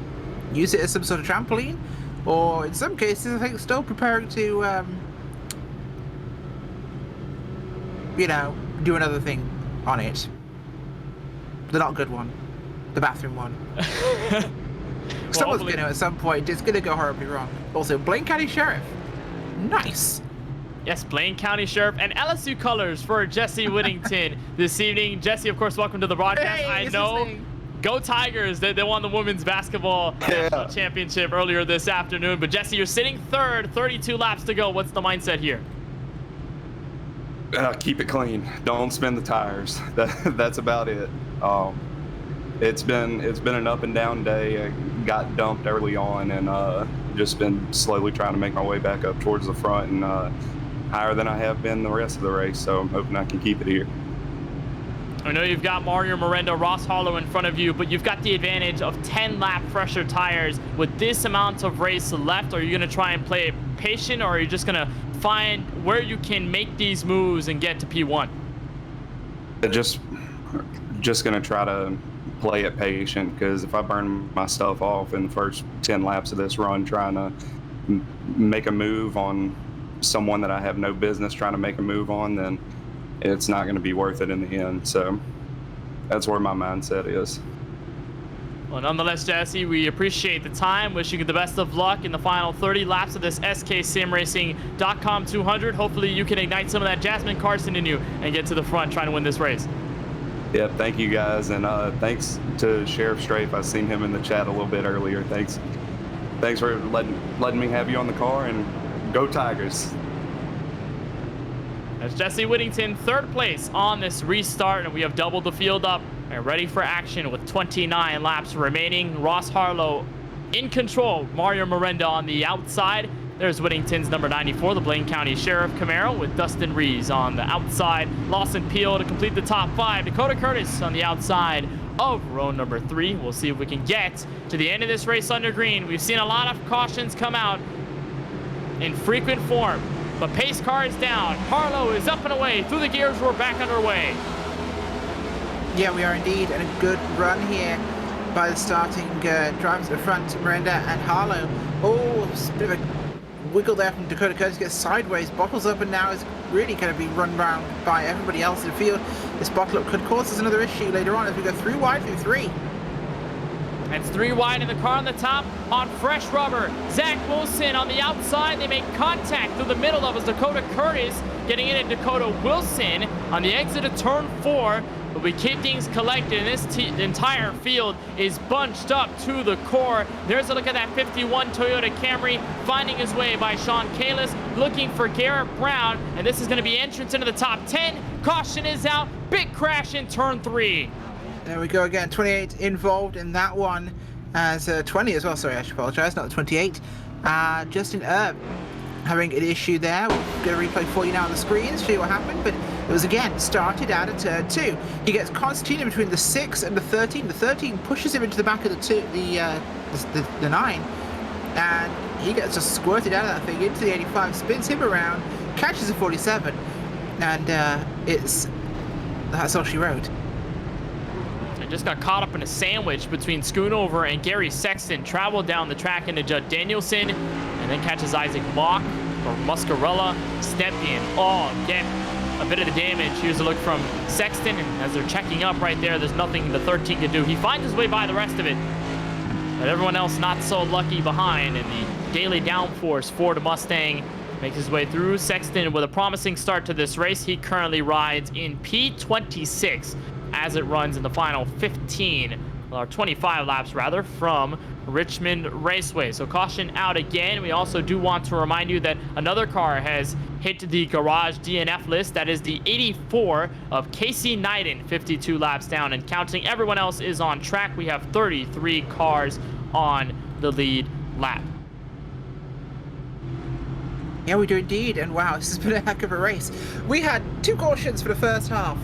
use it as some sort of trampoline, or in some cases, I think still preparing to, you know, do another thing on it. The not good one. The bathroom one. Someone's going to, at some point, it's going to go horribly wrong. Also, Blaine County Sheriff. Nice. Yes, Blaine County Sheriff and LSU colors for Jesse Whittington this evening. Jesse, of course, welcome to the broadcast. Hey, I know. Go Tigers. They won the women's basketball national championship earlier this afternoon. But Jesse, you're sitting third, 32 laps to go. What's the mindset here? Keep it clean. Don't spin the tires. That's about it. It's been an up and down day. I got dumped early on, and just been slowly trying to make my way back up towards the front, and higher than I have been the rest of the race. So I'm hoping I can keep it here. I know you've got Mario Miranda, Ross Harlow in front of you, but you've got the advantage of 10-lap fresher tires. With this amount of race left, are you going to try and play it patient, or are you just going to find where you can make these moves and get to P1? Just going to try to play it patient, because if I burn my stuff off in the first 10 laps of this run trying to make a move on someone that I have no business trying to make a move on, then it's not going to be worth it in the end. So that's where my mindset is. Well, nonetheless, Jesse, we appreciate the time. Wishing you the best of luck in the final 30 laps of this SKSimRacing.com 200. Hopefully you can ignite some of that Jasmine Carson in you and get to the front trying to win this race. Yeah, thank you guys, and thanks to Sheriff Strafe. I seen him in the chat a little bit earlier. Thanks for letting me have you on the car, and go Tigers. That's Jesse Whittington, third place on this restart, and we have doubled the field up and ready for action with 29 laps remaining. Ross Harlow in control, Mario Miranda on the outside. There's Whittington's number 94, the Blaine County Sheriff Camaro, with Dustin Rees on the outside. Lawson Peel to complete the top 5. Dakota Curtis on the outside of row number 3. We'll see if we can get to the end of this race under green. We've seen a lot of cautions come out in frequent form, but pace car is down. Harlow is up and away. Through the gears, we're back underway. Yeah, we are indeed, and a good run here by the starting drivers at the front, Miranda and Harlow. Oh, it's a bit of a wiggle there from Dakota Curtis, gets sideways, bottles up, and now is really going to be run round by everybody else in the field. This bottle up could cause us another issue later on as we go through wide through 3. It's 3 wide in the car on the top on fresh rubber. Zach Wilson on the outside. They make contact through the middle of us. Dakota Curtis getting in at Dakota Wilson on the exit of turn 4. But we keep things collected, and this entire field is bunched up to the core. There's a look at that 51 Toyota Camry finding his way by Sean Kalis, looking for Garrett Brown, and this is going to be entrance into the top 10. Caution is out. Big crash in turn 3. There we go again. 28 involved in that one, as 20 as well. Sorry, I should apologize. Not 28. Justin Erb having an issue there. We're going to replay for you now on the screen, show you what happened, but it was again started out at turn 2. He gets Constantine between the 6 and the 13. The 13 pushes him into the back of the 9, and he gets just squirted out of that thing into the 85, spins him around, catches a 47, and that's all she wrote. And just got caught up in a sandwich between Schoonover and Gary Sexton. Traveled down the track into Judd Danielson, and then catches Isaac Mock or Muscarella. Stepien. Oh, again, a bit of the damage. Here's a look from Sexton, and as they're checking up right there's nothing the 13 can do. He finds his way by the rest of it, but everyone else not so lucky behind, and the daily downforce Ford Mustang makes his way through. Sexton with a promising start to this race. He currently rides in P26 as it runs in the final 15, or 25 laps rather, from Richmond Raceway. So caution out again. We also do want to remind you that another car has hit the garage DNF list. That is the 84 of Casey Knighton, 52 laps down and counting. Everyone else is on track. We have 33 cars on the lead lap. Yeah, we do indeed, and wow, this has been a heck of a race. We had 2 cautions for the first half,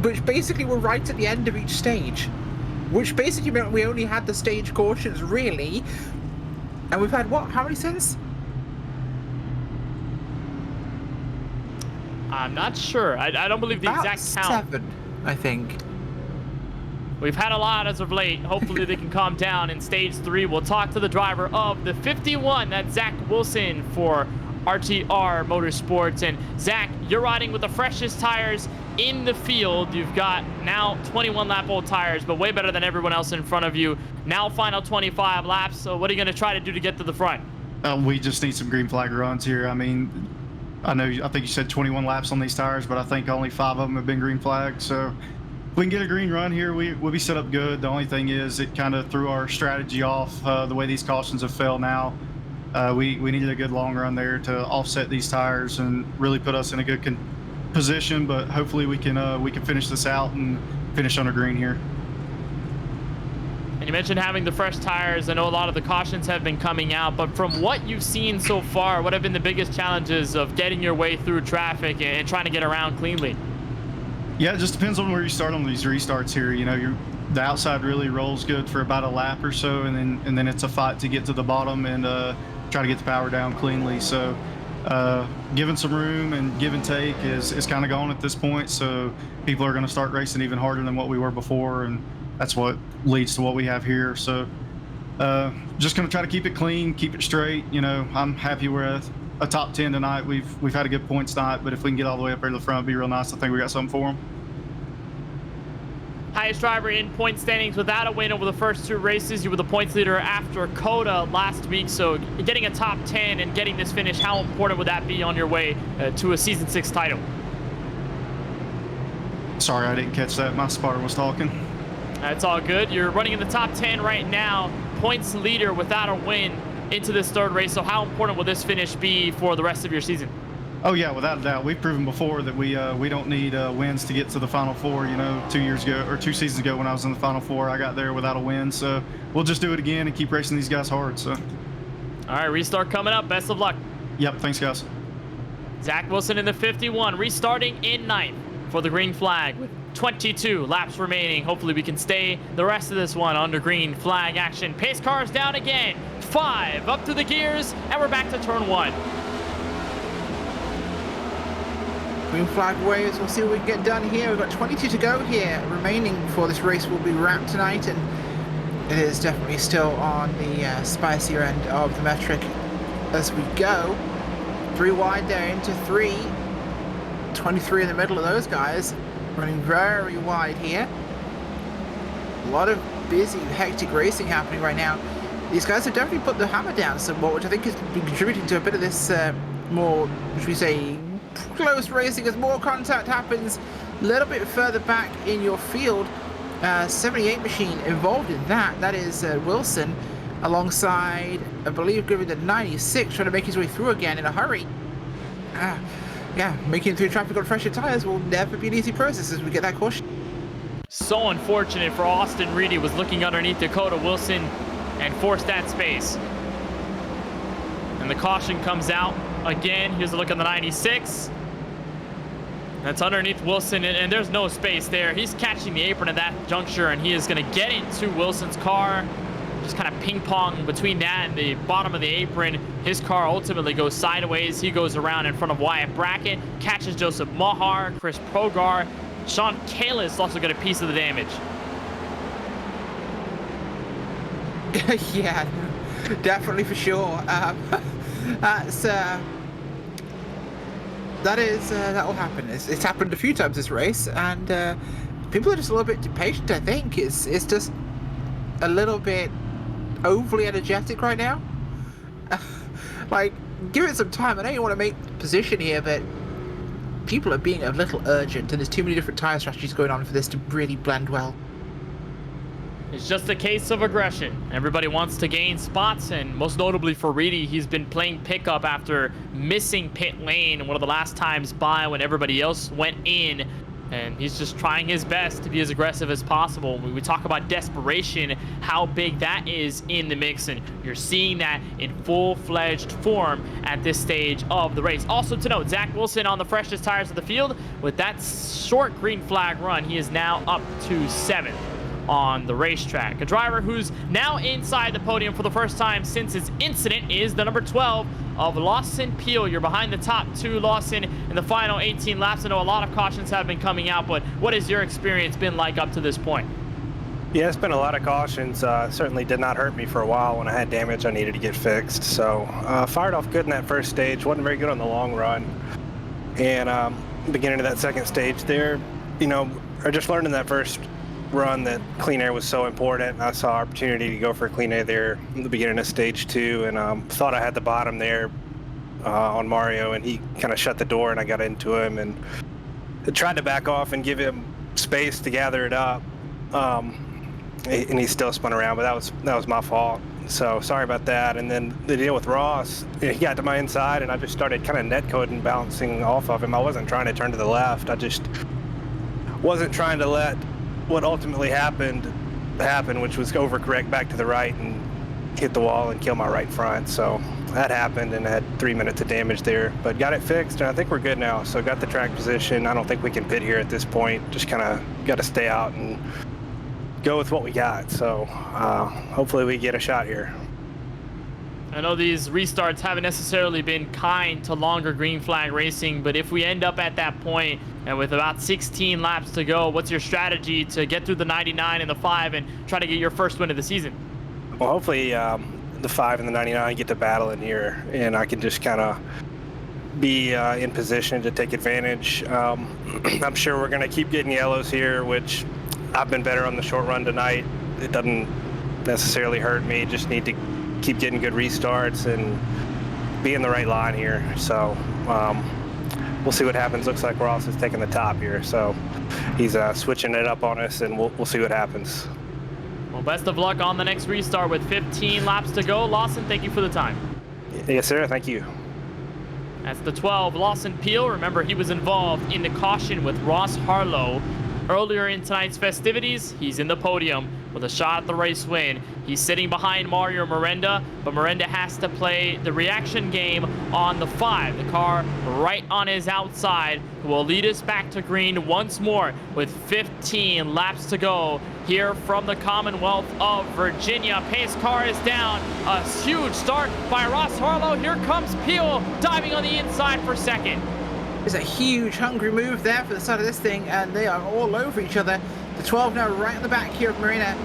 which basically were right at the end of each stage, which basically meant we only had the stage cautions, really. And we've had, what, how many since? I'm not sure. I don't believe the About exact count. 7, I think. We've had a lot as of late. Hopefully they can calm down in stage 3. We'll talk to the driver of the 51. That's Zach Wilson for RTR Motorsports. And Zach, you're riding with the freshest tires in the field. You've got now 21 lap old tires, but way better than everyone else in front of you. Now final 25 laps. So what are you going to try to do to get to the front? We just need some green flag runs here. I mean, I think you said 21 laps on these tires, but I think only 5 of them have been green flagged. So if we can get a green run here, we'll be set up good. The only thing is it kind of threw our strategy off the way these cautions have fell now. We needed a good long run there to offset these tires and really put us in a good position, but hopefully we can finish this out and finish under green here. And you mentioned having the fresh tires. I know a lot of the cautions have been coming out, but from what you've seen so far, what have been the biggest challenges of getting your way through traffic and trying to get around cleanly? Yeah, it just depends on where you start on these restarts here. You know, the outside really rolls good for about a lap or so, and then it's a fight to get to the bottom and try to get the power down cleanly. So giving some room and give and take is kind of gone at this point. So people are going to start racing even harder than what we were before, and that's what leads to what we have here. So just going to try to keep it clean, keep it straight. You know, I'm happy we're at a top 10 tonight. We've had a good points night, but if we can get all the way up there to the front, it'd be real nice. I think we got something for them. Highest driver in point standings without a win over the first 2 races. You were the points leader after Coda last week, so getting a top 10 and getting this finish, how important would that be on your way to a Season 6 title? Sorry, I didn't catch that. My spotter was talking. That's all good. You're running in the top 10 right now, points leader without a win into this 3rd race. So how important will this finish be for the rest of your season? Oh yeah, without a doubt. We've proven before that we don't need wins to get to the Final Four. You know, 2 years ago or 2 seasons ago when I was in the Final Four, I got there without a win. So we'll just do it again and keep racing these guys hard. So. All right, restart coming up. Best of luck. Yep, thanks guys. Zach Wilson in the 51, restarting in 9th for the green flag with 22 laps remaining. Hopefully we can stay the rest of this one under green flag action. Pace cars down again. 5 up to the gears, and we're back to turn 1. Green flag waves. We'll see what we can get done here. We've got 22 to go here remaining before this race will be wrapped tonight, and it is definitely still on the spicier end of the metric as we go. 3 wide there into 3. 23 in the middle of those guys. Running very wide here. A lot of busy, hectic racing happening right now. These guys have definitely put the hammer down somewhat, which I think has been contributing to a bit of this more, should we say, close racing as more contact happens a little bit further back in your field. 78 machine involved in that. That is Wilson alongside, I believe, giving the 96, trying to make his way through again in a hurry. Yeah, making it through traffic on fresher tires will never be an easy process as we get that caution. So unfortunate for Austin Reedy, was looking underneath Dakota Wilson and forced that space. And the caution comes out again. Here's a look at the 96. That's underneath Wilson, and there's no space there. He's catching the apron at that juncture, and he is going to get into Wilson's car. Just kind of ping pong between that and the bottom of the apron. His car ultimately goes sideways. He goes around in front of Wyatt Brackett, catches Joseph Mahar, Chris Progar. Sean Kalis also got a piece of the damage. Yeah, definitely for sure. That will happen. It's happened a few times this race, and people are just a little bit impatient. I think it's just a little bit overly energetic right now. Like, give it some time. I know you want to make position here, but people are being a little urgent, and there's too many different tire strategies going on for this to really blend well. It's just a case of aggression. Everybody wants to gain spots, and most notably for Reedy, he's been playing pickup after missing pit lane one of the last times by when everybody else went in. And he's just trying his best to be as aggressive as possible. When we talk about desperation, how big that is in the mix, and you're seeing that in full-fledged form at this stage of the race. Also to note, Zach Wilson on the freshest tires of the field. With that short green flag run, he is now up to 7th on the racetrack. A driver who's now inside the podium for the first time since his incident is the number 12 of Lawson Peel. You're behind the top 2, Lawson, in the final 18 laps. I know a lot of cautions have been coming out, but what has your experience been like up to this point? Yeah, it's been a lot of cautions. Certainly did not hurt me for a while when I had damage I needed to get fixed. So fired off good in that first stage. Wasn't very good on the long run. And beginning of that second stage there, I just learned in that first run that clean air was so important. I saw opportunity to go for clean air there in the beginning of stage 2, and thought I had the bottom there on Mario, and he kind of shut the door, and I got into him and tried to back off and give him space to gather it up. And he still spun around, but that was my fault. So sorry about that. And then the deal with Ross, he got to my inside, and I just started kind of net coding, bouncing off of him. I wasn't trying to turn to the left. I just wasn't trying to let what ultimately happened, which was overcorrect back to the right and hit the wall and kill my right front. So that happened, and I had 3 minutes of damage there, but got it fixed, and I think we're good now. So got the track position. I don't think we can pit here at this point. Just kind of got to stay out and go with what we got. So hopefully we get a shot here. I know these restarts haven't necessarily been kind to longer green flag racing, but if we end up at that point and with about 16 laps to go, what's your strategy to get through the 99 and the 5 and try to get your first win of the season? Well, hopefully the 5 and the 99 get to battle in here, and I can just kind of be in position to take advantage. I'm sure we're going to keep getting yellows here, which I've been better on the short run tonight. It doesn't necessarily hurt me. Just need to keep getting good restarts and be in the right line here. So we'll see what happens. Looks like Ross is taking the top here. So he's switching it up on us, and we'll see what happens. Well, best of luck on the next restart with 15 laps to go. Lawson, thank you for the time. Yes, sir. Thank you. That's the 12, Lawson Peel. Remember, he was involved in the caution with Ross Harlow earlier in tonight's festivities. He's in the podium with a shot at the race win. He's sitting behind Mario Miranda, but Miranda has to play the reaction game on the 5. The car right on his outside will lead us back to green once more with 15 laps to go here from the Commonwealth of Virginia. Pace car is down. A huge start by Ross Harlow. Here comes Peel diving on the inside for second. There's a huge hungry move there for the side of this thing, and they are all over each other. The 12 now right at the back here of Marina,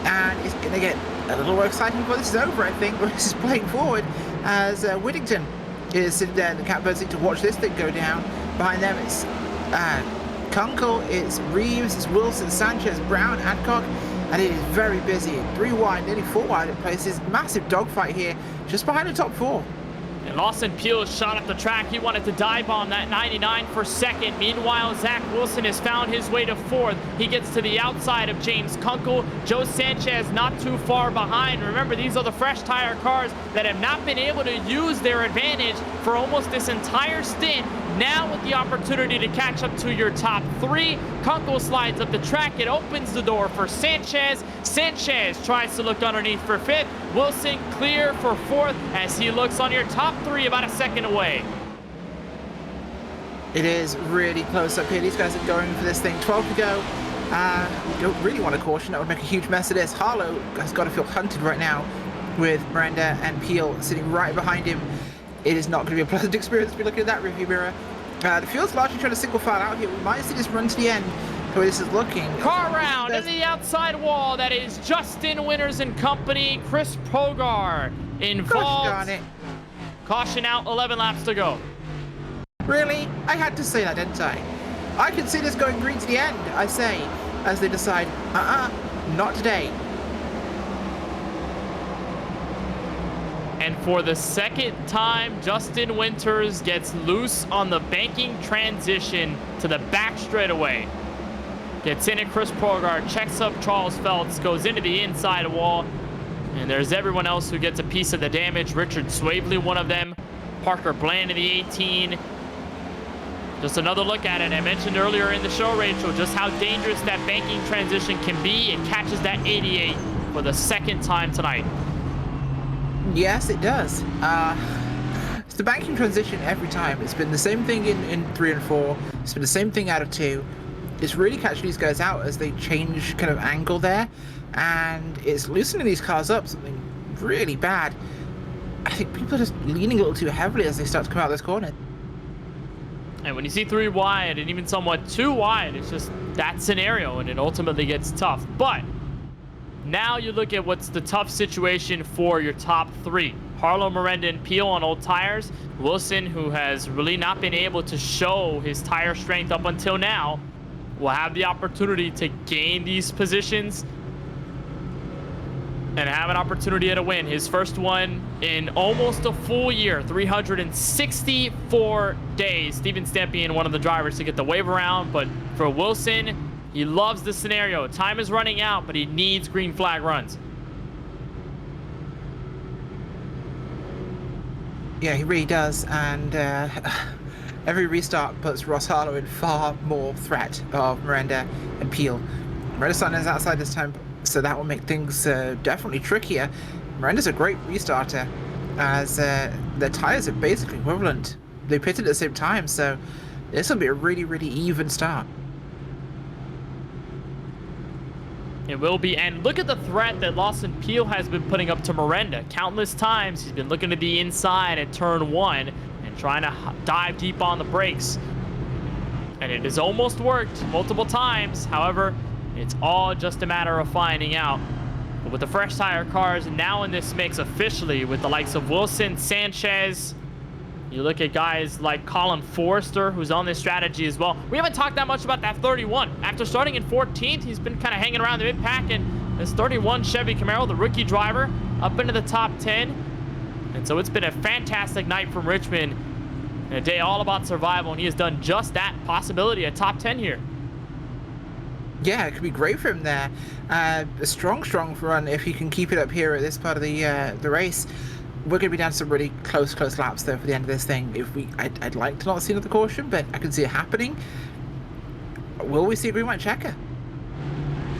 and it's going to get a little more exciting before this is over, I think. This is playing forward as Whittington is sitting there in the catbird seat to watch this thing go down. Behind them it's Kunkel, it's Reeves, it's Wilson, Sanchez, Brown, Adcock, and it is very busy. 3 wide, nearly 4 wide in places. Massive dogfight here, just behind the top 4. And Lawson Peel shot up the track. He wanted to dive bomb that 99 for second. Meanwhile, Zach Wilson has found his way to 4th. He gets to the outside of James Kunkel. Joe Sanchez not too far behind. Remember, these are the fresh tire cars that have not been able to use their advantage for almost this entire stint. Now with the opportunity to catch up to your top 3. Kunkel slides up the track. It opens the door for Sanchez. Sanchez tries to look underneath for 5th. Wilson clear for 4th as he looks on your top 3 about a second away. It is really close up here. These guys are going for this thing. 12 to go. Don't really want to caution. That would make a huge mess of this. Harlow has got to feel hunted right now with Miranda and Peel sitting right behind him. It is not going to be a pleasant experience to be looking at that review mirror. The field's largely trying to single file out here. We might see this run to the end the way this is looking. Car round into the outside wall. That is Justin Winters and company. Chris Pogar involved. Gosh darn it. Caution out, 11 laps to go. Really? I had to say that, didn't I? I can see this going green to the end, I say, as they decide, not today. And for the second time, Justin Winters gets loose on the banking transition to the back straightaway. Gets in at Chris Pogar, checks up Charles Phelps, goes into the inside wall. And there's everyone else who gets a piece of the damage. Richard Swavely, one of them. Parker Bland in the 18. Just another look at it. I mentioned earlier in the show, Rachel, just how dangerous that banking transition can be. It catches that 88 for the second time tonight. Yes, it does. It's the banking transition every time. It's been the same thing in 3 and 4. It's been the same thing out of 2. It's really catching these guys out as they change kind of angle there. And it's loosening these cars up, something really bad. I think people are just leaning a little too heavily as they start to come out of this corner. And when you see 3 wide and even somewhat 2 wide, it's just that scenario, and it ultimately gets tough. But Now you look at what's the tough situation for your top three. Harlow, Miranda, and Peel on old tires. Wilson, who has really not been able to show his tire strength up until now, will have the opportunity to gain these positions and have an opportunity at a win. His first one in almost a full year, 364 days. Steven Stempian, one of the drivers to get the wave around, but for Wilson, he loves the scenario. Time is running out, but he needs green flag runs. Yeah, he really does, and every restart puts Ross Harlow in far more threat of Miranda and Peel. Miranda's starting us outside this time, so that will make things definitely trickier. Miranda's a great restarter, as their tires are basically equivalent. They pitted at the same time, so this will be a really, really even start. It will be, and look at the threat that Lawson Peel has been putting up to Miranda. Countless times he's been looking to the inside at turn 1 and trying to dive deep on the brakes. And it has almost worked multiple times. However, it's all just a matter of finding out. But with the fresh tire cars now in this mix officially, with the likes of Wilson, Sanchez, you look at guys like Colin Forrester, who's on this strategy as well. We haven't talked that much about that 31. After starting in 14th, he's been kind of hanging around the mid-pack, and this 31 Chevy Camaro, the rookie driver, up into the top 10. And so it's been a fantastic night from Richmond, and a day all about survival, and he has done just that. Possibility, a top 10 here. Yeah, it could be great for him there. A strong run if he can keep it up here at this part of the race. We're going to be down to some really close laps though for the end of this thing. I'd like to not see another caution, but I can see it happening. Will we see a green white checker?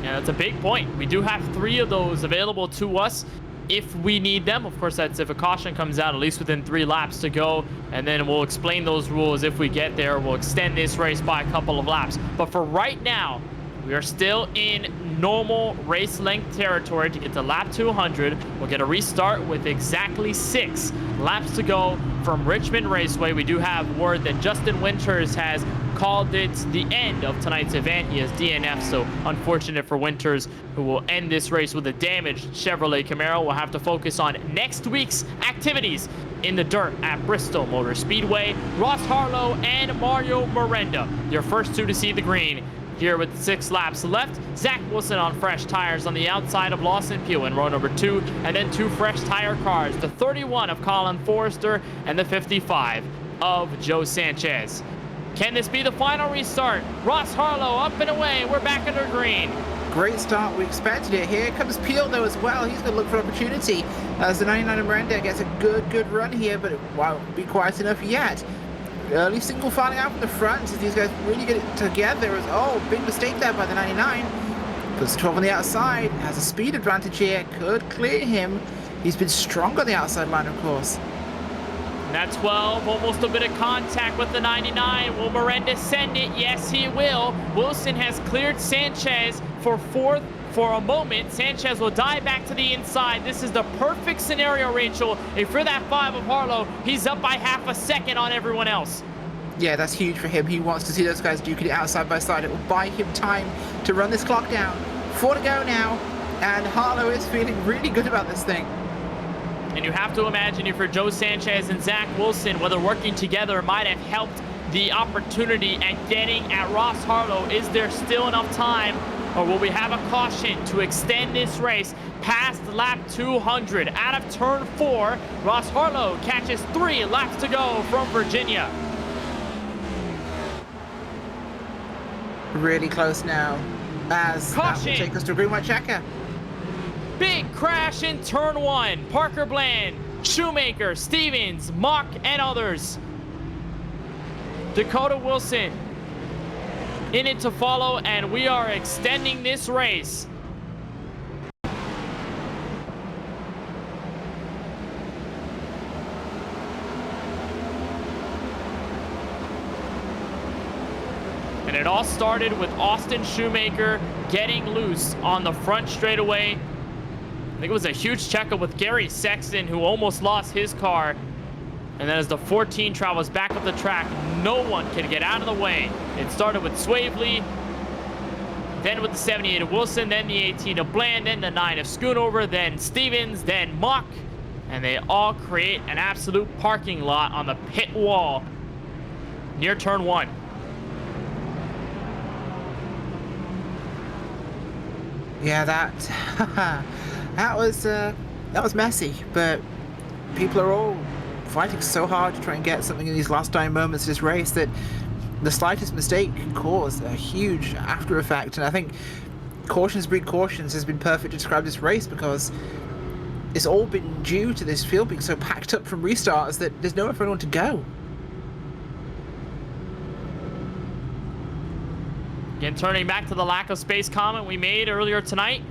Yeah, that's a big point. We do have 3 of those available to us if we need them. Of course, that's if a caution comes out at least within 3 laps to go, and then we'll explain those rules if we get there. We'll extend this race by a couple of laps. But for right now, we are still in normal race length territory to get to lap 200. We'll get a restart with exactly 6 laps to go from Richmond Raceway. We do have word that Justin Winters has called it the end of tonight's event. He has DNF, so unfortunate for Winters, who will end this race with a damaged Chevrolet Camaro. We'll have to focus on next week's activities in the dirt at Bristol Motor Speedway. Ross Harlow and Mario Miranda, your first 2 to see the green. Here with 6 laps left, Zach Wilson on fresh tires on the outside of Lawson Peel in row number 2, and then 2 fresh tire cars, the 31 of Colin Forrester and the 55 of Joe Sanchez. Can this be the final restart? Ross Harlow up and away. We're back under green. Great start. We expected it. Here comes Peel though as well. He's going to look for opportunity as the 99 of Miranda gets a good run here, but it won't be quite enough yet. Early single filing out from the front as these guys really get it together. Oh, big mistake there by the 99. Puts 12 on the outside. Has a speed advantage here. Could clear him. He's been strong on the outside line, of course. And that 12, almost a bit of contact with the 99. Will Miranda send it? Yes, he will. Wilson has cleared Sanchez for 4th. For a moment, Sanchez will dive back to the inside. This is the perfect scenario, Rachel. If you're that 5 of Harlow, he's up by half a second on everyone else. Yeah, that's huge for him. He wants to see those guys duking it out side by side. It will buy him time to run this clock down. 4 to go now, and Harlow is feeling really good about this thing. And you have to imagine if you're Joe Sanchez and Zach Wilson, whether working together might have helped the opportunity at getting at Ross Harlow. Is there still enough time? Or will we have a caution to extend this race past lap 200? Out of turn 4, Ross Harlow catches 3 laps to go from Virginia. Really close now, as caution. That will take us to a green white checker. Big crash in turn 1. Parker Bland, Shoemaker, Stevens, Mock, and others. Dakota Wilson in it to follow, and we are extending this race. And it all started with Austin Shoemaker getting loose on the front straightaway. I think it was a huge checkup with Gary Sexton, who almost lost his car. And then as the 14 travels back up the track, no one can get out of the way. It started with Swavely, then with the 78 of Wilson, then the 18 of Bland, then the 9 of Schoonover, then Stevens, then Mock, and they all create an absolute parking lot on the pit wall near turn 1. Yeah, that was messy, but people are all fighting so hard to try and get something in these last dying moments of this race that the slightest mistake can cause a huge after effect. And I think cautions breed cautions has been perfect to describe this race, because it's all been due to this field being so packed up from restarts that there's nowhere for anyone to go. Again, turning back to the lack of space comment we made earlier tonight.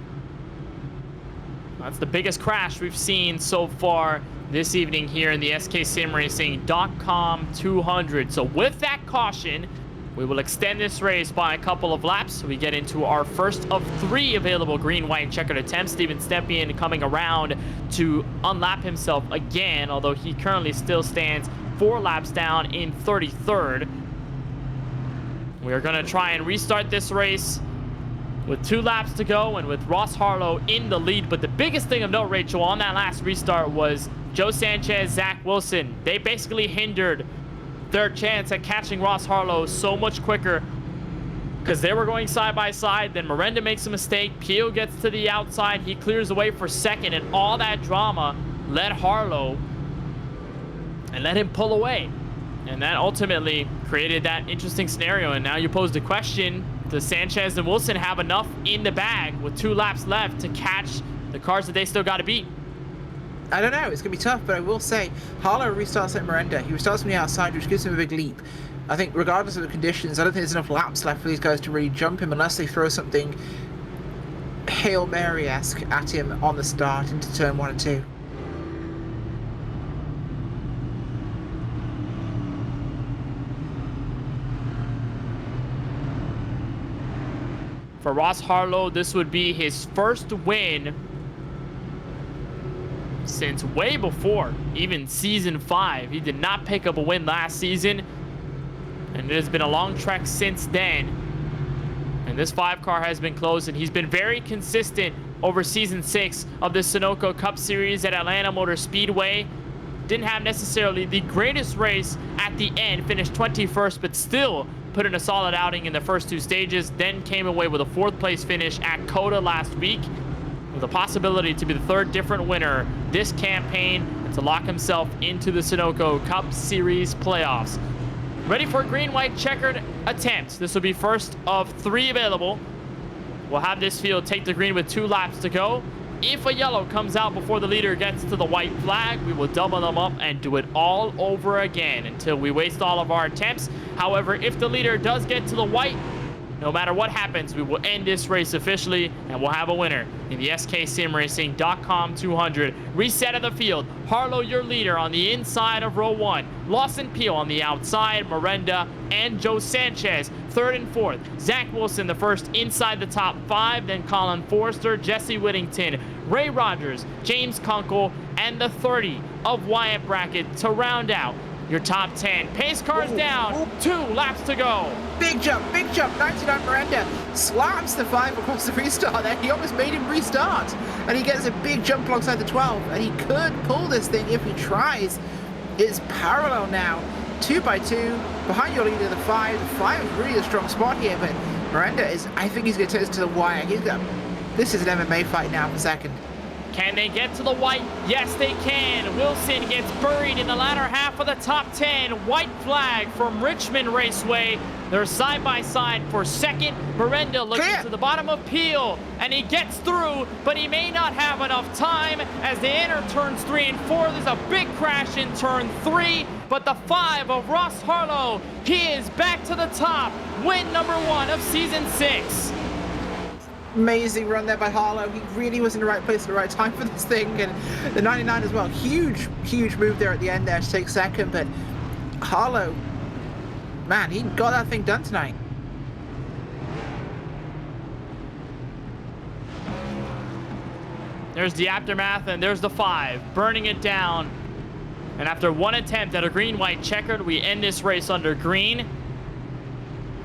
That's the biggest crash we've seen so far this evening here in the SKSimRacing.com 200. So with that caution, we will extend this race by a couple of laps. So we get into our first of 3 available green, white, and checkered attempts. Steven Stepien coming around to unlap himself again, although he currently still stands 4 laps down in 33rd. We are going to try and restart this race with 2 laps to go and with Ross Harlow in the lead. But the biggest thing of note, Rachel, on that last restart was Joe Sanchez, Zach Wilson. They basically hindered their chance at catching Ross Harlow so much quicker because they were going side by side. Then Miranda makes a mistake. Pio gets to the outside. He clears away for second, and all that drama led Harlow and let him pull away. And that ultimately created that interesting scenario. And now you pose the question, does Sanchez and Wilson have enough in the bag with 2 laps left to catch the cars that they still got to beat? I don't know. It's going to be tough, but I will say Harlow restarts at Miranda. He restarts from the outside, which gives him a big leap. I think regardless of the conditions, I don't think there's enough laps left for these guys to really jump him unless they throw something Hail Mary-esque at him on the start into turn 1 and 2. For Ross Harlow, this would be his first win since way before even season 5. He did not pick up a win last season, and it has been a long trek since then. And this 5 car has been close, and he's been very consistent over season 6 of the Sunoco Cup Series at Atlanta Motor Speedway. Didn't have necessarily the greatest race at the end, finished 21st, but still put in a solid outing in the first 2 stages, then came away with a 4th place finish at COTA last week, with a possibility to be the 3rd different winner this campaign and to lock himself into the Sunoco Cup Series playoffs. Ready for a green, white, checkered attempt. This will be first of 3 available. We'll have this field take the green with 2 laps to go. If a yellow comes out before the leader gets to the white flag, we will double them up and do it all over again until we waste all of our attempts. However, if the leader does get to the white, no matter what happens, we will end this race officially and we'll have a winner in the SKSimRacing.com 200. Reset of the field. Harlow, your leader on the inside of row 1. Lawson Peel on the outside. Miranda and Joe Sanchez 3rd and 4th. Zach Wilson the first inside the top 5. Then Colin Forrester, Jesse Whittington, Ray Rogers, James Kunkel, and the 30 of Wyatt Brackett to round out your top 10. Pace cars down. 2 laps to go. Big jump, 99 Miranda slams the 5 across the restart there. He almost made him restart. And he gets a big jump alongside the 12. And he could pull this thing if he tries. It's parallel now. 2 by 2. Behind your leader, the 5. The 5 is really a strong spot here. But Miranda is, I think he's going to take this to the wire. This is an MMA fight now for second. Can they get to the white? Yes, they can. Wilson gets buried in the latter half of the top 10. White flag from Richmond Raceway. They're side by side for second. Miranda looking to the bottom of Peel, and he gets through, but he may not have enough time as they enter turns 3 and 4. There's a big crash in turn 3, but the 5 of Ross Harlow, he is back to the top. Win number 1 of season 6. Amazing run there by Harlow. He really was in the right place at the right time for this thing. And the 99 as well. Huge move there at the end there to take second. But Harlow, man, he got that thing done tonight. There's the aftermath, and there's the 5, burning it down. And after 1 attempt at a green, white, checkered, we end this race under green.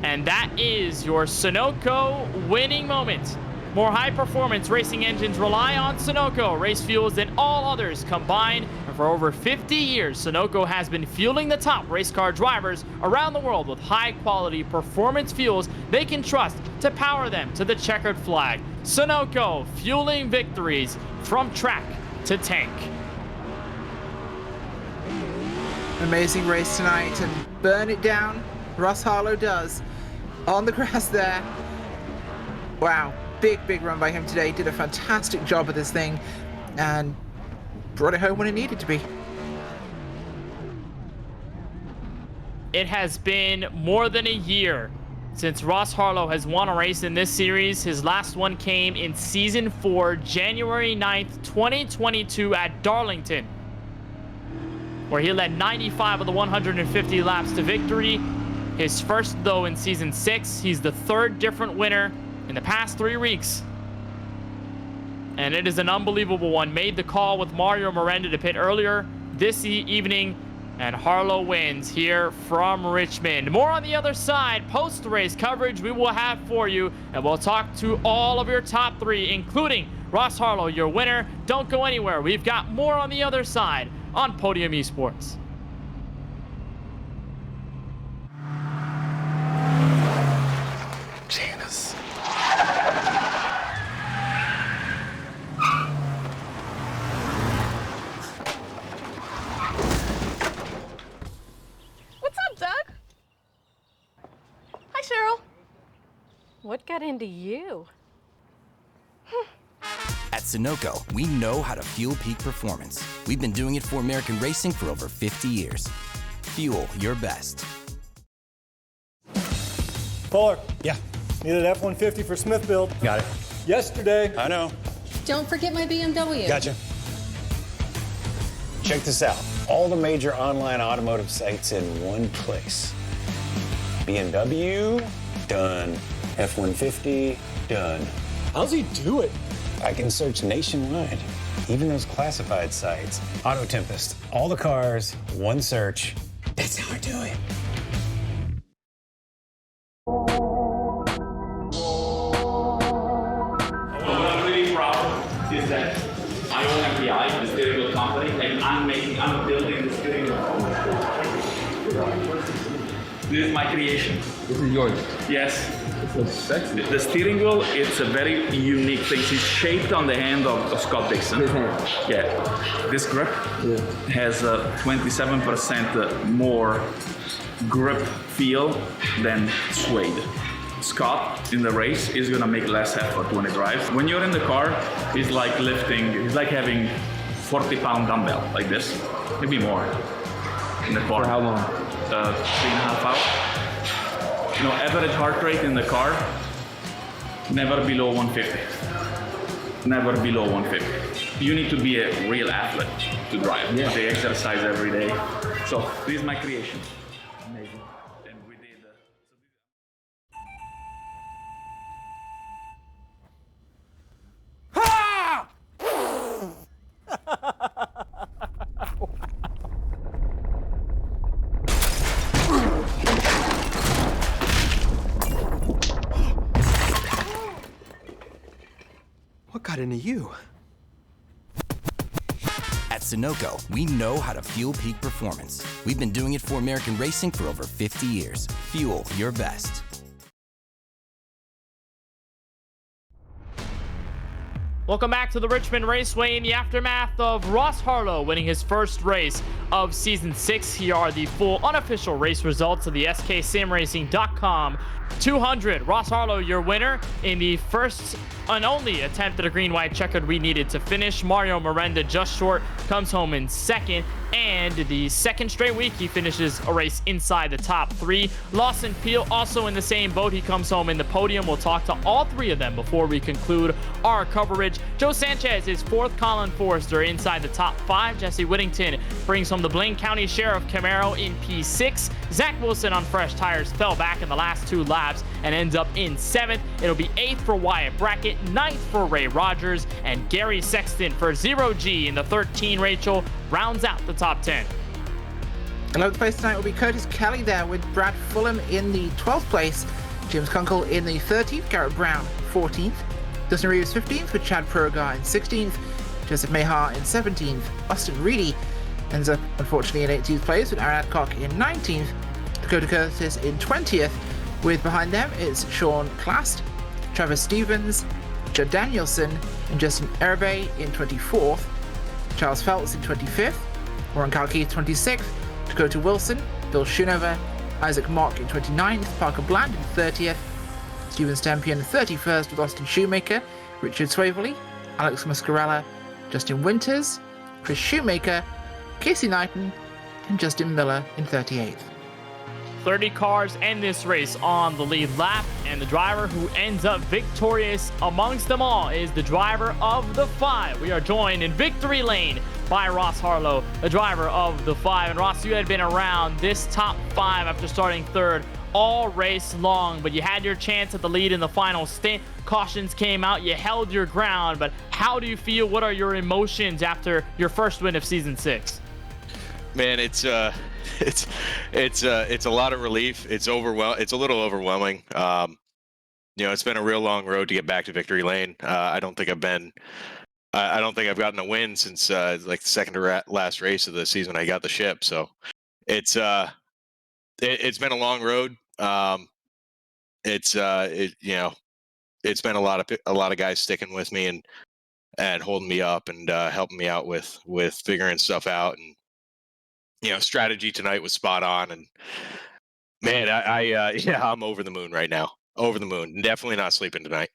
And that is your Sunoco winning moment. More high-performance racing engines rely on Sunoco race fuels than all others combined. And for over 50 years, Sunoco has been fueling the top race car drivers around the world with high-quality performance fuels they can trust to power them to the checkered flag. Sunoco, fueling victories from track to tank. Amazing race tonight, and burn it down. Ross Harlow does. On the grass there. Wow. Big run by him today. Did a fantastic job of this thing and brought it home when it needed to be. It has been more than a year since Ross Harlow has won a race in this series. His last one came in Season 4, January 9th, 2022 at Darlington, where he led 95 of the 150 laps to victory. His first, though, in Season 6. He's the third different winner in the past 3 weeks. And it is an unbelievable one. Made the call with Mario Miranda to pit earlier this evening, and Harlow wins here from Richmond. More on the other side, post-race coverage we will have for you, and we'll talk to all of your top 3, including Ross Harlow, your winner. Don't go anywhere. We've got more on the other side on Podium Esports. Janice. What's up, Doug? Hi, Cheryl. What got into you? At Sunoco, we know how to fuel peak performance. We've been doing it for American racing for over 50 years. Fuel your best. Fuller. Yeah. Needed F-150 for Smith build. Got it. Yesterday. I know. Don't forget my BMW. Gotcha. Check this out. All the major online automotive sites in one place. BMW, done. F-150, done. How's he do it? I can search nationwide. Even those classified sites. Auto Tempest, all the cars, one search. That's how I do it. What I'm really proud is that I own MPI, the steering wheel company, and I'm building the steering wheel. This is my creation. This is yours. Yes. It's so sexy. The steering wheel, it's a very unique thing. It's shaped on the hand of Scott Dixon. This hand. Yeah. This grip has 27% more grip feel than suede. Scott in the race is gonna make less effort when he drives. When you're in the car, it's like lifting, it's like having 40-pound dumbbell like this, maybe more in the car. For how long? 3.5 hours. You know, average heart rate in the car, never below 150. Never below 150. You need to be a real athlete to drive. Yeah. They exercise every day. So this is my creation. Amazing. And we did. What got into you? At Sunoco, we know how to fuel peak performance. We've been doing it for American racing for over 50 years. Fuel your best. Welcome back to the Richmond Raceway in the aftermath of Ross Harlow winning his first race of Season 6. Here are the full unofficial race results of the sksimracing.com 200. Ross Harlow, your winner in the first and only attempt at a green-white checkered we needed to finish. Mario Miranda just short, comes home in second, and the second straight week he finishes a race inside the top 3. Lawson Peel also in the same boat. He comes home in the podium. We'll talk to all 3 of them before we conclude our coverage. Joe Sanchez is 4th. Colin Forrester inside the top 5. Jesse Whittington brings home the Blaine County Sheriff Camaro in P6. Zach Wilson on fresh tires fell back in the last 2 laps and ends up in 7th. It'll be 8th for Wyatt Brackett, 9th for Ray Rogers, and Gary Sexton for 0G in the 13. Rachel rounds out the top 10. 11th place tonight will be Curtis Kelly there with Brad Fulham in the 12th place, James Kunkel in the 13th, Garrett Brown 14th, Dustin Reeves 15th with Chad Progar in 16th, Joseph Mahar in 17th, Austin Reedy ends up unfortunately in 18th place with Aaron Adcock in 19th, Dakota Curtis in 20th, with behind them it's Sean Clast, Travis Stevens, Judd Danielson and Justin Erbe in 24th, Charles Phelps in 25th, Warren Kalkeith 26th, Dakota Wilson, Bill Schoonover, Isaac Mock in 29th, Parker Bland in 30th, Steven Stampion 31st with Austin Shoemaker, Richard Swaverley, Alex Muscarella, Justin Winters, Chris Shoemaker, Casey Knighton, and Justin Miller in 38th. 30 cars end this race on the lead lap, and the driver who ends up victorious amongst them all is the driver of the 5. We are joined in victory lane by Ross Harlow, the driver of the 5. And Ross, you had been around this top 5 after starting 3rd all race long, but you had your chance at the lead in the final stint. Cautions came out, you held your ground, but how do you feel? What are your emotions after your first win of season 6? Man, it's a lot of relief. It's a little overwhelming. It's been a real long road to get back to victory lane. I don't think I've gotten a win since like the second to last race of the season I got the ship. So it's been a long road. It's been a lot of guys sticking with me and holding me up and helping me out with figuring stuff out. And strategy tonight was spot on. And man, I'm over the moon right now. Over the moon. Definitely not sleeping tonight.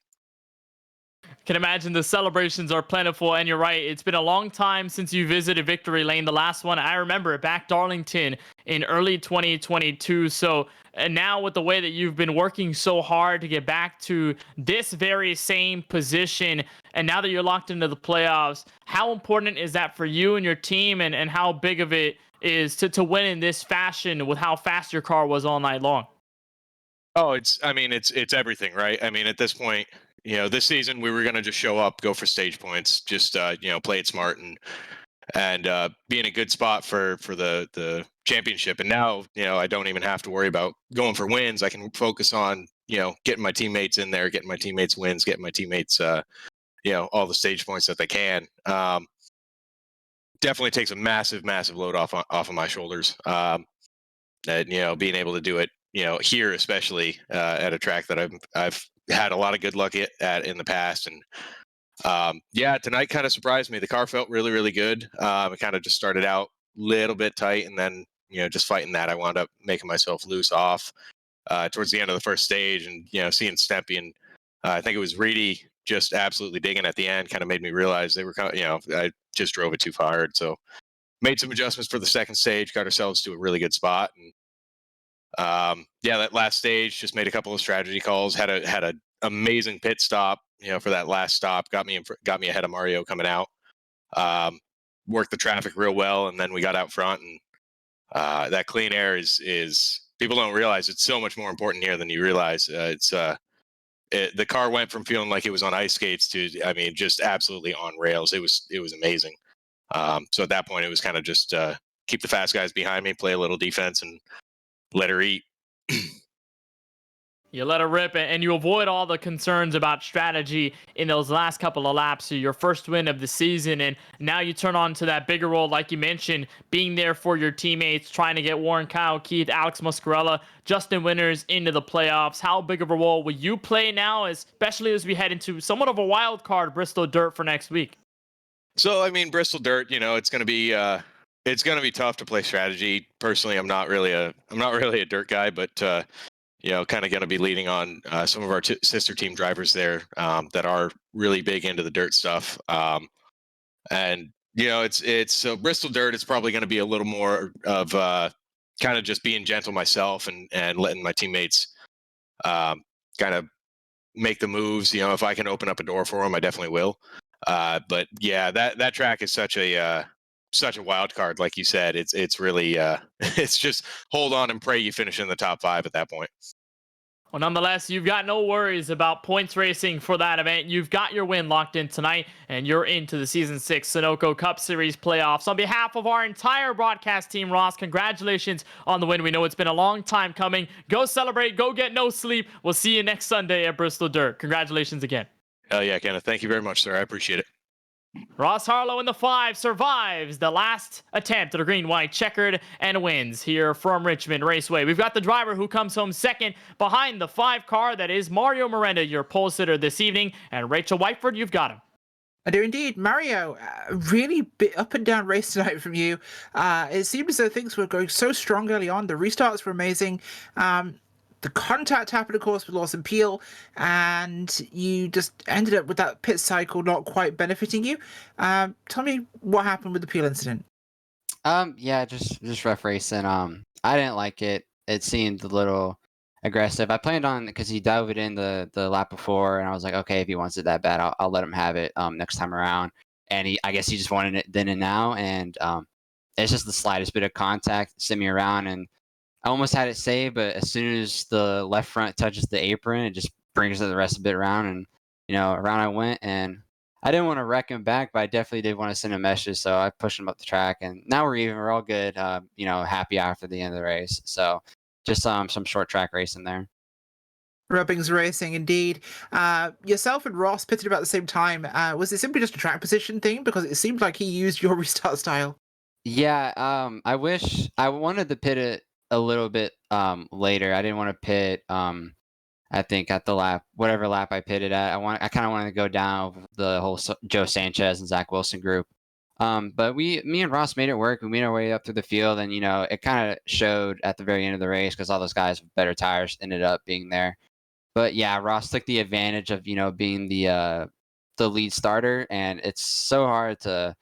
Can imagine the celebrations are plentiful, and you're right, it's been a long time since you visited victory lane. The last one I remember back Darlington in early 2022. So and now with the way that you've been working so hard to get back to this very same position, and now that you're locked into the playoffs, how important is that for you and your team, and how big of it is to win in this fashion with how fast your car was all night long? Oh, it's everything, right? I mean, at this point, this season we were going to just show up, go for stage points, just play it smart and be in a good spot for the championship. And now, I don't even have to worry about going for wins. I can focus on, getting my teammates in there, getting my teammates wins, getting my teammates all the stage points that they can. Definitely takes a massive load off of my shoulders. And being able to do it, here especially at a track that I've had a lot of good luck at in the past. And tonight kind of surprised me. The car felt really good. It kind of just started out a little bit tight, and then just fighting that, I wound up making myself loose off towards the end of the first stage. And seeing Stempy and I think it was Reedy just absolutely digging at the end kind of made me realize they were kind of, I just drove it too far hard. So made some adjustments for the second stage, got ourselves to a really good spot. And that last stage just made a couple of strategy calls, had a amazing pit stop, for that last stop, got me ahead of Mario coming out. Worked the traffic real well, and then we got out front, and that clean air is people don't realize it's so much more important here than you realize. The car went from feeling like it was on ice skates to, just absolutely on rails. It was amazing. So at that point, it was kind of just keep the fast guys behind me, play a little defense, and let her eat. You let her rip, and you avoid all the concerns about strategy in those last couple of laps. So your first win of the season, and now you turn on to that bigger role, like you mentioned, being there for your teammates, trying to get Warren Kalkeith, Alex Muscarella, Justin Winters into the playoffs. How big of a role will you play now, especially as we head into somewhat of a wild card Bristol Dirt for next week? So Bristol Dirt, it's going to be tough to play strategy. Personally, I'm not really a dirt guy, but kind of going to be leading on some of our sister team drivers there that are really big into the dirt stuff. And it's so Bristol Dirt. It's probably going to be a little more of kind of just being gentle myself and letting my teammates kind of make the moves. If I can open up a door for them, I definitely will. But yeah, that track is such a wild card, like you said. It's really it's just hold on and pray you finish in the top 5 at that point. Well, nonetheless, you've got no worries about points racing for that event. You've got your win locked in tonight, and you're into the Season 6 Sunoco Cup Series playoffs. On behalf of our entire broadcast team, Ross, congratulations on the win. We know it's been a long time coming. Go celebrate. Go get no sleep. We'll see you next Sunday at Bristol Dirt. Congratulations again. Hell yeah, Kenneth. Thank you very much, sir. I appreciate it. Ross Harlow in the 5 survives the last attempt at a green-white checkered and wins here from Richmond Raceway. We've got the driver who comes home second behind the 5 car. That is Mario Miranda, your pole sitter this evening. And Rachel Whiteford, you've got him. I do indeed. Mario, really bit up and down race tonight from you. It seemed as though things were going so strong early on. The restarts were amazing. The contact happened, of course, with Lawson Peel, and you just ended up with that pit cycle not quite benefiting you. Tell me what happened with the Peel incident. Yeah, just rough racing. I didn't like it. It seemed a little aggressive. I planned on, because he dove it in the lap before, and I was like, okay, if he wants it that bad, I'll let him have it next time around. And I guess he just wanted it then and now, and it's just the slightest bit of contact sent me around, and I almost had it saved, but as soon as the left front touches the apron, it just brings the rest of it around, and around I went, and I didn't want to wreck him back, but I definitely did want to send a message, so I pushed him up the track, and now we're even. We're all good. Happy after the end of the race. So just some short track racing there. Rubbings racing, indeed. Yourself and Ross pitted about the same time. Was it simply just a track position thing? Because it seemed like he used your restart style. Yeah. I wish I wanted to pit it a little bit later. I didn't want to pit. I think at the lap, whatever lap I pitted at, I kind of wanted to go down the whole Joe Sanchez and Zach Wilson group. But me and Ross made it work. We made our way up through the field, and it kind of showed at the very end of the race because all those guys with better tires ended up being there. But yeah, Ross took the advantage of being the lead starter, and it's so hard to.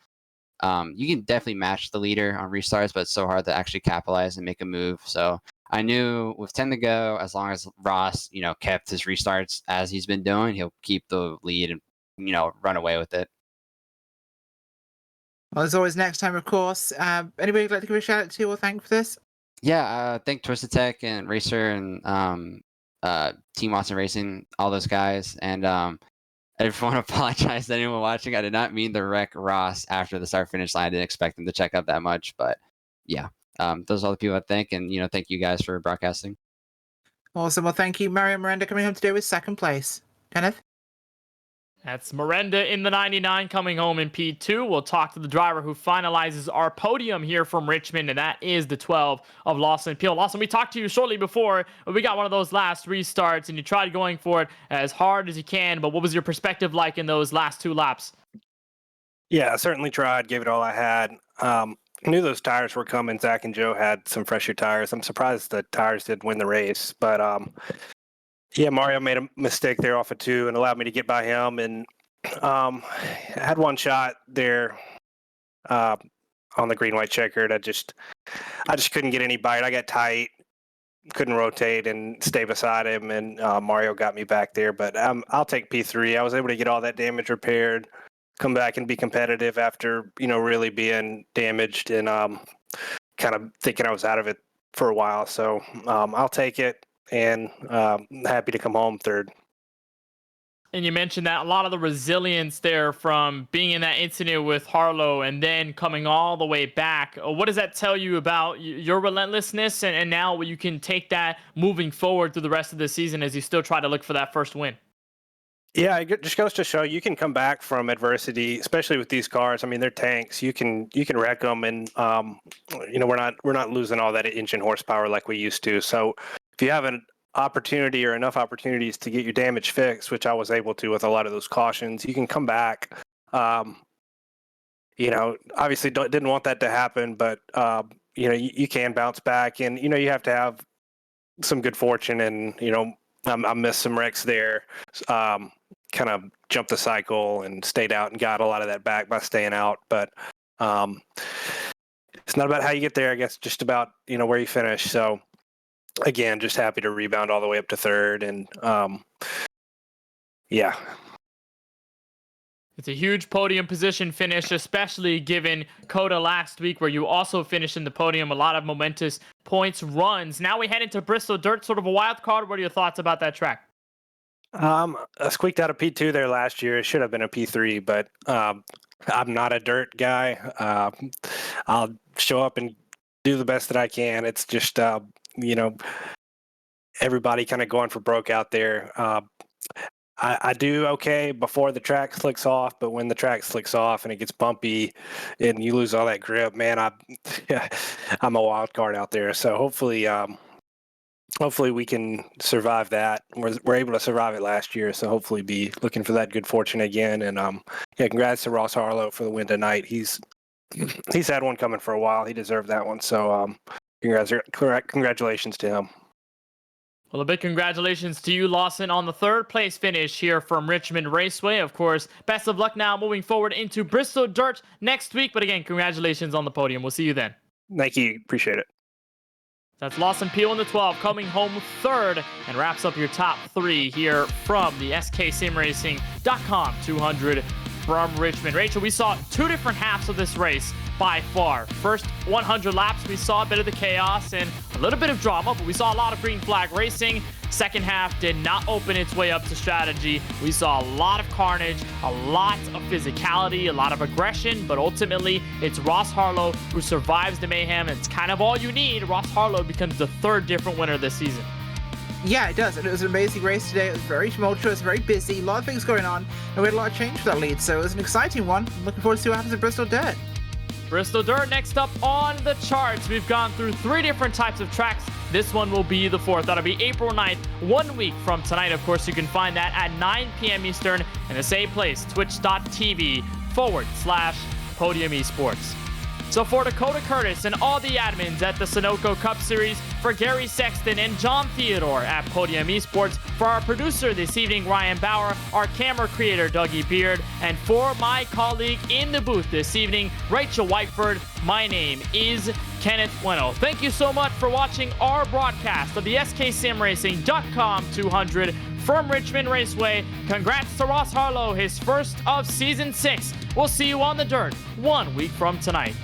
You can definitely match the leader on restarts, but it's so hard to actually capitalize and make a move. So I knew with 10 to go, as long as Ross, kept his restarts as he's been doing, he'll keep the lead and, run away with it. Well, as always, next time, of course. Anybody you'd like to give a shout out to or thank for this? Yeah, thank Twisted Tech and Racer and Team Watson Racing, all those guys. And I just want to apologize to anyone watching. I did not mean to wreck Ross after the start-finish line. I didn't expect him to check up that much. But yeah, those are all the people I thank. And, thank you guys for broadcasting. Awesome. Well, thank you. Mario Miranda coming home today with second place. Kenneth? That's Miranda in the 99 coming home in P2. We'll talk to the driver who finalizes our podium here from Richmond, and that is the 12 of Lawson Peel. Lawson, we talked to you shortly before, but we got one of those last restarts, and you tried going for it as hard as you can, but what was your perspective like in those last 2 laps? Yeah, I certainly tried, gave it all I had. I knew those tires were coming. Zach and Joe had some fresher tires. I'm surprised the tires didn't win the race, but yeah, Mario made a mistake there off of 2 and allowed me to get by him. And I had one shot there on the green-white checkered. I just couldn't get any bite. I got tight, couldn't rotate and stay beside him, and Mario got me back there. But I'll take P3. I was able to get all that damage repaired, come back and be competitive after really being damaged and kind of thinking I was out of it for a while. So I'll take it. And happy to come home third. And you mentioned that a lot of the resilience there from being in that incident with Harlow and then coming all the way back. What does that tell you about your relentlessness and now you can take that moving forward through the rest of the season as you still try to look for that first win? Yeah, it just goes to show you can come back from adversity, especially with these cars. I mean, they're tanks. You can wreck them, and we're not losing all that engine horsepower like we used to. So if you have an opportunity or enough opportunities to get your damage fixed, which I was able to with a lot of those cautions, you can come back. Obviously didn't want that to happen, but you can bounce back, and you have to have some good fortune. And I missed some wrecks there. Kind of jumped the cycle and stayed out and got a lot of that back by staying out. But it's not about how you get there, I guess, just about where you finish. So again, just happy to rebound all the way up to third, and yeah. It's a huge podium position finish, especially given Coda last week, where you also finished in the podium. A lot of momentous points runs. Now we head into Bristol Dirt, sort of a wild card. What are your thoughts about that track? I squeaked out a P2 there last year. It should have been a P3, but I'm not a dirt guy. I'll show up and do the best that I can. It's just, everybody kind of going for broke out there. I do okay before the track slicks off, but when the track slicks off and it gets bumpy and you lose all that grip, man, I'm a wild card out there. So hopefully we can survive that. We're able to survive it last year, so hopefully be looking for that good fortune again. And congrats to Ross Harlow for the win tonight. He's had one coming for a while. He deserved that one. So congratulations to him. Well, a big congratulations to you, Lawson, on the third place finish here from Richmond Raceway. Of course, best of luck now moving forward into Bristol Dirt next week. But again, congratulations on the podium. We'll see you then. Thank you. Appreciate it. That's Lawson Peel in the 12, coming home third, and wraps up your top three here from the SKSimRacing.com 200 from Richmond. Rachel, we saw two different halves of this race by far. First 100 laps, we saw a bit of the chaos and a little bit of drama, but we saw a lot of green flag racing. Second half did not open its way up to strategy. We saw a lot of carnage, a lot of physicality, a lot of aggression, but ultimately it's Ross Harlow who survives the mayhem. It's kind of all you need. Ross Harlow becomes the third different winner this season. Yeah, it does, and it was an amazing race today. It was very tumultuous, very busy, a lot of things going on, and we had a lot of change for that lead, so it was an exciting one. I'm looking forward to see what happens at Bristol Dirt. Bristol Dirt next up on the charts. We've gone through three different types of tracks. This one will be the fourth. That'll be April 9th, 1 week from tonight. Of course, you can find that at 9 p.m. Eastern in the same place, twitch.tv/Podium Esports. So for Dakota Curtis and all the admins at the Sunoco Cup Series, for Gary Sexton and John Theodore at Podium Esports, for our producer this evening, Ryan Bauer, our camera creator, Dougie Beard, and for my colleague in the booth this evening, Rachel Whiteford, my name is Kenneth Bueno. Thank you so much for watching our broadcast of the SKSimRacing.com 200 from Richmond Raceway. Congrats to Ross Harlow, his first of season 6. We'll see you on the dirt 1 week from tonight.